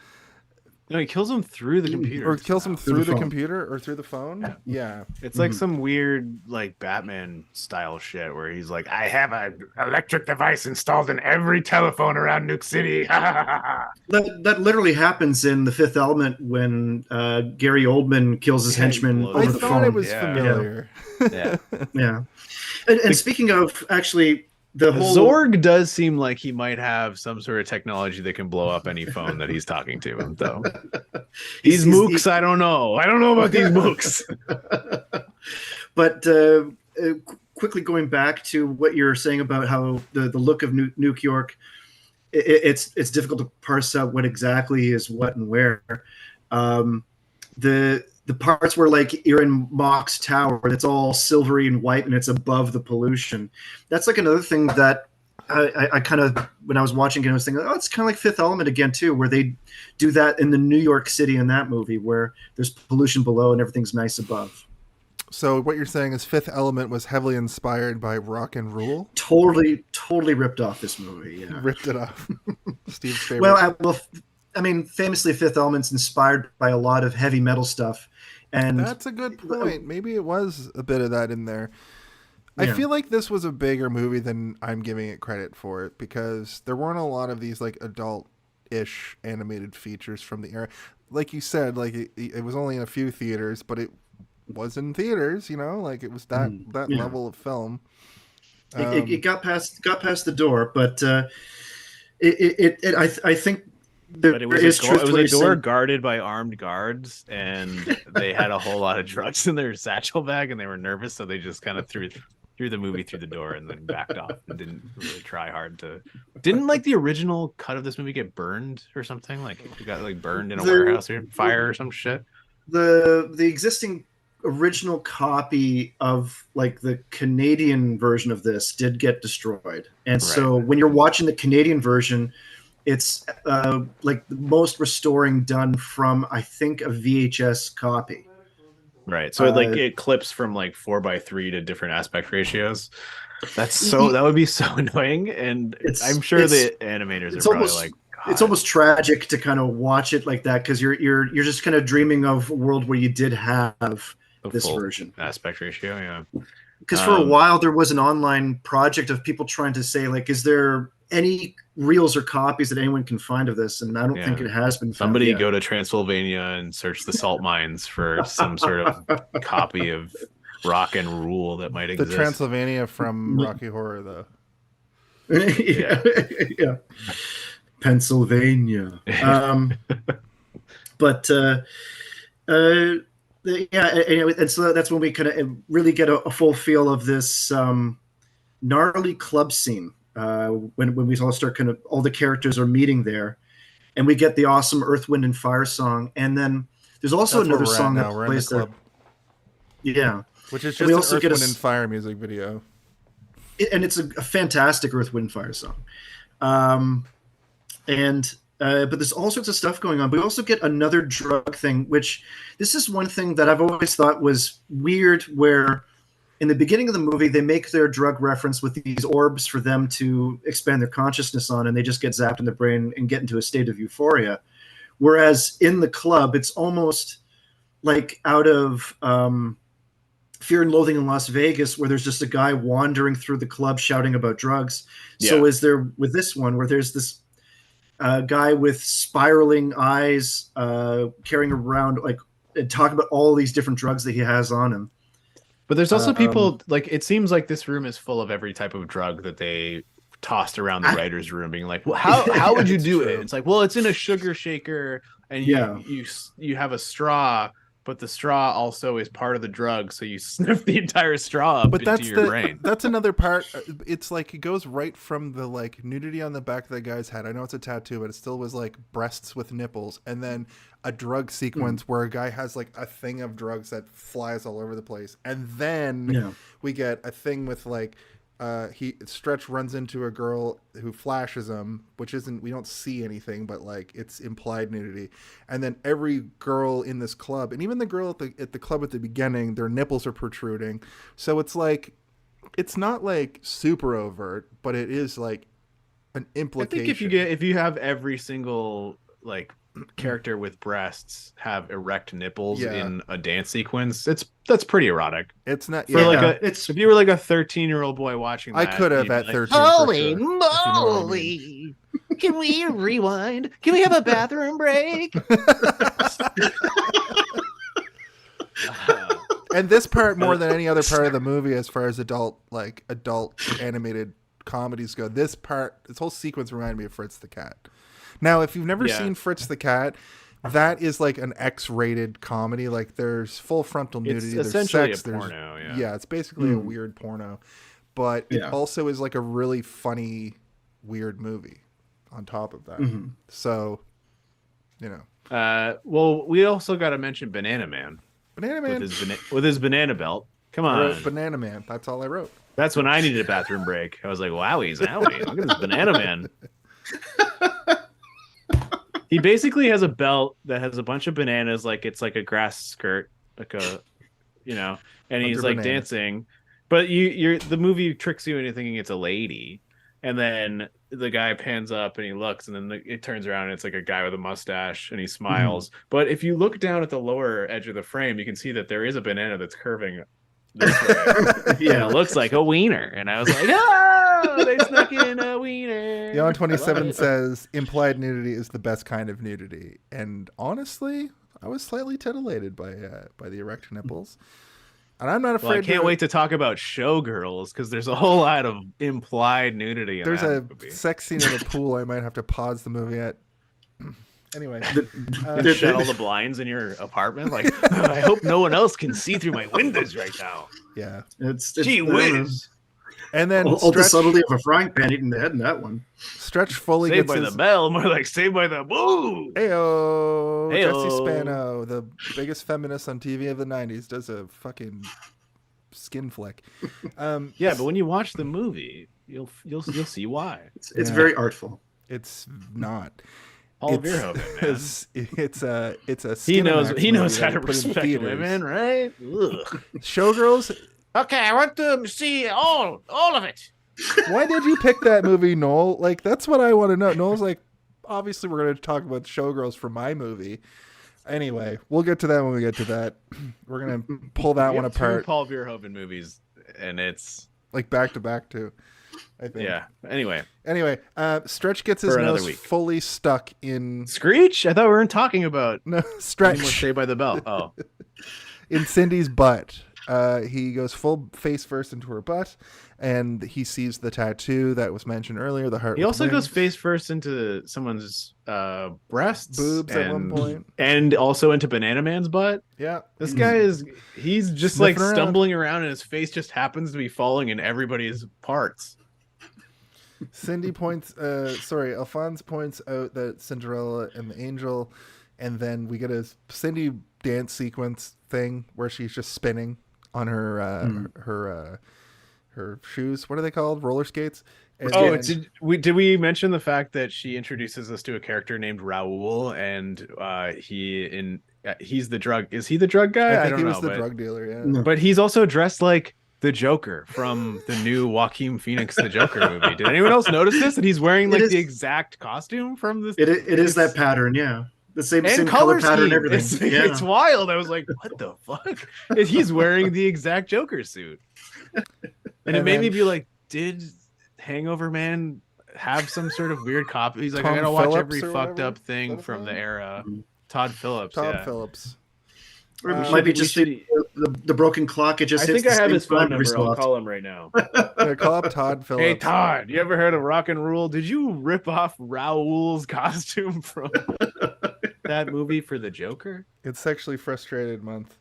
No, he kills him through the computer. or kills him through the the phone. computer or through the phone. Yeah. It's like some weird, like Batman style shit where he's like, I have an electric device installed in every telephone around Nuke City. That literally happens in The Fifth Element when Gary Oldman kills his henchman blows over I the thought phone. it was Yeah. familiar. Yeah. Yeah. And speaking of actually the whole Zorg does seem like he might have some sort of technology that can blow up any phone that he's talking to, though. These mooks, I don't know. I don't know about these mooks. But quickly going back to what you're saying about how the look of Nuke York, it's difficult to parse out what exactly is what and where. The parts where like you're in Mock's tower, that's all silvery and white and it's above the pollution. That's like another thing that I kind of, when I was watching it, I was thinking, oh, it's kind of like Fifth Element again too, where they do that in the New York City in that movie where there's pollution below and everything's nice above. So what you're saying is Fifth Element was heavily inspired by Rock and Rule? Totally ripped off this movie. Yeah. Ripped it off. Steve's favorite. Well, I mean, famously, Fifth Element's inspired by a lot of heavy metal stuff. And that's a good point. Maybe it was a bit of that in there. I Yeah. feel like this was a bigger movie than I'm giving it credit for it because there weren't a lot of these like adult-ish animated features from the era. Like you said, like it was only in a few theaters, but it was in theaters, you know, like it was that Yeah. level of film. It got past the door, but I think But it was a door guarded by armed guards, and they had a whole lot of drugs in their satchel bag, and they were nervous, so they just kind of threw the movie through the door and then backed off and didn't really try hard to. Didn't like the original cut of this movie get burned or something? Like it got like burned in a warehouse or fire or some shit. The existing original copy of like the Canadian version of this did get destroyed, and so when you're watching the Canadian version, it's like the most restoring done from I think a VHS copy. Right. So it clips from like 4:3 to different aspect ratios. That would be so annoying. And I'm sure the animators are probably like, God. It's almost tragic to kind of watch it like that, because you're just kind of dreaming of a world where you did have this version aspect ratio. Yeah. Because for a while there was an online project of people trying to say like, is there any reels or copies that anyone can find of this? And I don't think it has been found. Somebody go to Transylvania and search the salt mines for some sort of copy of Rock and Rule that might exist. The Transylvania from Rocky Horror, though. yeah. Pennsylvania. And so that's when we kind of really get a full feel of this gnarly club scene. When we all start kind of all the characters are meeting there, and we get the awesome Earth, Wind, and Fire song, and then there's also another song that plays there. Yeah, which is just an Earth, Wind, and Fire music video, and it's a fantastic Earth, Wind, and Fire song. But there's all sorts of stuff going on. But we also get another drug thing, which this is one thing that I've always thought was weird, where in the beginning of the movie, they make their drug reference with these orbs for them to expand their consciousness on, and they just get zapped in the brain and get into a state of euphoria. Whereas in the club, it's almost like out of Fear and Loathing in Las Vegas, where there's just a guy wandering through the club shouting about drugs. Yeah. So is there with this one, where there's this guy with spiraling eyes carrying around, like, and talking about all these different drugs that he has on him. But there's also people, like, it seems like this room is full of every type of drug that they tossed around the writer's room, being like, well, how would you do it? It's like, well, it's in a sugar shaker, and you have a straw, but the straw also is part of the drug, so you sniff the entire straw up into your brain. That's another part. It's like it goes right from the like nudity on the back of the guy's head. I know it's a tattoo, but it still was like breasts with nipples, and then a drug sequence where a guy has like a thing of drugs that flies all over the place, and then we get a thing with like Stretch runs into a girl who flashes him, which isn't, we don't see anything, but like it's implied nudity. And then every girl in this club, and even the girl at the club at the beginning, their nipples are protruding. So it's like, it's not like super overt, but it is like an implication. I think if you have every single like character with breasts have erect nipples in a dance sequence, that's pretty erotic. It's not if you were like a 13-year-old boy watching that, I could have at 13. Holy moly! Can we rewind? Can we have a bathroom break? And this part, more than any other part of the movie, as far as adult animated comedies go, this whole sequence reminded me of Fritz the Cat. Now, if you've never seen Fritz the Cat, that is like an X-rated comedy. Like there's full frontal nudity, there's essentially sex, a porno. It's basically a weird porno, but it also is like a really funny, weird movie on top of that. So, you know. Well, we also got to mention Banana Man. Banana Man with his banana belt. Come on, Banana Man. That's all I wrote. That's when I needed a bathroom break. I was like, wowie, zowie, look at this Banana Man. He basically has a belt that has a bunch of bananas, like it's like a grass skirt, like a, you know, and he's like dancing. But the movie tricks you into thinking it's a lady, and then the guy pans up and he looks, and then it turns around and it's like a guy with a mustache, and he smiles. But if you look down at the lower edge of the frame, you can see that there is a banana that's curving this way. And it looks like a wiener, and I was like, oh, they snuck in a wiener. Yon 27 says implied nudity is the best kind of nudity, and honestly, I was slightly titillated by the erect nipples, and I'm not afraid. Well, I can't wait to talk about Showgirls, because there's a whole lot of implied nudity. There's a sex scene in a pool. I might have to pause the movie at Anyway, Shut all the blinds in your apartment. Like, I hope no one else can see through my windows right now. yeah. It's Gee whiz. And then all the subtlety of a frying pan eating the head in that one. Stretch fully Saved gets by his... the bell, more like saved by the boo. Heyo, Jesse Heyo. Spano, the biggest feminist on TV of the '90s, does a fucking skin flick. Yeah, but when you watch the movie, you'll see why. It's very artful. It's not. Paul Verhoeven, man. It's a He knows Skinamax movie how that to he put in respect theaters. women, right? Ugh. Showgirls. Okay, I want to see all of it. Why did you pick that movie, Noel? Like, that's what I want to know. Noel's like, obviously we're going to talk about Showgirls for my movie. Anyway, we'll get to that when we get to that. We're going to pull that one apart. 2 Paul Verhoeven movies, and it's like back to back too, I think. yeah. Anyway, Stretch gets his For another nose week. fully stuck in Screech. I thought we weren't talking about no anymore Stretch Saved by the Bell. Oh, in Cindy's butt. He goes full face first into her butt, and he sees the tattoo that was mentioned earlier. The heart. he with also wings. goes face first into someone's breasts, Boobs at one point. and also into Banana Man's butt. Yeah, This guy he's just Sniffing like around. stumbling around, and his face just happens to be falling in everybody's parts. Alphonse points out that Cinderella and the angel, and then we get a Cindy dance sequence thing where she's just spinning on her shoes. What are they called? Roller skates. And then- did we mention the fact that she introduces us to a character named Raoul, and he's the drug? Is he the drug guy? I think don't he know. was the drug dealer. Yeah. No. But he's also dressed like the Joker from the new Joaquin Phoenix The Joker movie. Did anyone else notice this? That he's wearing like the exact costume from this? It is that pattern, yeah. The same And color color pattern, scheme. everything. It's wild. I was like, what the fuck? And he's wearing the exact Joker suit. And it made me be like, did Hangover Man have some sort of weird copy? He's like, Tom I gotta watch Phillips every or fucked whatever? up thing Is that from his the name? era. Todd Phillips. Todd yeah. Phillips. Or it might be just the broken clock. It just I hits think I the have same his phone time every number. so I'll often. call him right now. Yeah, call up Todd Phillips. Hey Todd, you ever heard of Rock and Roll? Did you rip off Raoul's costume from that movie for the Joker? It's Sexually Frustrated Month.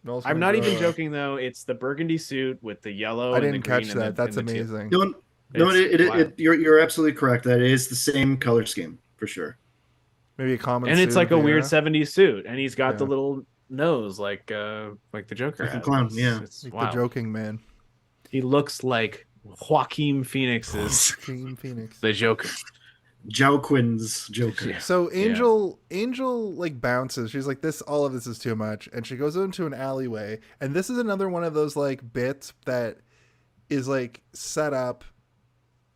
Noel's I'm gonna not go, even joking though. It's the burgundy suit with the yellow. I and the didn't green catch and that. the- That's and the two- amazing. No, It's wild. you're absolutely correct. That it is the same color scheme for sure. Maybe a common. And it's suit like of a the weird era. 70s suit, and he's got the Yeah. little nose like the Joker. Like a has. clown, It's- yeah. it's Like wild. the joking man. He looks like Joaquin Phoenix's Team Phoenix. the Joker. Joaquin's Joker. Yeah. So Angel like bounces. She's like, all of this is too much. And she goes into an alleyway. And this is another one of those like bits that is like set up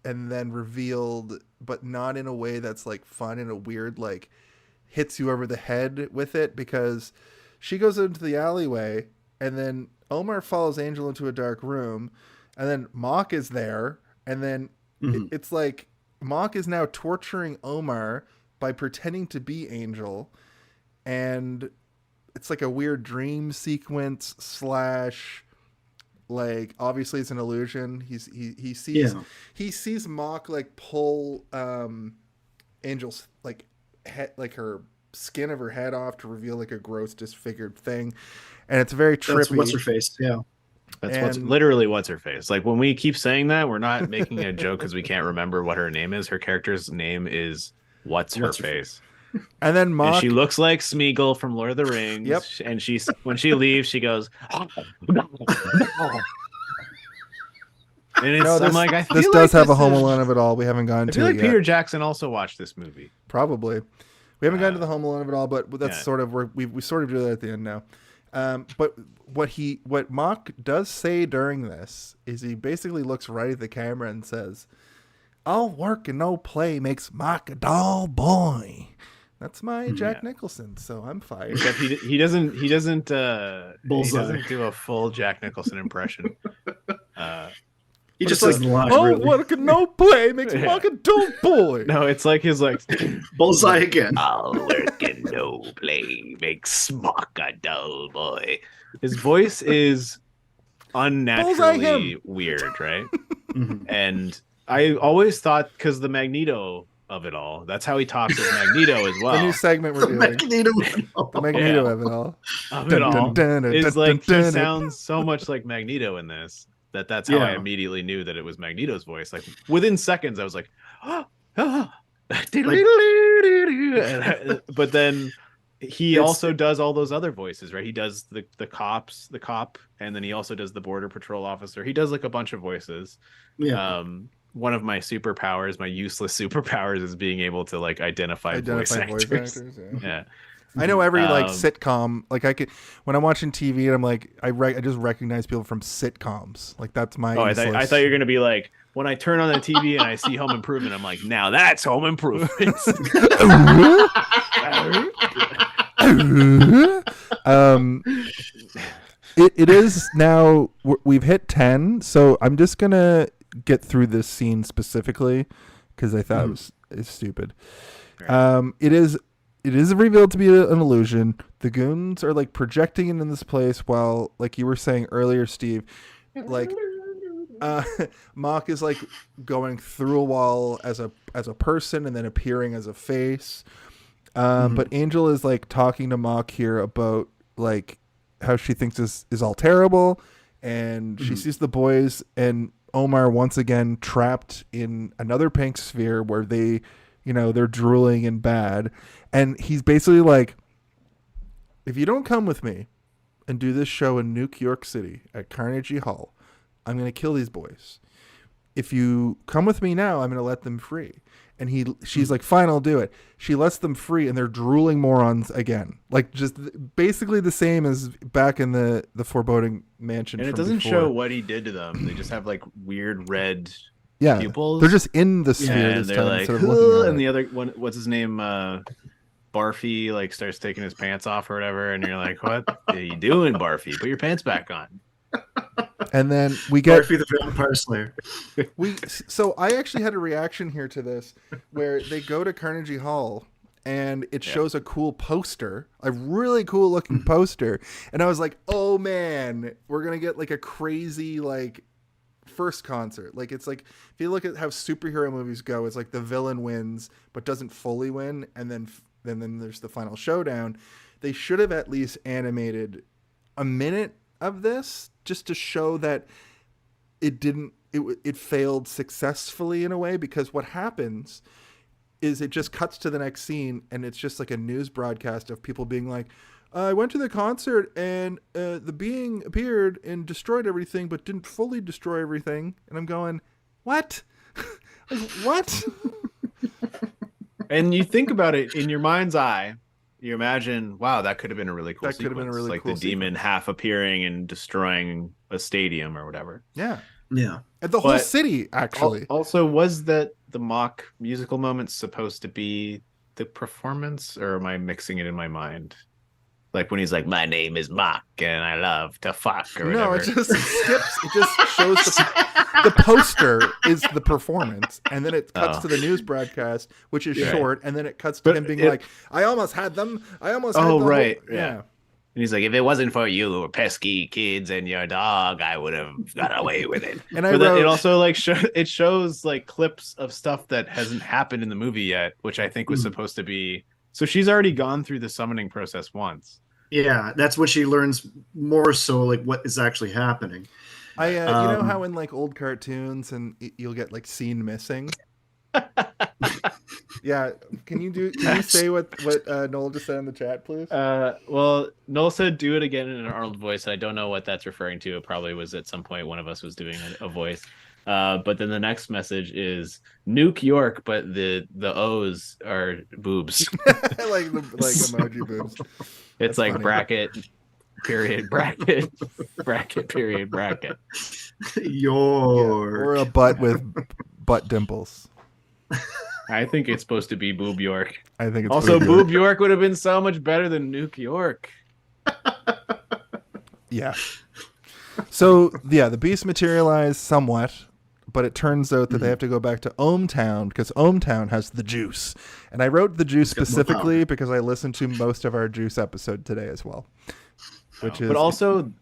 and then revealed, but not in a way that's like fun, in a weird, like hits you over the head with it, because she goes into the alleyway and then Omar follows Angel into a dark room, and then Mock is there. And then it's like, Mock is now torturing Omar by pretending to be Angel, and it's like a weird dream sequence / like obviously it's an illusion. He sees Mock like pull Angel's like head, like her skin of her head off to reveal like a gross disfigured thing, and it's very trippy. That's what's her face. Yeah. That's And- what's her face. Like when we keep saying that, we're not making a joke because we can't remember what her name is. Her character's name is what's her face. And then Mock, And she looks like Smeagol from Lord of the Rings. Yep. And when she leaves, she goes. And it's, no, I'm like, I feel this like does have a this Home is- Alone of it all. We haven't gone I to feel it like yet. Peter Jackson also watched this movie. Probably. We haven't gotten to the Home Alone of it all, but that's yeah. sort of where we sort of do that at the end now. But what Mock does say during this is he basically looks right at the camera and says, "All work and no play makes Mock a dull boy." That's my Jack Nicholson, so I'm fired. Except he doesn't he doesn't do a full Jack Nicholson impression. He just It's doesn't lie. "All Really. work and no play makes Yeah. Mock a dull boy." No, it's like his like Bullseye again. all work and no play makes Mock a dull boy. His voice is Bullseye unnaturally him. weird, right? Mhm. And I always thought, because the Magneto of it all. That's how he talks as Magneto as well. The new segment we're doing. Magneto. The Magneto of it all. Of it all. It's like he sounds so much like Magneto in this that's how I immediately knew that it was Magneto's voice. Like within seconds, I was like, but then he also does all those other voices, right? He does the cop, and then he also does the border patrol officer. He does like a bunch of voices. Yeah. One of my superpowers, my useless superpowers, is being able to like identify voice actors. Yeah. I know every like sitcom. Like I could when I'm watching TV and I'm like I just recognize people from sitcoms. Like that's my. Oh, I thought you were gonna be like when I turn on the TV and I see Home Improvement, I'm like, now that's Home Improvement. It is now. We've hit 10, so I'm just gonna get through this scene specifically because I thought it's stupid. Right. It is revealed to be an illusion. The goons are like projecting into this place while, like you were saying earlier, Steve, like Mock is like going through a wall as a person and then appearing as a face. But Angel is like talking to Mock here about like how she thinks this is all terrible, and she sees the boys and Omar once again trapped in another pink sphere where they, they're drooling and bad. And he's basically like, if you don't come with me and do this show in New York City at Carnegie Hall, I'm going to kill these boys. If you come with me now, I'm going to let them free. And she's like, fine, I'll do it. She lets them free, and they're drooling morons again. Like, just basically the same as back in the foreboding mansion. And it doesn't show what he did to them. They just have like weird red pupils. They're just in the sphere this time. Like, instead of looking at and it. the other one, what's his name? Barfy like starts taking his pants off or whatever, and you're like, what are you doing, Barfy? Put your pants back on. And then we get Barfy the Vampire Slayer. So I actually had a reaction here to this where they go to Carnegie Hall and it shows a cool poster, a really cool looking poster. And I was like, oh man, we're going to get like a crazy like first concert. Like it's like, if you look at how superhero movies go, it's like the villain wins but doesn't fully win. And then there's the final showdown. They should have at least animated a minute of this just to show that it failed successfully in a way, because what happens is it just cuts to the next scene and it's just like a news broadcast of people being like, I went to the concert and the being appeared and destroyed everything but didn't fully destroy everything. And I'm going, what? Like, what? And you think about it in your mind's eye, you imagine, wow, that could have been a really cool That could have been a really like cool the demon half appearing and destroying a stadium or whatever. Yeah. Yeah. And the whole But city, actually. Also, was that the mock musical moment supposed to be the performance, or am I mixing it in my mind? Like when he's like, my name is Mock and I love to fuck or whatever. No, it just skips. It just shows the poster is the performance, and then it cuts to the news broadcast, which is short, and then it cuts to him being like, I almost had them. I almost had them. Oh, right. Yeah. And he's like, if it wasn't for you pesky kids and your dog, I would have got away with it. And it also like it shows like clips of stuff that hasn't happened in the movie yet, which I think was supposed to be. So she's already gone through the summoning process once. Yeah, that's when she learns more so like what is actually happening. You know how in like old cartoons and you'll get like scene missing. Yeah, can you say what Noel just said in the chat, please? Well, Noel said do it again in an Arnold voice. I don't know what that's referring to. It probably was at some point one of us was doing a voice. But then the next message is Nuke York, but the O's are boobs. like emoji boobs. It's That's like funny. bracket, period, bracket, bracket, period, bracket. York. Or a butt with butt dimples. I think it's supposed to be Boob York. I think it's Also, Boob Boob York would have been so much better than Nuke York. Yeah. So, yeah, the beast materialized somewhat, but it turns out that they have to go back to Ohmtown because Ohmtown has the juice. And I wrote the juice specifically because I listened to most of our juice episode today as well. But also,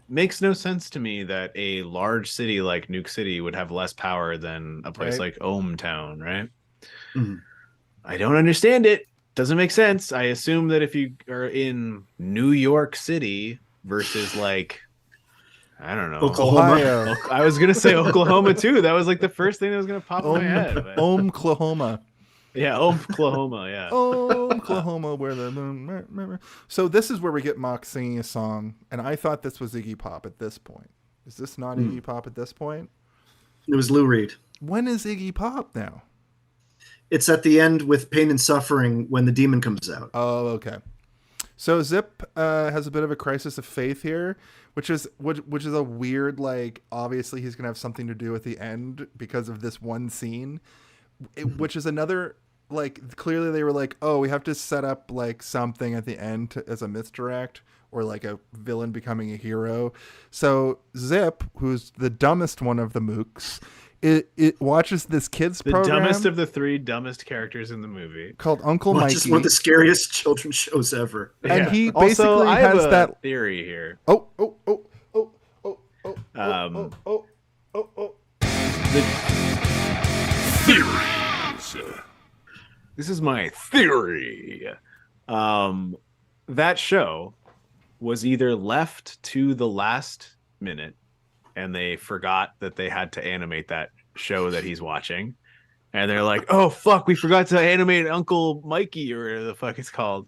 makes no sense to me that a large city like Nuke City would have less power than a place like Ohmtown, right? I don't understand it. Doesn't make sense. I assume that if you are in New York City versus like, I don't know, Oklahoma. Ohio. I was gonna say Oklahoma too. That was like the first thing that was gonna pop in my head. But... Oklahoma. Yeah, Oklahoma. Yeah, Oklahoma, where the moon. So this is where we get Mock singing a song, and I thought this was Iggy Pop at this point. Is this not Iggy Pop at this point? It was Lou Reed. When is Iggy Pop now? It's at the end with Pain and Suffering when the demon comes out. Oh, okay. So Zip has a bit of a crisis of faith here, which is a weird, like, obviously he's gonna have something to do with the end because of this one scene, which is another, like, clearly they were like, oh, we have to set up like something at the end as a misdirect or like a villain becoming a hero. So Zip, who's the dumbest one of the mooks, it watches this kids program. The dumbest of the three dumbest characters in the movie, called Uncle Which Mikey. is one of the scariest children's shows ever. And he Also, basically I have has a that theory here. This is my theory. That show was either left to the last minute and they forgot that they had to animate that show that he's watching. And they're like, oh, fuck, we forgot to animate Uncle Mikey or whatever the fuck it's called.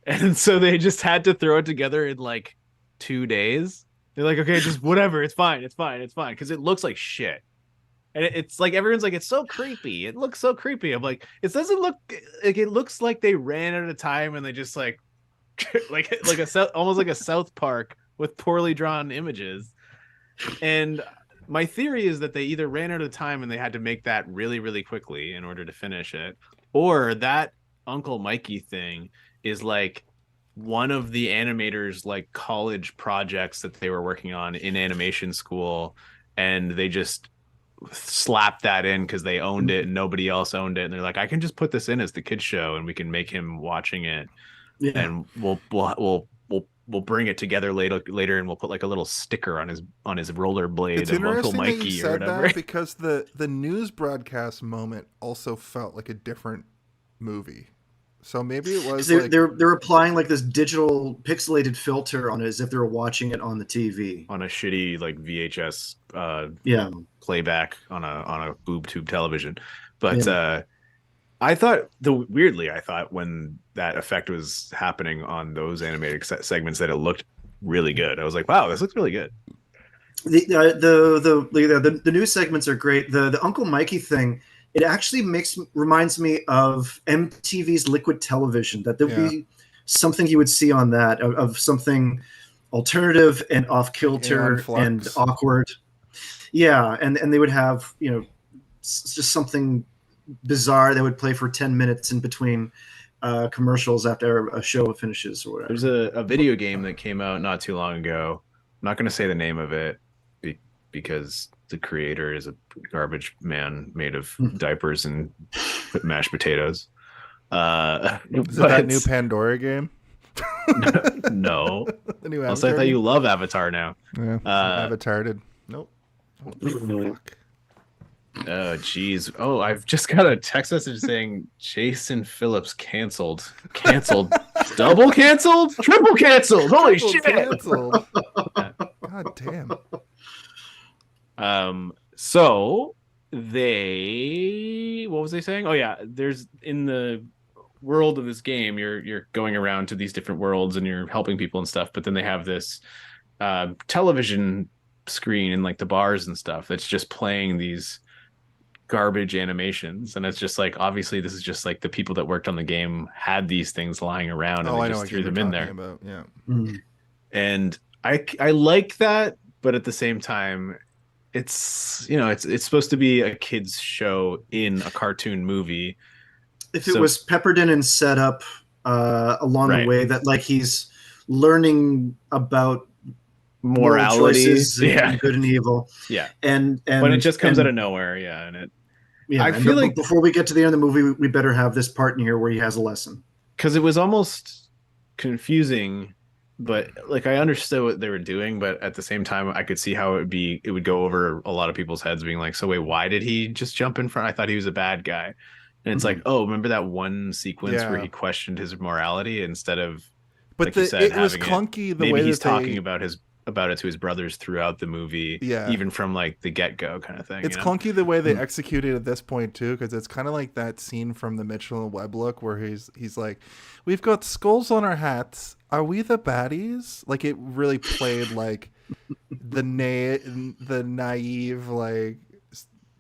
And so they just had to throw it together in like 2 days. They're like, okay, just whatever. It's fine. Because it looks like shit. And it's like, everyone's like, it's so creepy. It looks so creepy. I'm like, it doesn't look like, it looks like they ran out of time and they just like almost like a South Park with poorly drawn images. And my theory is that they either ran out of time and they had to make that really, really quickly in order to finish it, or that Uncle Mikey thing is like one of the animators' like college projects that they were working on in animation school, and they just slapped that in because they owned it and nobody else owned it, and they're like, I can just put this in as the kids show and we can make him watching it, and we'll bring it together later and we'll put like a little sticker on his rollerblade It's of Uncle interesting that you Mikey or said whatever. that because the news broadcast moment also felt like a different movie. So maybe it was they're applying like this digital pixelated filter on it as if they were watching it on the TV on a shitty like VHS playback on a boob tube television. But I thought when that effect was happening on those animated segments that it looked really good. I was like, wow, this looks really good. The news segments are great. The Uncle Mikey thing, it actually reminds me of MTV's Liquid Television, that there would be something you would see on that of something alternative and off kilter and awkward. Yeah, and they would have, just something bizarre that would play for 10 minutes in between commercials after a show finishes or whatever. There's a video game that came out not too long ago. I'm not going to say the name of it because the creator is a garbage man made of diapers and mashed potatoes. Is it that new Pandora game? No. The new also, I thought you love Avatar now. Yeah, Avatar did. Nope. Fuck. Oh, geez. Oh, I've just got a text message saying Jason Phillips canceled. Double canceled? Triple canceled. Holy shit. Canceled. God damn. So what was they saying? Oh yeah, there's in the world of this game, you're going around to these different worlds and you're helping people and stuff, but then they have this television screen in like the bars and stuff that's just playing these garbage animations, and it's just like, obviously this is just like the people that worked on the game had these things lying around and they just threw them in there. And I like that, but at the same time, it's it's supposed to be a kids show in a cartoon movie. If it was peppered in and set up along the way that like he's learning about morality, and good and evil, and but it just comes out of nowhere, and it. Yeah, I feel like before we get to the end of the movie, we better have this part in here where he has a lesson, because it was almost confusing. But like, I understood what they were doing, but at the same time, I could see how it would go over a lot of people's heads, being like, so wait, why did he just jump in front? I thought he was a bad guy. And it's like, oh, remember that one sequence where Yeah. he questioned his morality instead of, But like you said, it was having clunky the maybe way he's that they, talking about it to his brothers throughout the movie, Yeah. even from like the get-go kind of thing. It's you know? clunky the way they executed at this point too, because it's kind of like that scene from the Mitchell and Webb look where he's like, "We've got skulls on our hats. Are we the baddies?" Like it really played like the naive like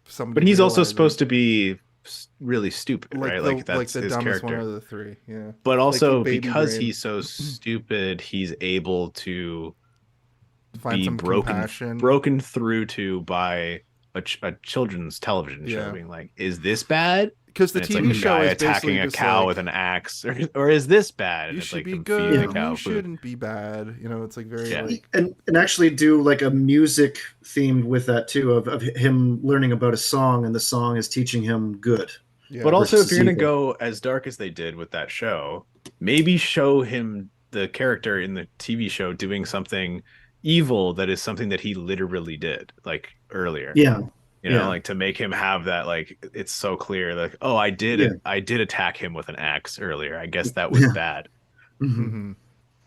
somebody. But he's also realizing, supposed to be really stupid, like right? the, Like that's the his dumbest character. one of the three. Yeah. But Like also the baby because brain. he's so stupid, he's able to Find be some compassion. broken through to by a children's television show, Yeah. being like, "Is this bad?" Because the And it's TV like a show guy is attacking basically a just cow like, with an axe, or is this bad? And you it's should like be them good. feeding the cow You food. shouldn't be bad. You know, it's like very Yeah. like And actually do like a music themed with that too, of him learning about a song, and the song is teaching him good. yeah. But also, if versus you're gonna evil. go as dark as they did with that show, maybe show him the character in the TV show doing something evil that is something that he literally did, like earlier. Yeah. You know, Yeah. like to make him have that, like it's so clear, like, oh, I did Yeah. I did attack him with an axe earlier. I guess that was Yeah. bad. Mhm.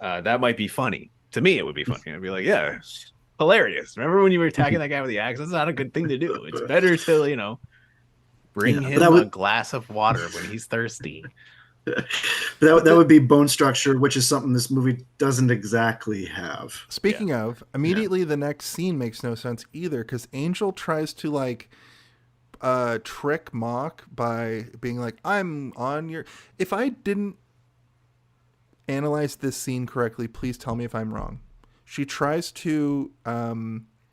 Mhm. That might be funny. To me, it would be funny. I'd be like, yeah, it's hilarious. Remember when you were attacking that guy with the axe? That's not a good thing to do. It's better to, you know, bring Yeah, but him that a would- glass of water when he's thirsty. That would be bone structure, which is something this movie doesn't exactly have. Speaking of, immediately the next scene makes no sense either because Angel tries to like trick Mock by being like, "I'm on your." If I didn't analyze this scene correctly, please tell me if I'm wrong. She tries to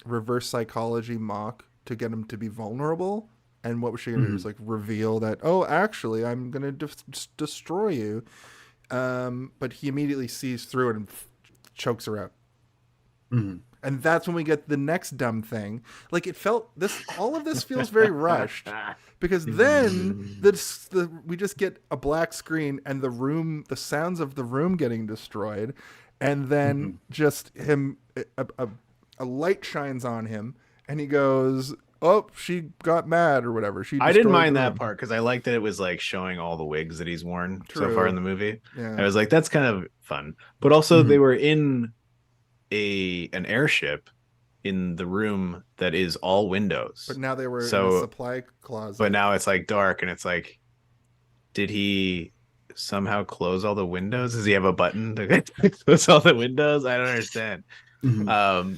reverse psychology Mock to get him to be vulnerable. And what was she going to do? Just like reveal that, oh, actually, I'm going to destroy you. But he immediately sees through it and chokes her out. Mhm. And that's when we get the next dumb thing. Like it felt all of this feels very rushed because then we just get a black screen and the sounds of the room getting destroyed. And then just him, a light shines on him and he goes, oh, she got mad or whatever. I didn't destroyed mind the that room. part because I liked that it was like showing all the wigs that he's worn so True. far in the movie. Yeah. I was like, that's kind of fun. But also, they were in an airship in the room that is all windows. But now they were in So- a supply closet. But now it's like dark, and it's like, did he somehow close all the windows? Does he have a button to close all the windows? I don't understand. Mhm.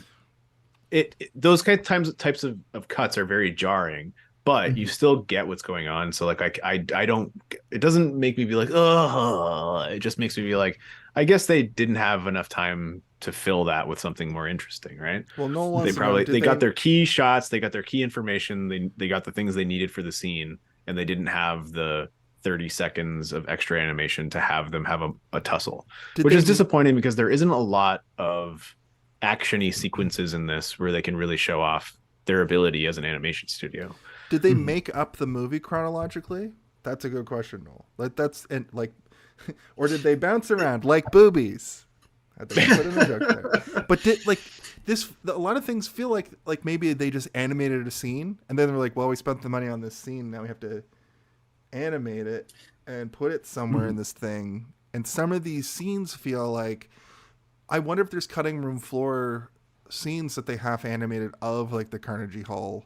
Those types of cuts are very jarring, but you still get what's going on. So like I don't, it doesn't make me be like, oh, it just makes me be like, I guess they didn't have enough time to fill that with something more interesting, right? Well, no They one probably they got their key shots, they got their key information, they got the things they needed for the scene, and they didn't have the 30 seconds of extra animation to have them have a tussle, which is disappointing because there isn't a lot of action-y sequences in this where they can really show off their ability as an animation studio. Did they make up the movie chronologically? That's a good question, Noel. Or did they bounce around like boobies? Had to put in a joke there. But a lot of things feel like maybe they just animated a scene and then they're like, well, we spent the money on this scene, now we have to animate it and put it somewhere in this thing. And some of these scenes feel like, I wonder if there's cutting room floor scenes that they half animated of like the Carnegie Hall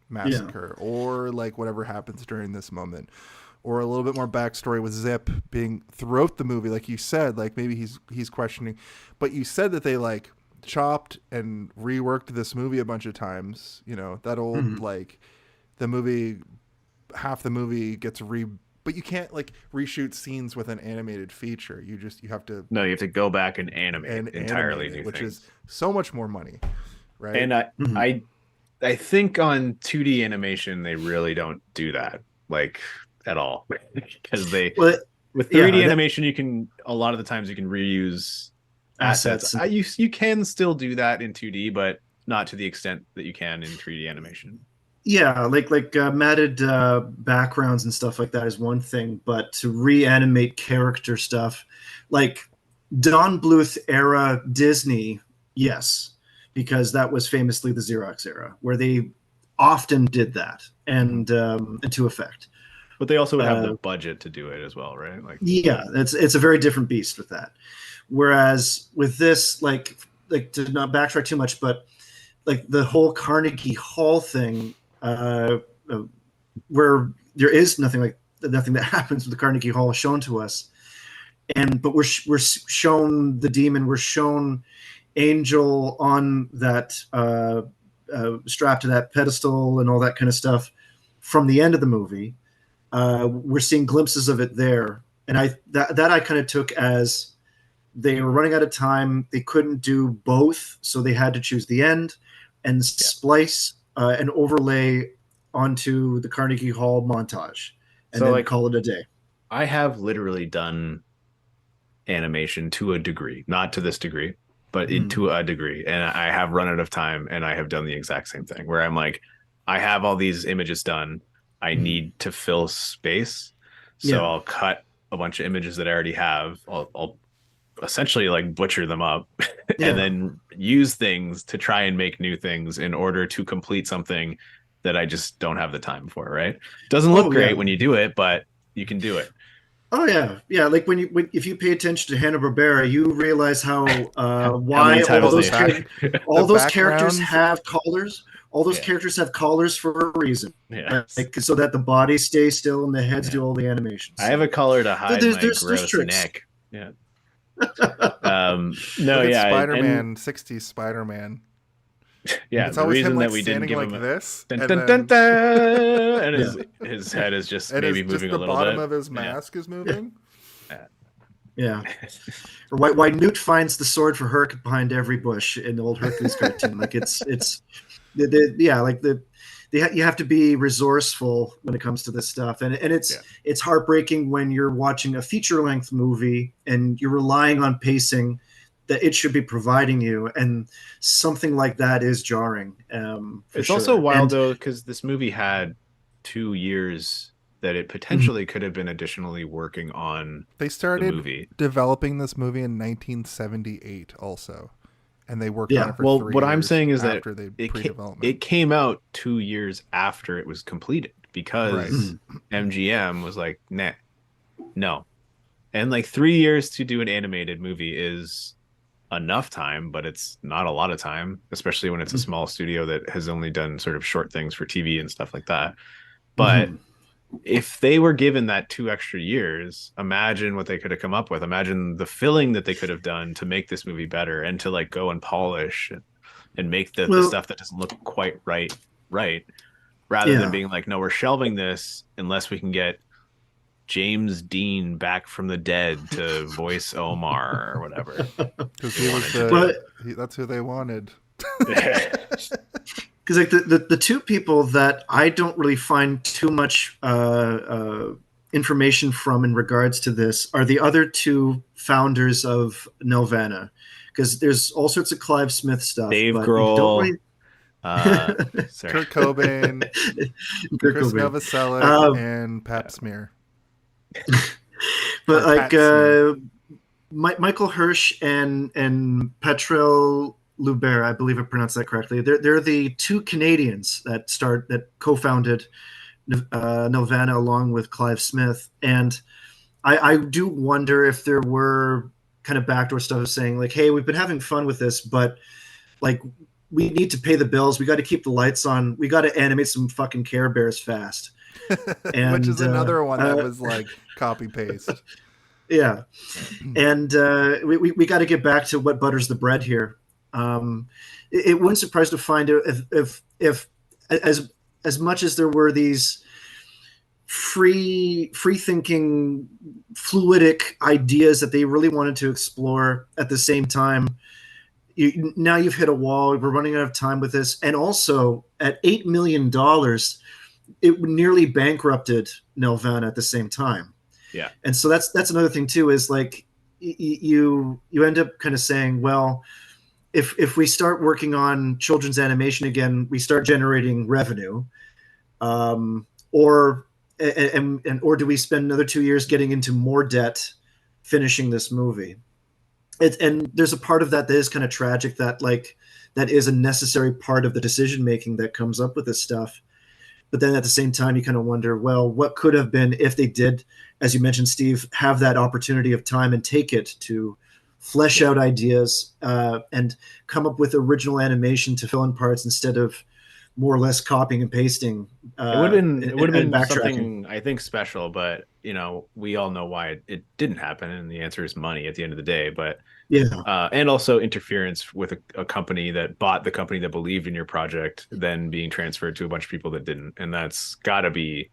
massacre or like whatever happens during this moment, or a little bit more backstory with Zip being throughout the movie. Like you said, like maybe he's questioning, but you said that they like chopped and reworked this movie a bunch of times. You know, that old like the movie, half the movie gets but you can't like reshoot scenes with an animated feature. You have to You have to go back and animate entirely animate it, new which things. is so much more money, right? And I think on 2D animation they really don't do that like at all because with 3D animation you can a lot of the times you can reuse assets. You can still do that in 2D, but not to the extent that you can in 3D animation. Yeah, like matted backgrounds and stuff like that is one thing, but to reanimate character stuff, like Don Bluth era Disney, yes, because that was famously the Xerox era, where they often did that and to effect. But they also would have the budget to do it as well, right? Like, yeah, it's a very different beast with that. Whereas with this, like to not backtrack too much, but like the whole Carnegie Hall thing, where there is nothing that happens with the Carnegie Hall shown to us, but we're shown the demon, we're shown Angel on that strapped to that pedestal and all that kind of stuff from the end of the movie. We're seeing glimpses of it there, and I kind of took as they were running out of time. They couldn't do both, so they had to choose the end and splice and overlay onto the Carnegie Hall montage, and then call it a day. I have literally done animation to a degree, not to this degree, but to a degree, and I have run out of time, and I have done the exact same thing where I'm like, I have all these images done. I need to fill space, so I'll cut a bunch of images that I already have. I'll essentially like butcher them up and then use things to try and make new things in order to complete something that I just don't have the time for. Right? Doesn't look great when you do it, but you can do it. Oh yeah. Like if you pay attention to Hanna-Barbera, you realize how why all those characters have collars. All those characters have collars for a reason, so that the body stays still and the heads do all the animations. I have a collar to hide my gross neck. Yeah. Spider-Man, 60s Spider-Man. Yeah, it's the always reason him, that we didn't give like him this, and his head is just maybe moving a little bit. The bottom of his mask is moving. Yeah. Or why Newt finds the sword for Herc behind every bush in the old Hercules cartoon. Like you have to be resourceful when it comes to this stuff, and it's heartbreaking when you're watching a feature-length movie and you're relying on pacing that it should be providing you, and something like that is jarring. It's also wild though, because this movie had 2 years that it potentially could have been additionally working on. They started the movie. Developing this movie in 1978 also. And they worked on it for 3 years. What I'm saying is that it came out 2 years after it was completed, because MGM was like, nah, no. And like 3 years to do an animated movie is enough time, but it's not a lot of time, especially when it's a small studio that has only done sort of short things for TV and stuff like that. But if they were given that 2 extra years, imagine what they could have come up with. Imagine the filling that they could have done to make this movie better, and to like go and polish and make the stuff that doesn't look quite right, rather than being like, no, we're shelving this unless we can get James Dean back from the dead to voice Omar or whatever. Because that's who they wanted. Because like the two people that I don't really find too much information from in regards to this are the other two founders of Nelvana. Because there's all sorts of Clive Smith stuff. Dave Grohl. Kurt Cobain, Chris Novoselic, and Pap Smear. But like Michael Hirsch and Petrel Lubert, I believe I pronounced that correctly. They're the two Canadians that co-founded Nelvana along with Clive Smith, and I do wonder if there were kind of backdoor stuff saying like, hey, we've been having fun with this, but like we need to pay the bills. We got to keep the lights on. We got to animate some fucking Care Bears fast. And, which is another one that was like copy paste. Yeah, and we got to get back to what butters the bread here. It wouldn't surprise to find out if as much as there were these free thinking, fluidic ideas that they really wanted to explore at the same time. Now you've hit a wall. We're running out of time with this, and also at $8 million, it nearly bankrupted Nelvana at the same time. Yeah, and so that's another thing too. Is like you end up kind of saying, well, if we start working on children's animation again, we start generating revenue, or do we spend another 2 years getting into more debt, finishing this movie? And there's a part of that is kind of tragic, that is a necessary part of the decision making that comes up with this stuff. But then at the same time, you kind of wonder, well, what could have been if they did, as you mentioned, Steve, have that opportunity of time and take it to flesh out ideas and come up with original animation to fill in parts instead of more or less copying and pasting. It would have been backtracking. something, I think, special, but we all know why it didn't happen, and the answer is money at the end of the day. But and also interference with a company that bought the company that believed in your project, then being transferred to a bunch of people that didn't, and that's got to be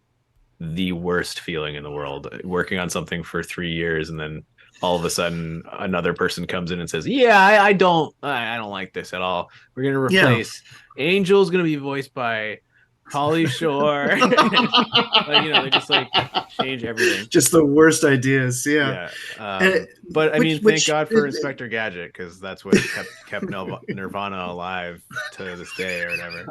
the worst feeling in the world. Working on something for 3 years, and then all of a sudden another person comes in and says, "Yeah, I don't like this at all. We're gonna replace Angel's gonna be voiced by Holly Shore." They just change everything. Just the worst ideas. But I mean, thank God for Inspector Gadget, because that's what kept Nirvana alive to this day or whatever.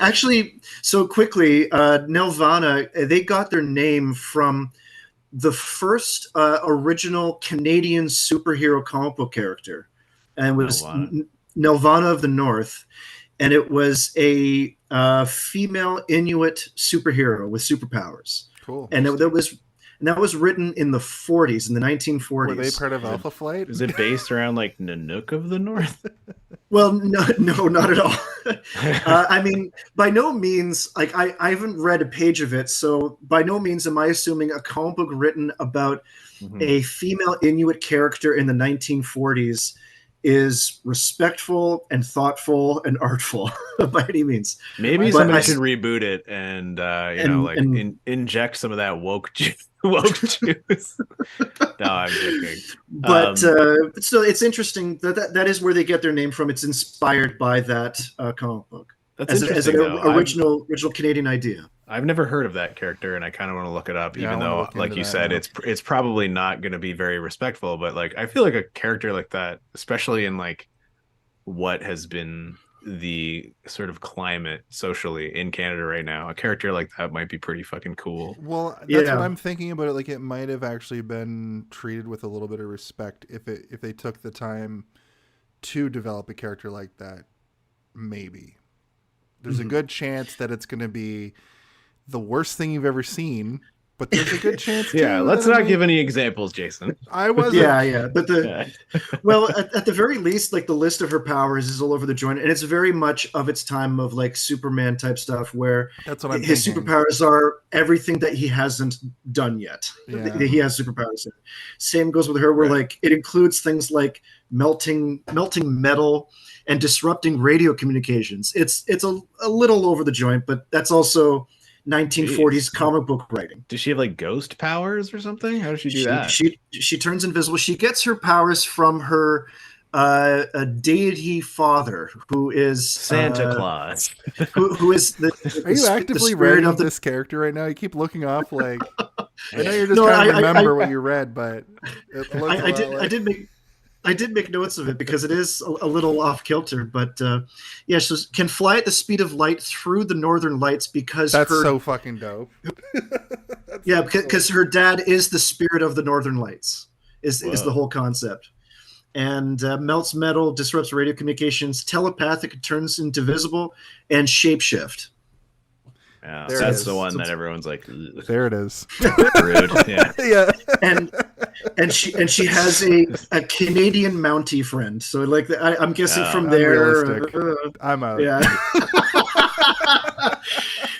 Actually, so quickly, Nirvana, they got their name from the first original Canadian superhero comic book character, and it was Nelvana of the North, and it was a female Inuit superhero with superpowers. Cool. And that was written in the 40s, in the 1940s. Were they part of Alpha Flight? Is it based around Nanook of the North? Well, no, not at all. I mean, by no means, I haven't read a page of it, so by no means am I assuming a comic book written about a female Inuit character in the 1940s is respectful and thoughtful and artful by any means. Maybe somebody should reboot it and inject some of that woke juice. No, I'm joking. But so it's interesting that is where they get their name from. It's inspired by that comic book. That's as an original Canadian idea. I've never heard of that character, and I kind of want to look it up, even though, like you said, it's probably not going to be very respectful. But I feel like a character like that, especially in what has been the sort of climate socially in Canada right now, a character like that might be pretty fucking cool. Well, that's what I'm thinking about it. It might have actually been treated with a little bit of respect if they took the time to develop a character like that. Maybe there's a good chance that it's going to be the worst thing you've ever seen, but there's a good chance. Let's not give any examples, Jason. I wasn't. But well, at the very least, the list of her powers is all over the joint, and it's very much of its time of Superman type stuff, where that's what his superpowers are everything that he hasn't done yet. He has superpowers. Same goes with her, where it includes things like melting metal and disrupting radio communications. It's a little over the joint, but that's also 1940s comic book writing. Does she have ghost powers or something? How does she do that? She turns invisible. She gets her powers from her a deity father, who is Santa Claus. Who is Are you actively reading this character right now? You keep looking off I know you're just trying to remember what you read, but I did make notes of it because it is a little off kilter, but so can fly at the speed of light through the northern lights because that's so fucking dope. because her dad is the spirit of the northern lights is the whole concept, and melts metal, disrupts radio communications, telepathic, turns invisible, and shapeshift. Yeah, that's the one that everyone's like, ugh. There it is. Rude. Yeah. And she has a Canadian Mountie friend. So I'm guessing from there. I'm out. Yeah.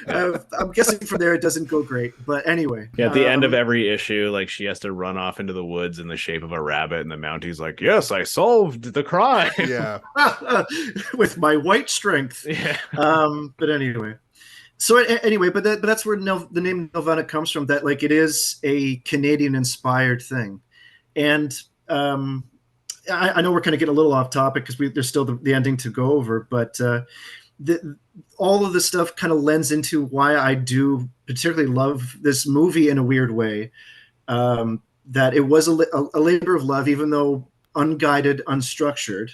I'm guessing from there it doesn't go great. But anyway. Yeah, at the end of every issue, she has to run off into the woods in the shape of a rabbit, and the Mountie's like, "Yes, I solved the crime." Yeah. With my white strength. Yeah. But anyway. So anyway, but that's where the name Nelvana comes from. That it is a Canadian-inspired thing, and I know we're kind of getting a little off topic because there's still the ending to go over, but all of this stuff kind of lends into why I do particularly love this movie in a weird way. That it was a labor of love, even though unguided, unstructured,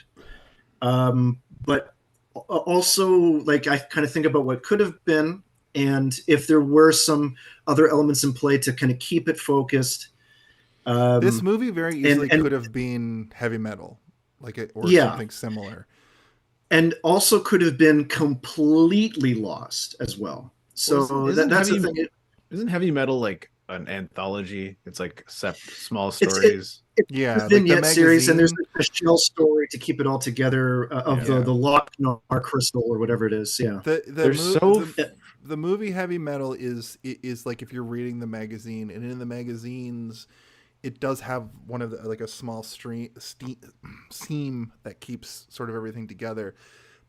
but also I kind of think about what could have been, and if there were some other elements in play to kind of keep it focused. This movie very easily could have been heavy metal, or something similar. and also could have been completely lost as well. So that's the thing. Isn't heavy metal like an anthology? It's like small It's stories. it's Yeah, a like the vignette series, and there's magazine. a shell story to keep it all together of Yeah. the Lochnar crystal or whatever it is. Yeah, The movie Heavy Metal is like if you're reading the magazine, and in the magazines it does have one of the, like a small seam that keeps sort of everything together.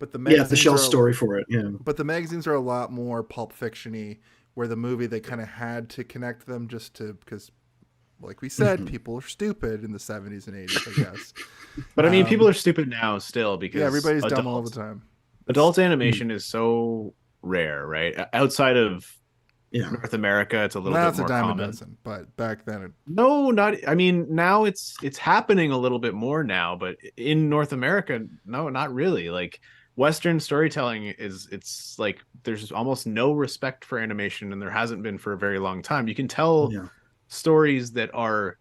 But the shell story for it. Yeah, but the magazines are a lot more Pulp Fiction-y, where the movie they kind of had to connect them because, like we said, people are stupid in the 70s and 80s, I guess. But I mean, people are stupid now still because everybody's dumb all the time. Adult animation is so rare, right? Outside of North America, it's a little bit more common. Dozen, but back then, I mean, now it's happening a little bit more now, but in North America, no, not really. Like Western storytelling it's like there's almost no respect for animation, and there hasn't been for a very long time. You can tell stories that are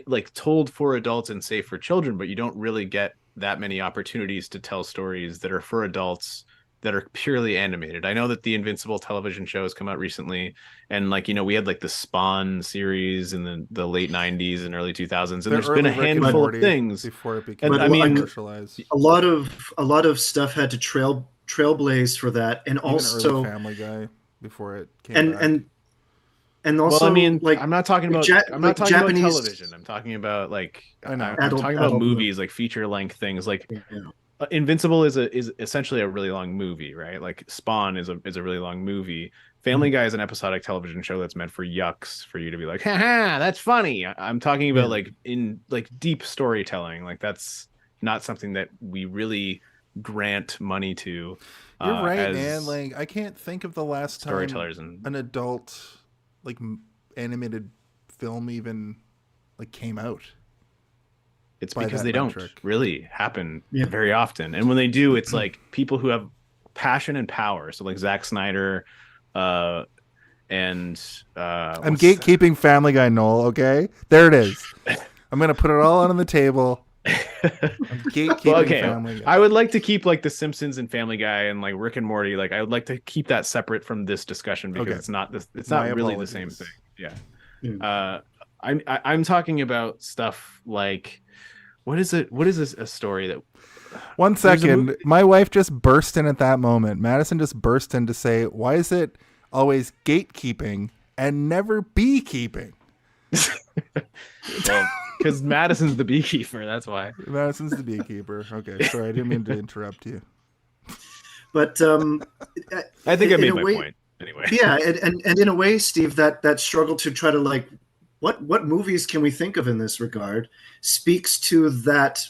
like told for adults and safe for children, but you don't really get that many opportunities to tell stories that are for adults that are purely animated. I know that the Invincible television show has come out recently, and like, you know, we had like the Spawn series in the late 90s and early 2000s, and there's been a handful of things before it became commercialized. A lot of stuff had to trailblaze for that, and even also early Family Guy before it came back. And also, well, I mean, like I'm not talking about about television. I'm talking about like I'm talking about movies, like feature length things. Like Invincible is essentially a really long movie, right? Like Spawn is a really long movie. Family Guy is an episodic television show that's meant for yucks, for you to be like, haha, that's funny. I'm talking about like in like deep storytelling. Like that's not something that we really grant money to. You're right, man. Like I can't think of the last time storytellers an adult like animated film even like came out. It's because they don't really happen very often, and when they do, it's like people who have passion and power. So like Zack Snyder, and I'm gatekeeping Family Guy, Noel. Okay, there it is. I'm gonna put it all on the table. I'm gatekeeping Family Guy. I would like to keep like The Simpsons and Family Guy and like Rick and Morty. Like I would like to keep that separate from this discussion because it's not really the same thing. Yeah. I'm talking about stuff like what is a story that 1 second. My wife just burst in at that moment. Madison just burst in to say, why is it always gatekeeping and never beekeeping? Well, because Madison's the beekeeper, that's why. Madison's the beekeeper. Okay, sorry, I didn't mean to interrupt you. But I think I made my point anyway. Yeah, and in a way, Steve, that struggle to try to like what movies can we think of in this regard speaks to that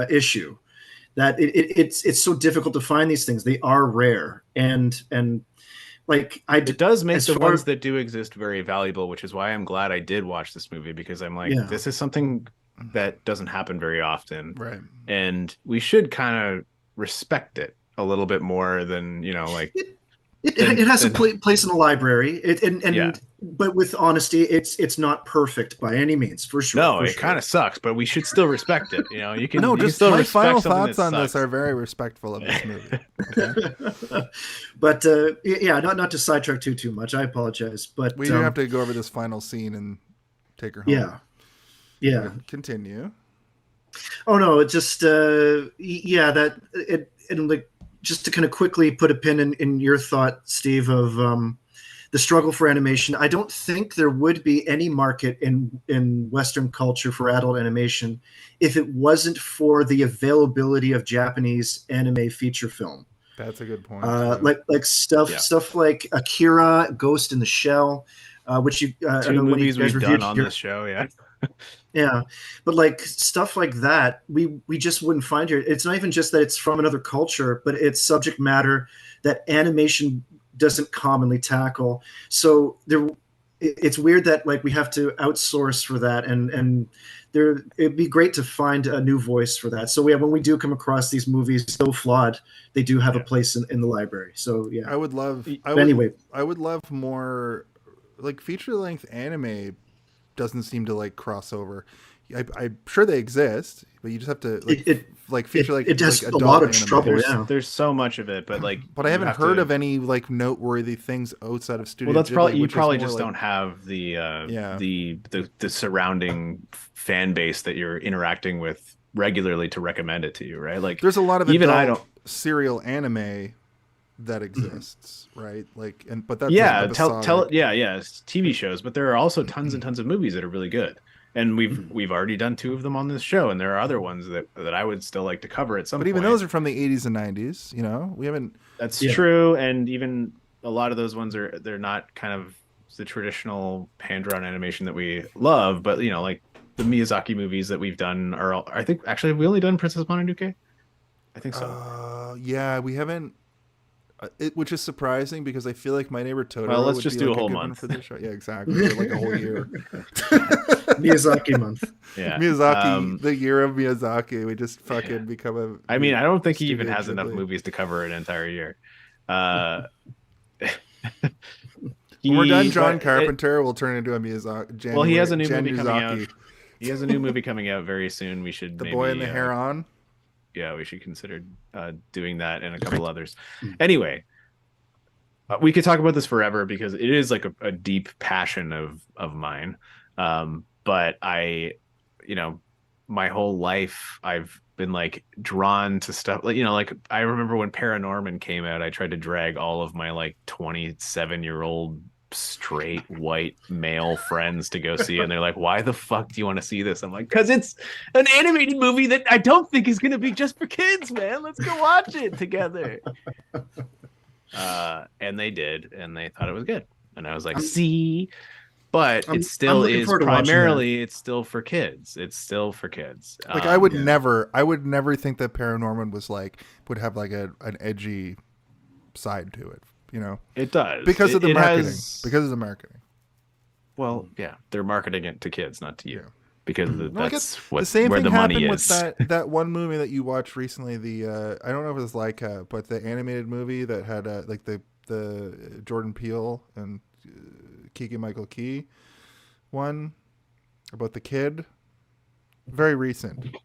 issue. That it's so difficult to find these things. They are rare, and like it does make the ones that do exist very valuable, which is why I'm glad I did watch this movie, because I'm like, this is something that doesn't happen very often, right? And we should kind of respect it a little bit more than, you know, like it has a place in the librry. But with honesty, it's not perfect by any means, for sure. No, it kind of sucks, but we should still respect it. You know, you can. No, you just can still my final thoughts on sucks. this are very respectful of this movie. Okay? But not to sidetrack too much. I apologize, but we do have to go over this final scene and take her home. Yeah. Continue. Oh no, it just and like just to kind of quickly put a pin in your thought, Steve, of the struggle for animation. I don't think there would be any market in Western culture for adult animation if it wasn't for the availability of Japanese anime feature film. That's a good point. Like stuff like Akira, Ghost in the Shell, which you two movies we've done on this show, Yeah, but like stuff like that, we just wouldn't find here. It's not even just that it's from another culture, but it's subject matter that animation doesn't commonly tackle. So it's weird that like we have to outsource for that, and it'd be great to find a new voice for that. So when we do come across these movies so flawed, they do have a place in the library. So yeah, I would love more like feature length anime. Doesn't seem to like cross over. I'm sure they exist, but you just have to feature it does like a lot of adult trouble. anime. Yeah. There's so much of it, but But I haven't heard of any like noteworthy things outside of Studio Well, that's probably Ghibli, you which is probably more just like- don't have the surrounding fan base that you're interacting with regularly to recommend it to you, right? Like There's a lot of even adult I don't. serial anime that exists, right? Like, but that's Yeah, episodic. it's TV shows, but there are also tons and tons of movies that are really good. And we've already done 2 of them on this show, and there are other ones that I would still like to cover at some point. But even those are from the 80s and 90s. You know, we haven't. That's true, and even a lot of those ones they're not kind of the traditional hand-drawn animation that we love, but you know, like the Miyazaki movies that we've done are all, I think actually have we only done Princess Mononoke? I think so. Yeah, we haven't. Which is surprising because I feel like My Neighbor Totoro. Well, let's would just be do like a whole good one month for this show. Yeah, exactly. For like a whole year. Miyazaki month. Yeah, Miyazaki, the year of Miyazaki. We just fucking become a. I mean, I don't think he even Studio has enough Ghibli. movies to cover an entire year. When we're done John Carpenter, we'll turn into a Miyazaki. Well, he has a new movie coming Miyazaki. out. He has a new movie coming out very soon. We should The maybe, Boy and the Heron. Yeah, we should consider doing that and a couple others. Anyway, we could talk about this forever because it is like a deep passion of mine. But I, you know, my whole life I've been like drawn to stuff like, you know, like I remember when Paranorman came out, I tried to drag all of my like 27-year-old straight white male friends to go see it, and they're like, why the fuck do you want to see this? I'm like, because it's an animated movie that I don't think is going to be just for kids, man. Let's go watch it together. And they did, and they thought it was good, and I was like, see, but it still is primarily, it's still for kids. It's still for kids. Like I would never think that Paranorman would have like an edgy side to it. You know, it does because of the marketing. Has... Because of the marketing. Well, yeah, they're marketing it to kids, not to you, Yeah. because that's what the same where thing the money happened is. with that one movie that you watched recently. The I don't know if it was Leica, but the animated movie that had like the Jordan Peele and Keegan Michael Key one about the kid. Very recent.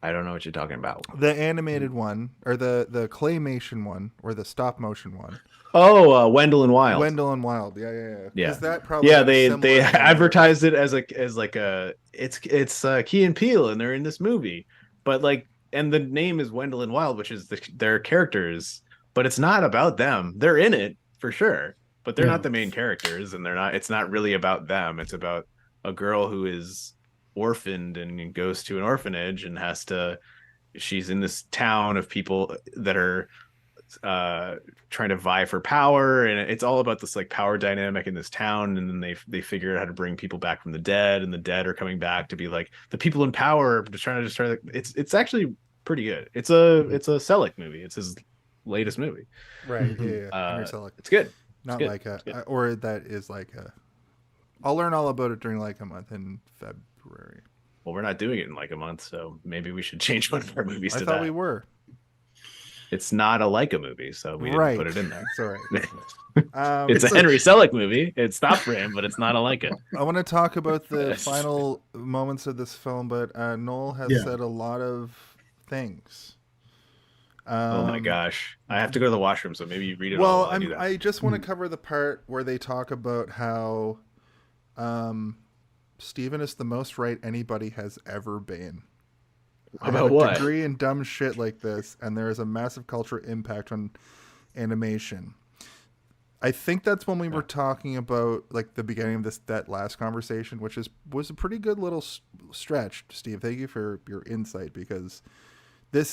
I don't know what you're talking about. The animated one, or the claymation one, or the stop motion one. Oh, Wendell and Wild. Wendell and Wild. Yeah. Yeah. Is that probably they advertised it as it's Key and Peele, and they're in this movie, but like, and the name is Wendell and Wild, which is their characters, but it's not about them. They're in it for sure, but they're not the main characters, and it's not really about them. It's about a girl who is orphaned and goes to an orphanage and she's in this town of people that are trying to vie for power, and it's all about this like power dynamic in this town, and then they figure out how to bring people back from the dead, and the dead are coming back to be like the people in power, just trying to destroy it's actually pretty good. It's a Selick movie. It's his latest movie. Right. Yeah. Henry Selick. It's good. Not good. like or that is like I'll learn all about it during like a month in February. Well, we're not doing it in like a month, so maybe we should change one of our movies to that. I thought we were. It's not a Leica movie, so we didn't put it in there. It's all right. It's a Henry Selick movie. It's not for him, but it's not a Leica. I want to talk about the final moments of this film, but Noel has said a lot of things. Oh my gosh. I have to go to the washroom, so maybe you read it all. Well, I just want to cover the part where they talk about how Steven is the most right anybody has ever been. About what? Degree in dumb shit like this, and there is a massive cultural impact on animation. I think that's when we were talking about like the beginning of that last conversation, which was a pretty good little stretch. Steve, thank you for your insight, because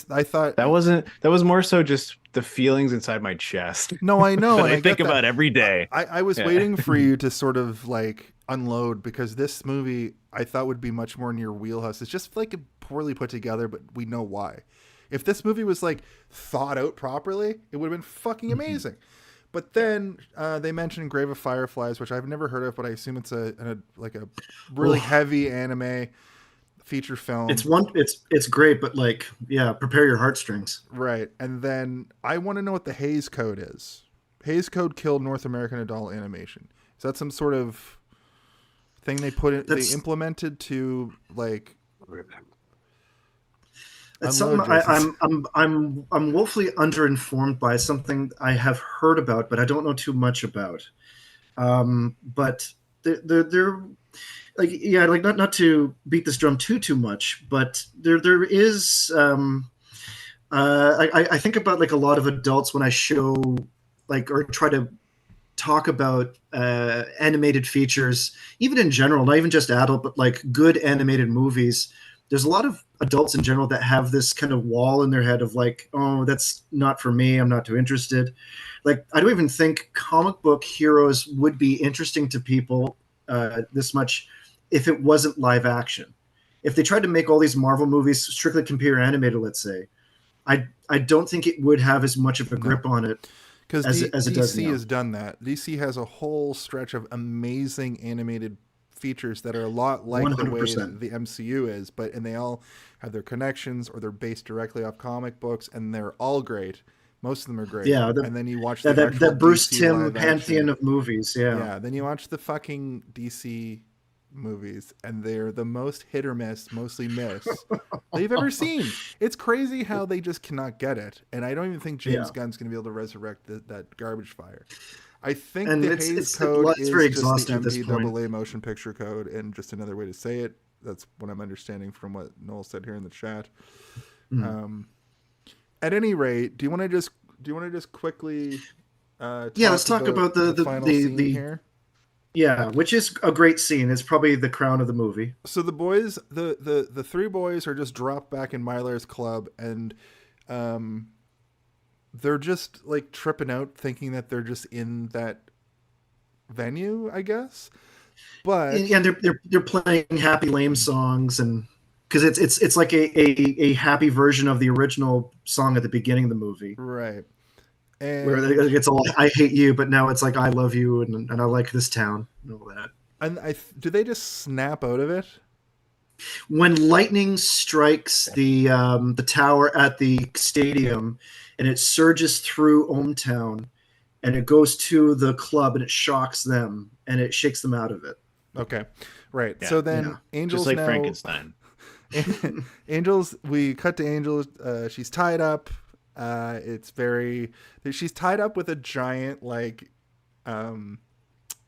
I thought that was more so just the feelings inside my chest. No, I know. that I think about every day. I was waiting for you to sort of like unload, because this movie I thought would be much more in your wheelhouse. It's just like poorly put together, but we know why. If this movie was like thought out properly, it would have been fucking amazing. But then they mentioned Grave of Fireflies, which I've never heard of, but I assume it's a really heavy anime feature film. It's great, but like, yeah, prepare your heartstrings. Right. And then I want to know what the Hays Code is. Hays Code killed North American adult animation. Is that some sort of thing they implemented to like It's Unload, something Jason. I'm woefully underinformed by, something I have heard about, but I don't know too much about. But they're like, yeah, like, not to beat this drum too much, but there is I think about, like, a lot of adults when I show, like, or try to talk about animated features, even in general, not even just adult, but like good animated movies. There's a lot of adults in general that have this kind of wall in their head of like, oh, that's not for me. I'm not too interested. Like, I don't even think comic book heroes would be interesting to people this much if it wasn't live action. If they tried to make all these Marvel movies strictly computer animated, let's say, I don't think it would have as much of a grip on it Because as it does DC now. has done that. DC has a whole stretch of amazing animated features that are a lot like the way 100%. the MCU is, and they all have their connections or they're based directly off comic books, and they're all great. Most of them are great. Yeah, and then you watch the actual that Bruce DC Timm live pantheon action. of movies. Yeah. Yeah, then you watch the fucking DC movies, and they're the most hit or miss, mostly miss that you've ever seen. It's crazy how they just cannot get it, and I don't even think James Gunn's going to be able to resurrect that garbage fire. I think And the it's- Hays it's- Code it's is very just the exhausting at this point. MPAA motion picture code, and just another way to say it. That's what I'm understanding from what Noel said here in the chat. At any rate, do you want to just quickly Let's talk about the final scene here? Yeah, which is a great scene. It's probably the crown of the movie. So the boys, the three boys are just dropped back in Myler's club, and they're just like tripping out, thinking that they're just in that venue, I guess. But And they're playing happy lame songs, and because it's like a happy version of the original song at the beginning of the movie, right, where and it's all "I hate you," but now it's like "I love you" and "I like this town" and all that. do they just snap out of it? When lightning strikes the tower at the stadium, and it surges through ohmTown, and it goes to the club, and it shocks them, and it shakes them out of it. Okay, right. Yeah. So then Yeah. Angel's Just like now, Frankenstein. Angel's. We cut to Angel. She's tied up. She's tied up with a giant like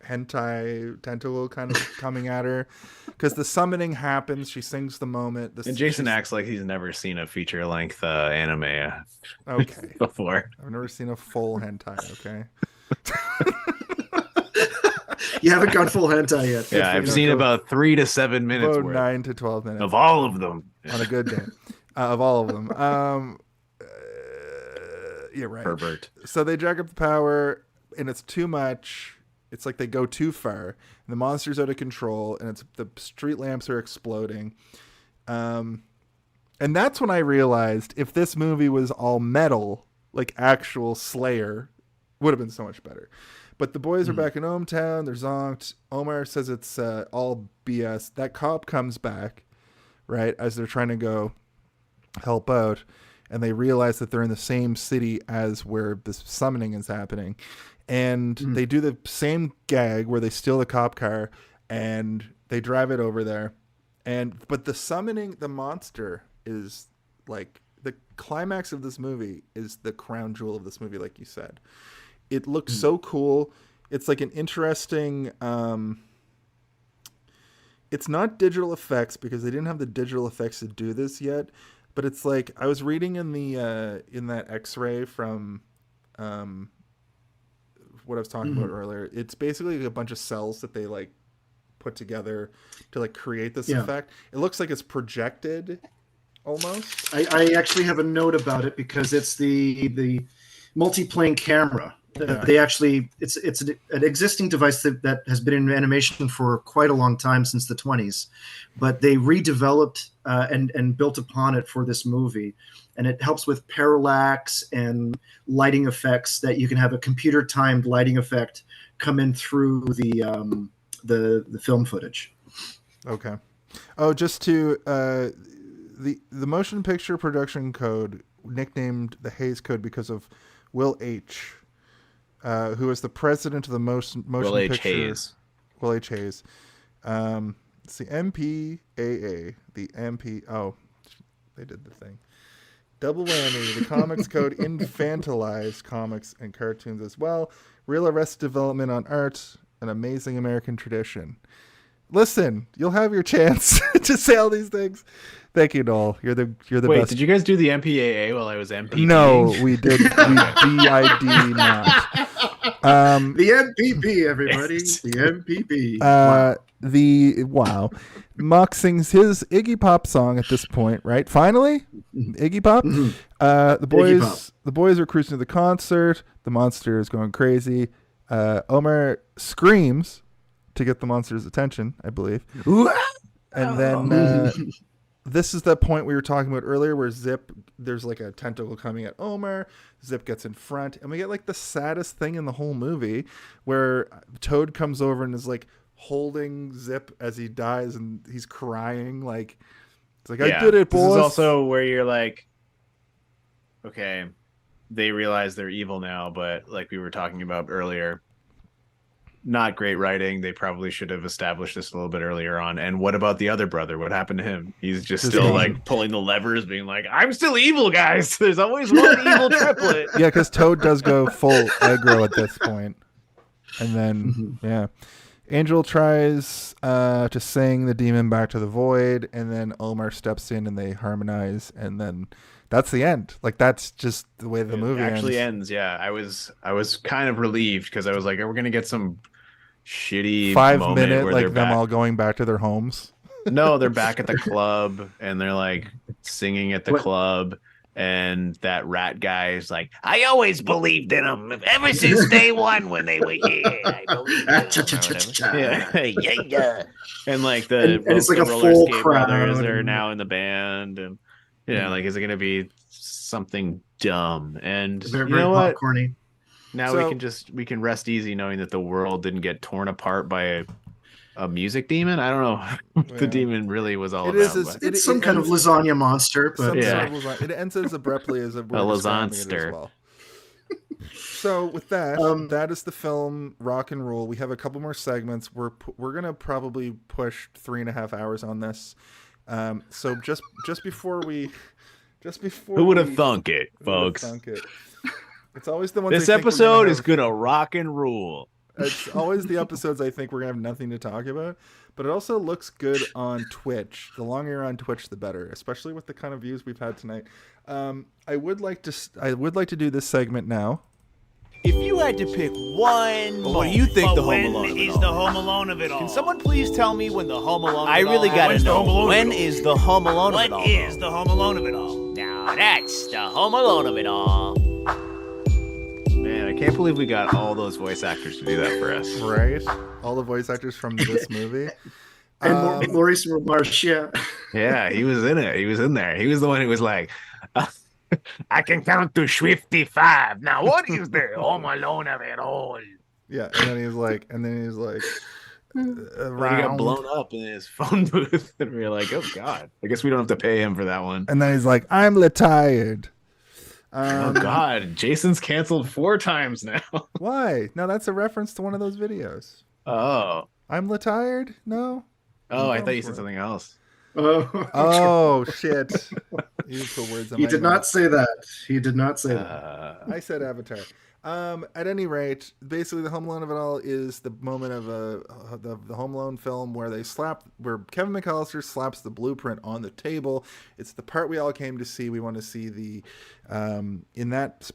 hentai tentacle kind of coming at her because the summoning happens. She sings the moment. And Jason acts like he's never seen a feature length anime Okay. before. I've never seen a full hentai. Okay. You haven't gone full hentai yet. Yeah, I've seen about 3 to 7 minutes About worth 9 to 12 minutes of all of them. on a good day. Of all of them. You're right. Pervert. So they jack up the power, and it's too much. It's like they go too far, and the monster's out of control, and the street lamps are exploding. And that's when I realized if this movie was all metal, like actual Slayer, would have been so much better. But the boys are back in ohmTown. They're zonked. Omar says it's all BS. That cop comes back, right, as they're trying to go help out, and they realize that they're in the same city as where this summoning is happening. And they do the same gag where they steal the cop car and they drive it over there. But the summoning, the monster is like the climax of this movie is the crown jewel of this movie, like you said. It looks so cool. It's like an interesting, it's not digital effects because they didn't have the digital effects to do this yet. But it's like, I was reading in in that X-ray from, what I was talking about earlier. It's basically a bunch of cells that they like put together to like create this effect. It looks like it's projected almost. I actually have a note about it because it's the multi-plane camera. They actually it's an existing device that has been in animation for quite a long time, since the 20s, but they redeveloped and built upon it for this movie. And it helps with parallax and lighting effects, that you can have a computer timed lighting effect come in through the film footage. Okay. Oh, just to the motion picture production code, nicknamed the Hays Code because of Will H., who is the president of the motion Will H. picture. Hayes. Will H. Hayes. It's the MPAA. The MP. Oh, they did the thing. Double whammy. The comics code infantilized comics and cartoons as well. Real Arrested Development on art. An amazing American tradition. Listen, you'll have your chance to say all these things. Thank you, Noel. You're the Wait, best. did you guys do the MPAA while I was MP? No, we did. We BID not. The MPP, everybody. The MPP. Wow. Mock sings his Iggy Pop song at this point, right? Finally, Iggy Pop. The boys are cruising to the concert. The monster is going crazy. Omar screams to get the monster's attention, I believe. And then this is the point we were talking about earlier where Zip, there's like a tentacle coming at Omar. Zip gets in front, and we get like the saddest thing in the whole movie where Toad comes over and is like holding Zip as he dies, and he's crying. Like, it's like, I did it, boys. This is also where you're like, okay, they realize they're evil now, but like we were talking about earlier, not great writing. They probably should have established this a little bit earlier on. And what about the other brother? What happened to him? He's just still like pulling the levers, being like, I'm still evil, guys. There's always one evil triplet. Yeah, because Toad does go full aggro at this point. And then, yeah. Angel tries to sing the demon back to the void, and then Omar steps in and they harmonize, and then that's the end. Like, that's just the way the movie actually ends. Yeah, I was kind of relieved because I was like, we're gonna get some shitty 5-minute where like they're them back. all going back to their homes. No, they're back at the club and they're like singing at the club, and that rat guy is like, I always believed in them ever since day one when they were here. I believed in them. Yeah. And like and it's like a roller full skate crowd brothers are now in the band, and like, is it gonna be something dumb? And very, you know what? popcorny. Now we can rest easy knowing that the world didn't get torn apart by a music demon. I don't know what the demon really was all about. It's some kind of lasagna monster, but it ends as abruptly as a lasagna as well. So with that, that is the film Rock and Roll. We have a couple more segments. We're gonna probably push 3.5 hours on this. So just before who would have thunk it, folks? It's always the ones. This episode is gonna rock and rule. It's always the episodes I think we're gonna have nothing to talk about, but it also looks good on Twitch. The longer you're on Twitch, the better, especially with the kind of views we've had tonight. I would like to do this segment now. If you had to pick one, what do you think the Home Alone of it all? The Home Alone of it all? Can someone please tell me when the Home Alone? I really gotta know. When is the Home Alone of it all? What is the Home Alone of it all? Now that's the Home Alone of it all. Man, I can't believe we got all those voice actors to do that for us. Right? All the voice actors from this movie. And Maurice Marsh, Yeah, he was in it. He was in there. He was the one who was like, I can count to 55. Now, what is the Home Alone of it all? Yeah, and then he's like, he got blown up in his phone booth, and we were like, oh God, I guess we don't have to pay him for that one. And then he's like, I'm retired. Oh God, Jason's canceled 4 times now. Why? No, that's a reference to one of those videos. Oh, I'm retired? No. Oh, I thought you said something else. Oh shit! You put words in he my did mouth. not say that. He did not say that. I said Avatar. At any rate, basically, the Home Alone of it all is the moment of the Home Alone film where Kevin McAllister slaps the blueprint on the table. It's the part we all came to see. We want to see the in that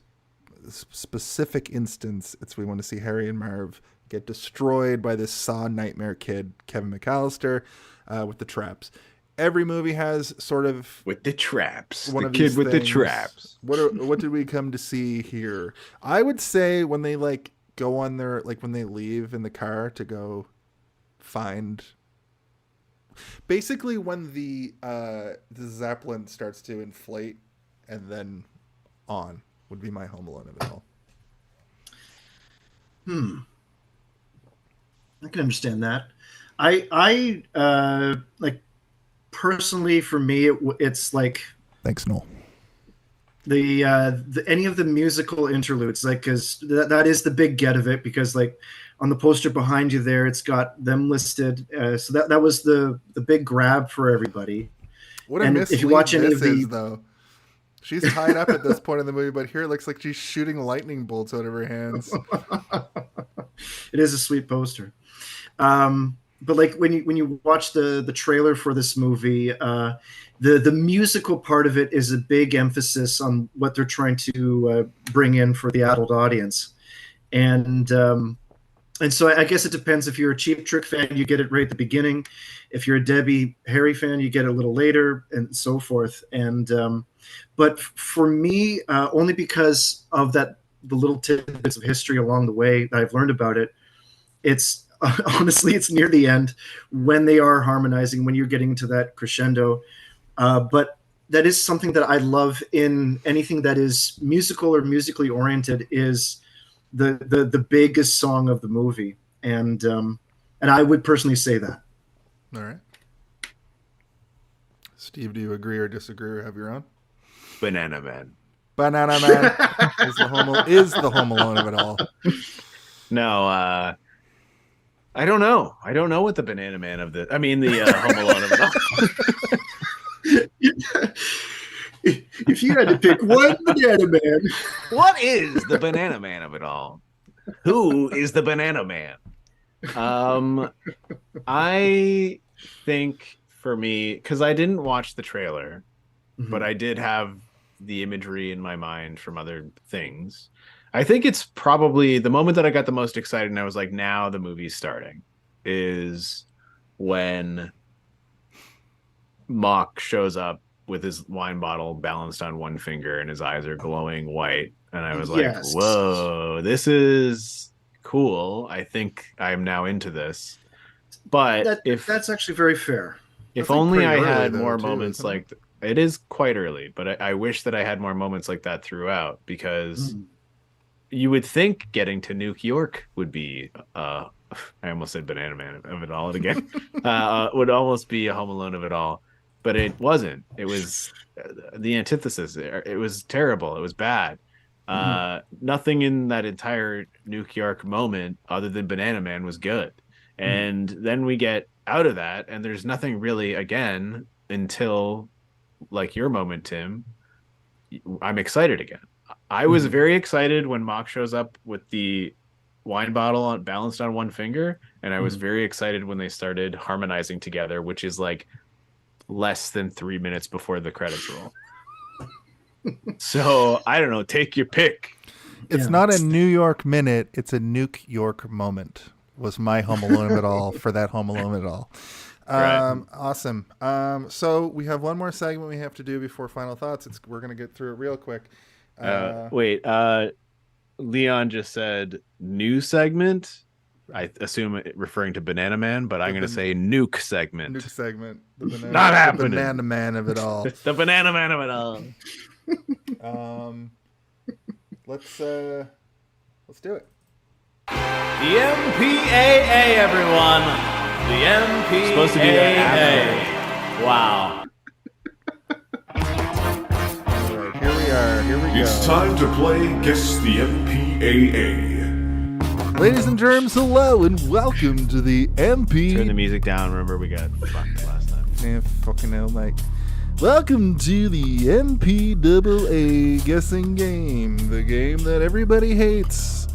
specific instance. We want to see Harry and Marv get destroyed by this Saw nightmare kid, Kevin McAllister, with the traps. Every movie has sort of with the traps. One the of kid these with things. the traps. What did we come to see here? I would say when they like go on their when they leave in the car to go find. Basically, when the Zeppelin starts to inflate and then on would be my Home Alone of it all. I can understand that. I like. Personally, for me, it's like thanks, Noel. The any of the musical interludes, like, because that is the big get of it. Because like on the poster behind you there, it's got them listed. So that was the big grab for everybody. What a mislead if you watch any of the though. She's tied up at this point in the movie, but here it looks like she's shooting lightning bolts out of her hands. It is a sweet poster. But like when you watch the trailer for this movie, the musical part of it is a big emphasis on what they're trying to bring in for the adult audience, and so I guess it depends. If you're a Cheap Trick fan, you get it right at the beginning. If you're a Debbie Harry fan, you get it a little later, and so forth. And but for me, only because of the little tidbits of history along the way that I've learned about it, it's honestly, it's near the end when they are harmonizing, when you're getting to that crescendo. But that is something that I love in anything that is musical or musically oriented, is the biggest song of the movie. And I would personally say that. All right. Steve, do you agree or disagree or have your own? Banana Man. Banana Man is the Home Alone of it all. No, I don't know. I don't know what the Banana Man of the Home Alone of it all. If you had to pick one Banana Man, what is the Banana Man of it all? Who is the Banana Man? I think for me, because I didn't watch the trailer, but I did have the imagery in my mind from other things. I think it's probably the moment that I got the most excited and I was like, now the movie's starting, is when Mock shows up with his wine bottle balanced on one finger and his eyes are glowing white. And I was like, whoa, this is cool. I think I'm now into this. But that's actually very fair. If only I had more moments like it is quite early, but I wish that I had more moments like that throughout, because you would think getting to New York would be I almost said Banana Man of it all again. Would almost be a Home Alone of it all, but it wasn't. It was the antithesis. It was terrible. It was bad. Nothing in that entire New York moment other than Banana Man was good. And then we get out of that and there's nothing really again until like your moment, Tim. I'm excited again. I was very excited when Mock shows up with the wine bottle balanced on one finger, and I was very excited when they started harmonizing together, which is like less than 3 minutes before the credits roll. So I don't know, take your pick. It's not a New York minute, it's a Nuke York moment, was my Home Alone of it all for that Home Alone of it all. Right. Awesome. So we have one more segment we have to do before final thoughts. We're going to get through it real quick. Wait, Leon just said new segment. I assume referring to Banana Man, but I'm going to say nuke segment. Nuke segment. Not happening. The Banana Man of it all. The Banana Man of it all. Let's do it. The MPAA, everyone. The MPAA. Supposed to be that. Wow. Here we go. It's time to play Guess the MPAA. Ladies and germs, hello and welcome to the MP. Turn the music down. Remember, we got fucked last time. Yeah, fucking hell, mate. Welcome to the MPAA guessing game, the game that everybody hates.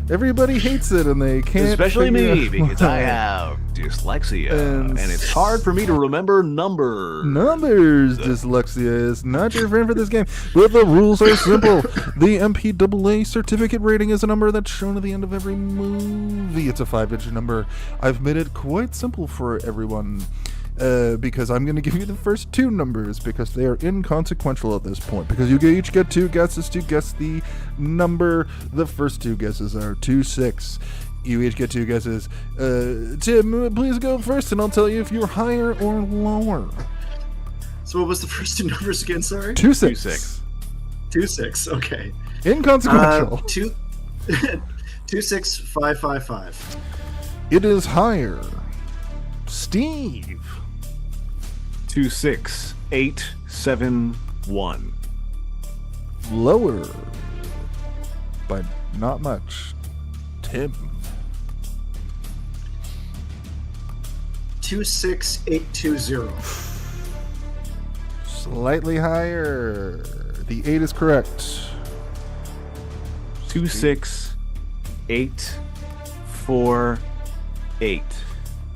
Everybody hates it, and they can't. Especially me, because I have dyslexia, and it's hard for me to remember numbers. Dyslexia is not your friend for this game, but the rules are simple. The MPAA certificate rating is a number that's shown at the end of every movie. It's a 5-digit number. I've made it quite simple for everyone. Because I'm going to give you the first two numbers because they are inconsequential at this point. Because you each get 2 guesses to guess the number. The first 2 guesses are 2, 6. You each get 2 guesses. Tim, please go first, and I'll tell you if you're higher or lower. So what was the first 2 numbers again? Sorry. 2, 6. 2, 6. Okay. Inconsequential. 2, 6, 5, 5, 5. It is higher. Steve. 2, 6, 8, 7, 1. Lower, but not much. Tim. 2, 6, 8, 2, 0. Slightly higher. The 8 is correct. 26848.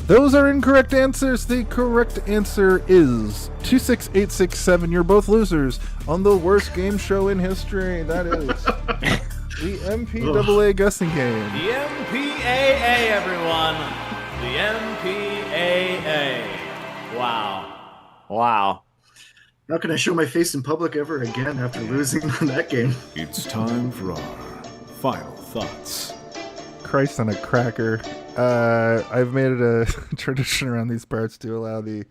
Those are incorrect answers. The correct answer is 26867. You're both losers on the worst game show in history. That is the MPAA guessing game. The MPAA, everyone. The MPAA. Wow. Wow. How can I show my face in public ever again after losing that game? It's time for our final thoughts. Christ on a cracker. I've made it a tradition around these parts to allow the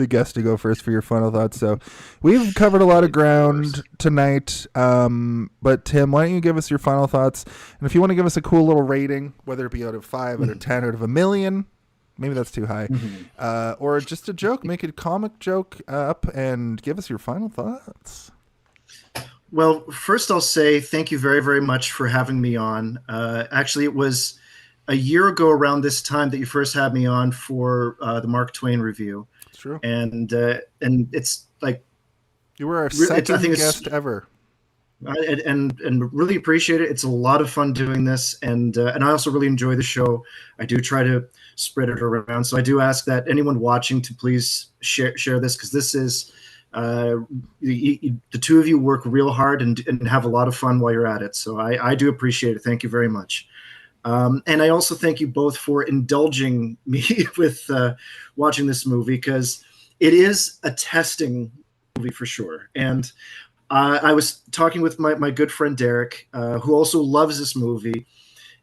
guest to go first for your final thoughts. So we've covered a lot of ground tonight. But Tim, why don't you give us your final thoughts? And if you want to give us a cool little rating, whether it be out of 5, out of 10, out of a million, maybe that's too high, or just a joke, make it a comic joke up, and give us your final thoughts. Well, first I'll say thank you very, very much for having me on. Actually, it was a year ago around this time that you first had me on for the Mark Twain review. It's true. And it's like... You were our second guest ever. And really appreciate it. It's a lot of fun doing this, and I also really enjoy the show. I do try to spread it around, so I do ask that anyone watching to please share this, because this is... the two of you work real hard and have a lot of fun while you're at it. So I do appreciate it. Thank you very much. And I also thank you both for indulging me with watching this movie, because it is a testing movie for sure. And I was talking with my good friend Derek, who also loves this movie,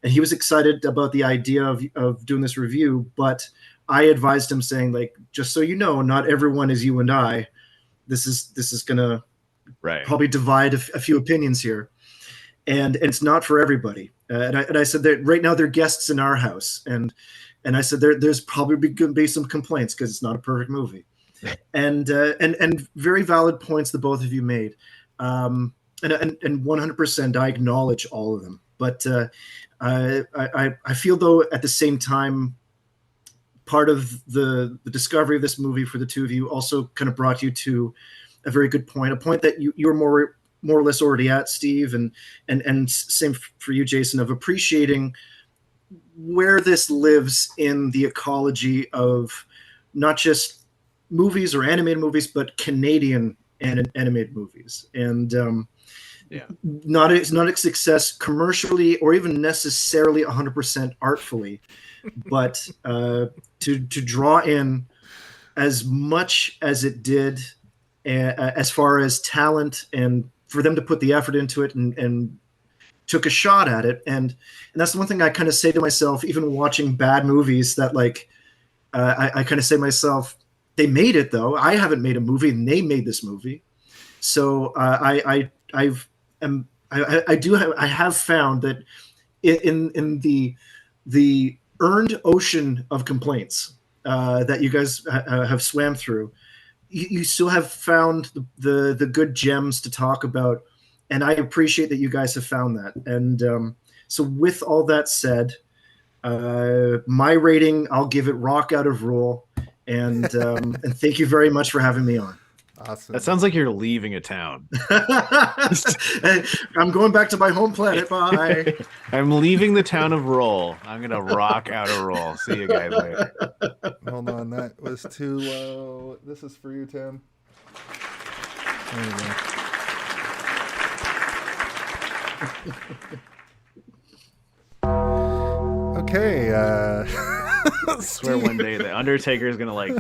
and he was excited about the idea of doing this review. But I advised him, saying, like, just so you know, not everyone is you and I. This is gonna probably divide a few opinions here, and it's not for everybody. And I said that right now they're guests in our house, and I said there's probably going to be some complaints because it's not a perfect movie, and very valid points the both of you made, and 100% I acknowledge all of them. But I feel though at the same time, part of the discovery of this movie for the two of you also kind of brought you to a very good point, a point that you were more or less already at, Steve, and same for you, Jason, of appreciating where this lives in the ecology of not just movies or animated movies, but Canadian animated movies. And not a success commercially or even necessarily 100% artfully, but to draw in as much as it did as far as talent, and for them to put the effort into it and took a shot at it. And that's the one thing I kind of say to myself, even watching bad movies, that like I kind of say to myself, they made it though. I haven't made a movie and they made this movie. So I have found that in the earned ocean of complaints that you guys have swam through, you still have found the good gems to talk about, and I appreciate that you guys have found that. And so with all that said, my rating, I'll give it rock out of rule, and thank you very much for having me on. Awesome. That sounds like you're leaving a town. I'm going back to my home planet. Bye. I'm leaving the town of Roll. I'm going to rock out of Roll. See you guys later. Hold on. That was too low. This is for you, Tim. There you go. Okay. I swear one day the Undertaker is gonna like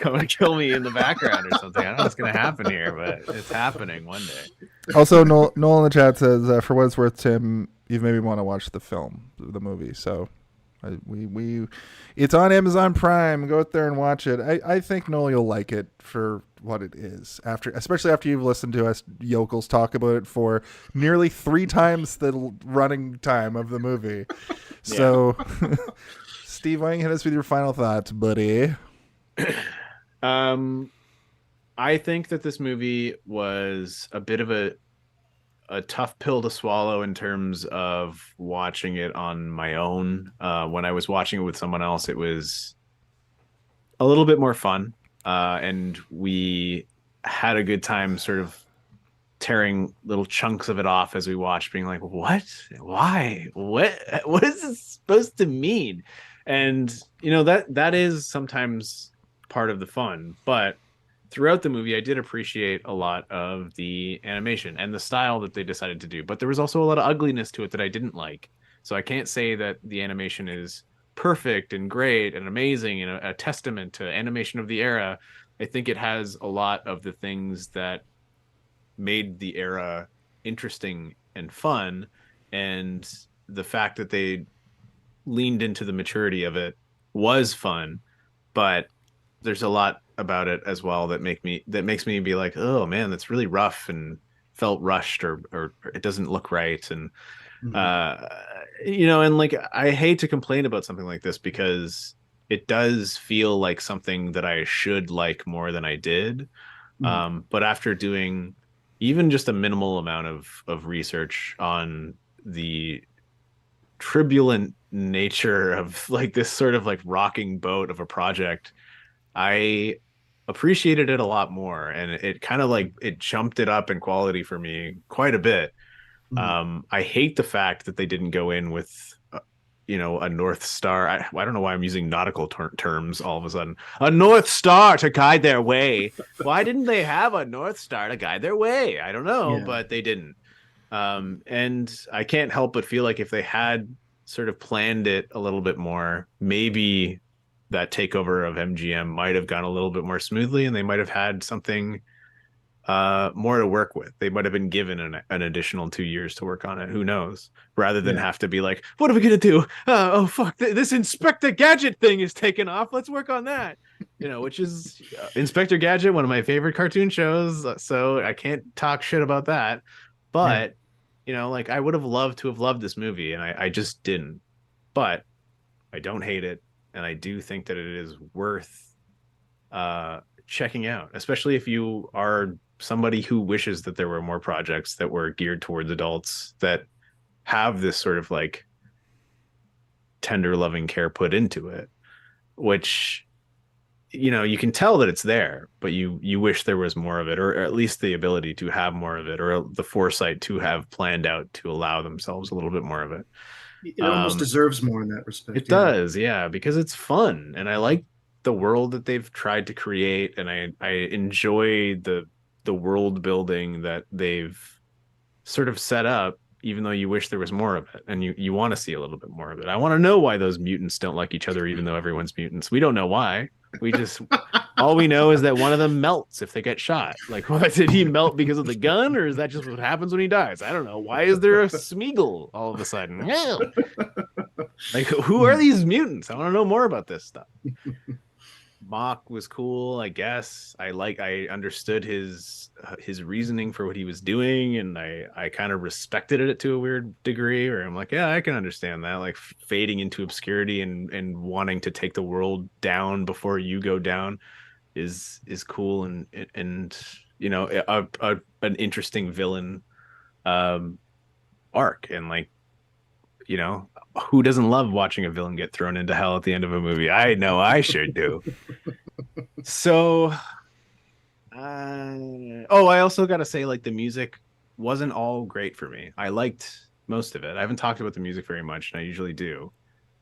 come and kill me in the background or something. I don't know what's gonna happen here, but it's happening one day. Also, Noel in the chat says, for what it's worth, Tim, you've made me want to watch the movie. So it's on Amazon Prime. Go out there and watch it. I think, Noel, you'll like it for what it is, especially after you've listened to us yokels talk about it for nearly 3 times the running time of the movie. So Steve, why don't you hit us with your final thoughts, buddy? I think that this movie was a bit of a tough pill to swallow in terms of watching it on my own. When I was watching it with someone else, it was a little bit more fun, and we had a good time sort of tearing little chunks of it off as we watched, being like, what? Why? What is this supposed to mean? And that is sometimes part of the fun, but throughout the movie I did appreciate a lot of the animation and the style that they decided to do, but there was also a lot of ugliness to it that I didn't like. So I can't say that the animation is perfect and great and amazing and a testament to animation of the era. I think it has a lot of the things that made the era interesting and fun, and the fact that they leaned into the maturity of it was fun. But there's a lot about it as well that makes me be like, oh man, that's really rough and felt rushed, or it doesn't look right. And and like, I hate to complain about something like this because it does feel like something that I should like more than I did. But after doing even just a minimal amount of research on the turbulent nature of like this sort of like rocking boat of a project, I appreciated it a lot more, and it kind of like it jumped it up in quality for me quite a bit. I hate the fact that they didn't go in with a North Star. I don't know why I'm using nautical terms all of a sudden. A North Star to guide their way. Why didn't they have a North Star to guide their way? I don't know, but they didn't. And I can't help but feel like if they had sort of planned it a little bit more, maybe that takeover of MGM might have gone a little bit more smoothly, and they might have had something more to work with. They might have been given an additional 2 years to work on it. Who knows? Rather than have to be like, what are we gonna do? Oh fuck, this Inspector Gadget thing is taken off. Let's work on that. Which is Inspector Gadget, one of my favorite cartoon shows. So I can't talk shit about that. But like, I would have loved to have loved this movie, and I just didn't. But I don't hate it, and I do think that it is worth checking out, especially if you are somebody who wishes that there were more projects that were geared towards adults that have this sort of like tender loving care put into it, which you can tell that it's there, but you wish there was more of it, or at least the ability to have more of it, or the foresight to have planned out to allow themselves a little bit more of it. It almost deserves more in that respect. It does, because it's fun, and I like the world that they've tried to create, and I enjoy the world building that they've sort of set up, even though you wish there was more of it, and you want to see a little bit more of it. I want to know why those mutants don't like each other, even though everyone's mutants. We don't know why. We just all we know is that one of them melts if they get shot. Like, what, did he melt because of the gun, or is that just what happens when he dies? I don't know. Why is there a Smeagol all of a sudden? Like, who are these mutants? I want to know more about this stuff. Mock was cool, I guess. I understood his reasoning for what he was doing, and I kind of respected it to a weird degree, where I'm like, yeah, I can understand that, like fading into obscurity and wanting to take the world down before you go down is cool, and an interesting villain arc, and like, who doesn't love watching a villain get thrown into hell at the end of a movie? I know I sure do. So, I also got to say, like, the music wasn't all great for me. I liked most of it. I haven't talked about the music very much, and I usually do.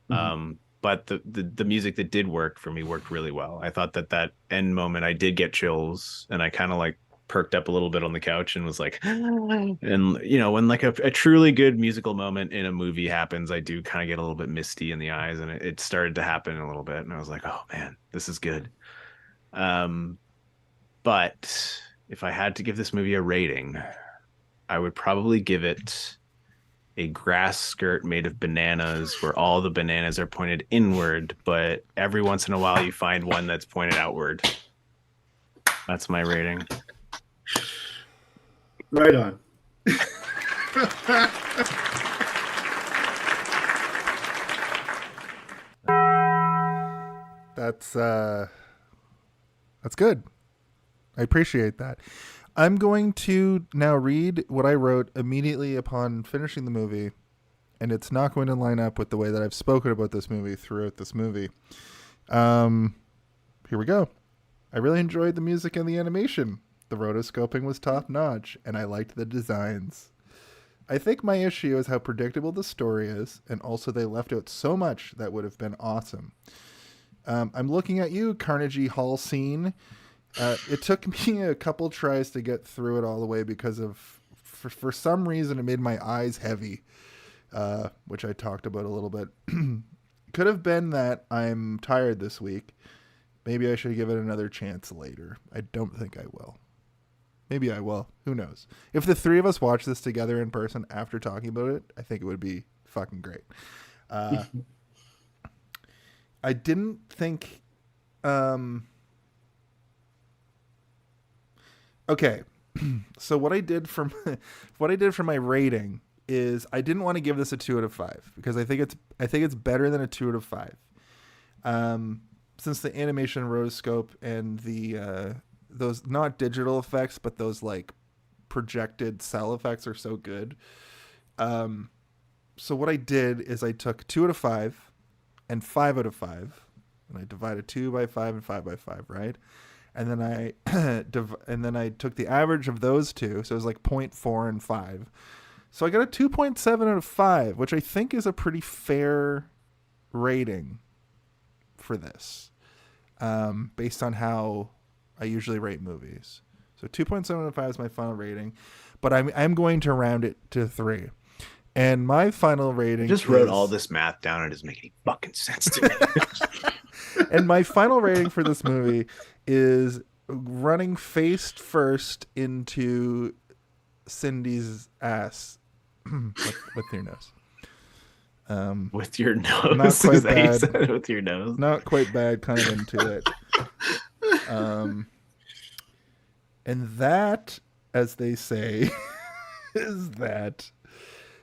But the music that did work for me worked really well. I thought that end moment, I did get chills, and I kind of like perked up a little bit on the couch and was like, and when like a truly good musical moment in a movie happens, I do kind of get a little bit misty in the eyes, and it started to happen a little bit, and I was like, oh man, this is good. But if I had to give this movie a rating, I would probably give it a grass skirt made of bananas, where all the bananas are pointed inward, but every once in a while you find one that's pointed outward. That's my rating. Right on. That's good. I appreciate that. I'm going to now read what I wrote immediately upon finishing the movie, and it's not going to line up with the way that I've spoken about this movie throughout this movie. Here we go. I really enjoyed the music and the animation. The rotoscoping was top notch, and I liked the designs. I think my issue is how predictable the story is, and also they left out so much that would have been awesome. I'm looking at you, Carnegie Hall scene. It took me a couple tries to get through it all the way because for some reason, it made my eyes heavy, which I talked about a little bit. Could have been that I'm tired this week. Maybe I should give it another chance later. I don't think I will. Maybe I will. Who knows? If the three of us watch this together in person after talking about it, I think it would be fucking great. I didn't think... Okay, so what I did for my rating is I didn't want to give this a 2 out of 5 because I think it's better than a 2 out of 5. Since the animation rotoscope and the those not digital effects but those like projected cell effects are so good. So what I did is I took 2 out of 5 and 5 out of 5, and I divided 2 by 5 and 5 by 5, right? And then I took the average of those two, so it was like 0.4 and 5. So I got a 2.7 out of 5, which I think is a pretty fair rating for this, based on how I usually rate movies. So 2.7 out of 5 is my final rating, but I'm going to round it to 3. And my final rating... I just wrote all this math down and it doesn't make any fucking sense to me. And my final rating for this movie is running face first into Cindy's ass with your nose. With your nose? Not quite bad. With your nose? Not quite bad, kind of into it. And that, as they say, is that.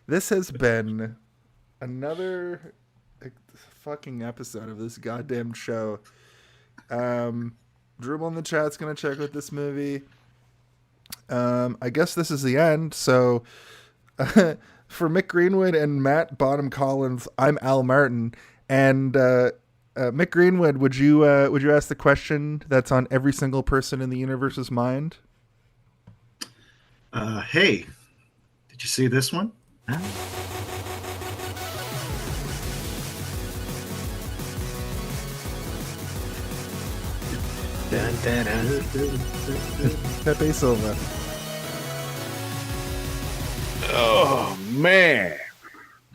This has been another fucking episode of this goddamn show. Dribble in the chat's gonna check out this movie. I guess this is the end. So for Mick Greenwood and Matt Bottom Collins, I'm Al Martin. And Mick Greenwood, would you ask the question that's on every single person in the universe's mind? Hey, did you see this one? Dun, dun, dun. Pepe Silva. Oh, man.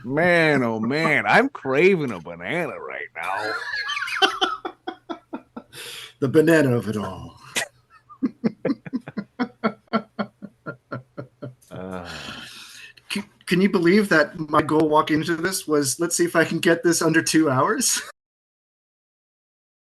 Man, oh, man. I'm craving a banana right now. The banana of it all. Can you believe that my goal walking into this was, let's see if I can get this under 2 hours?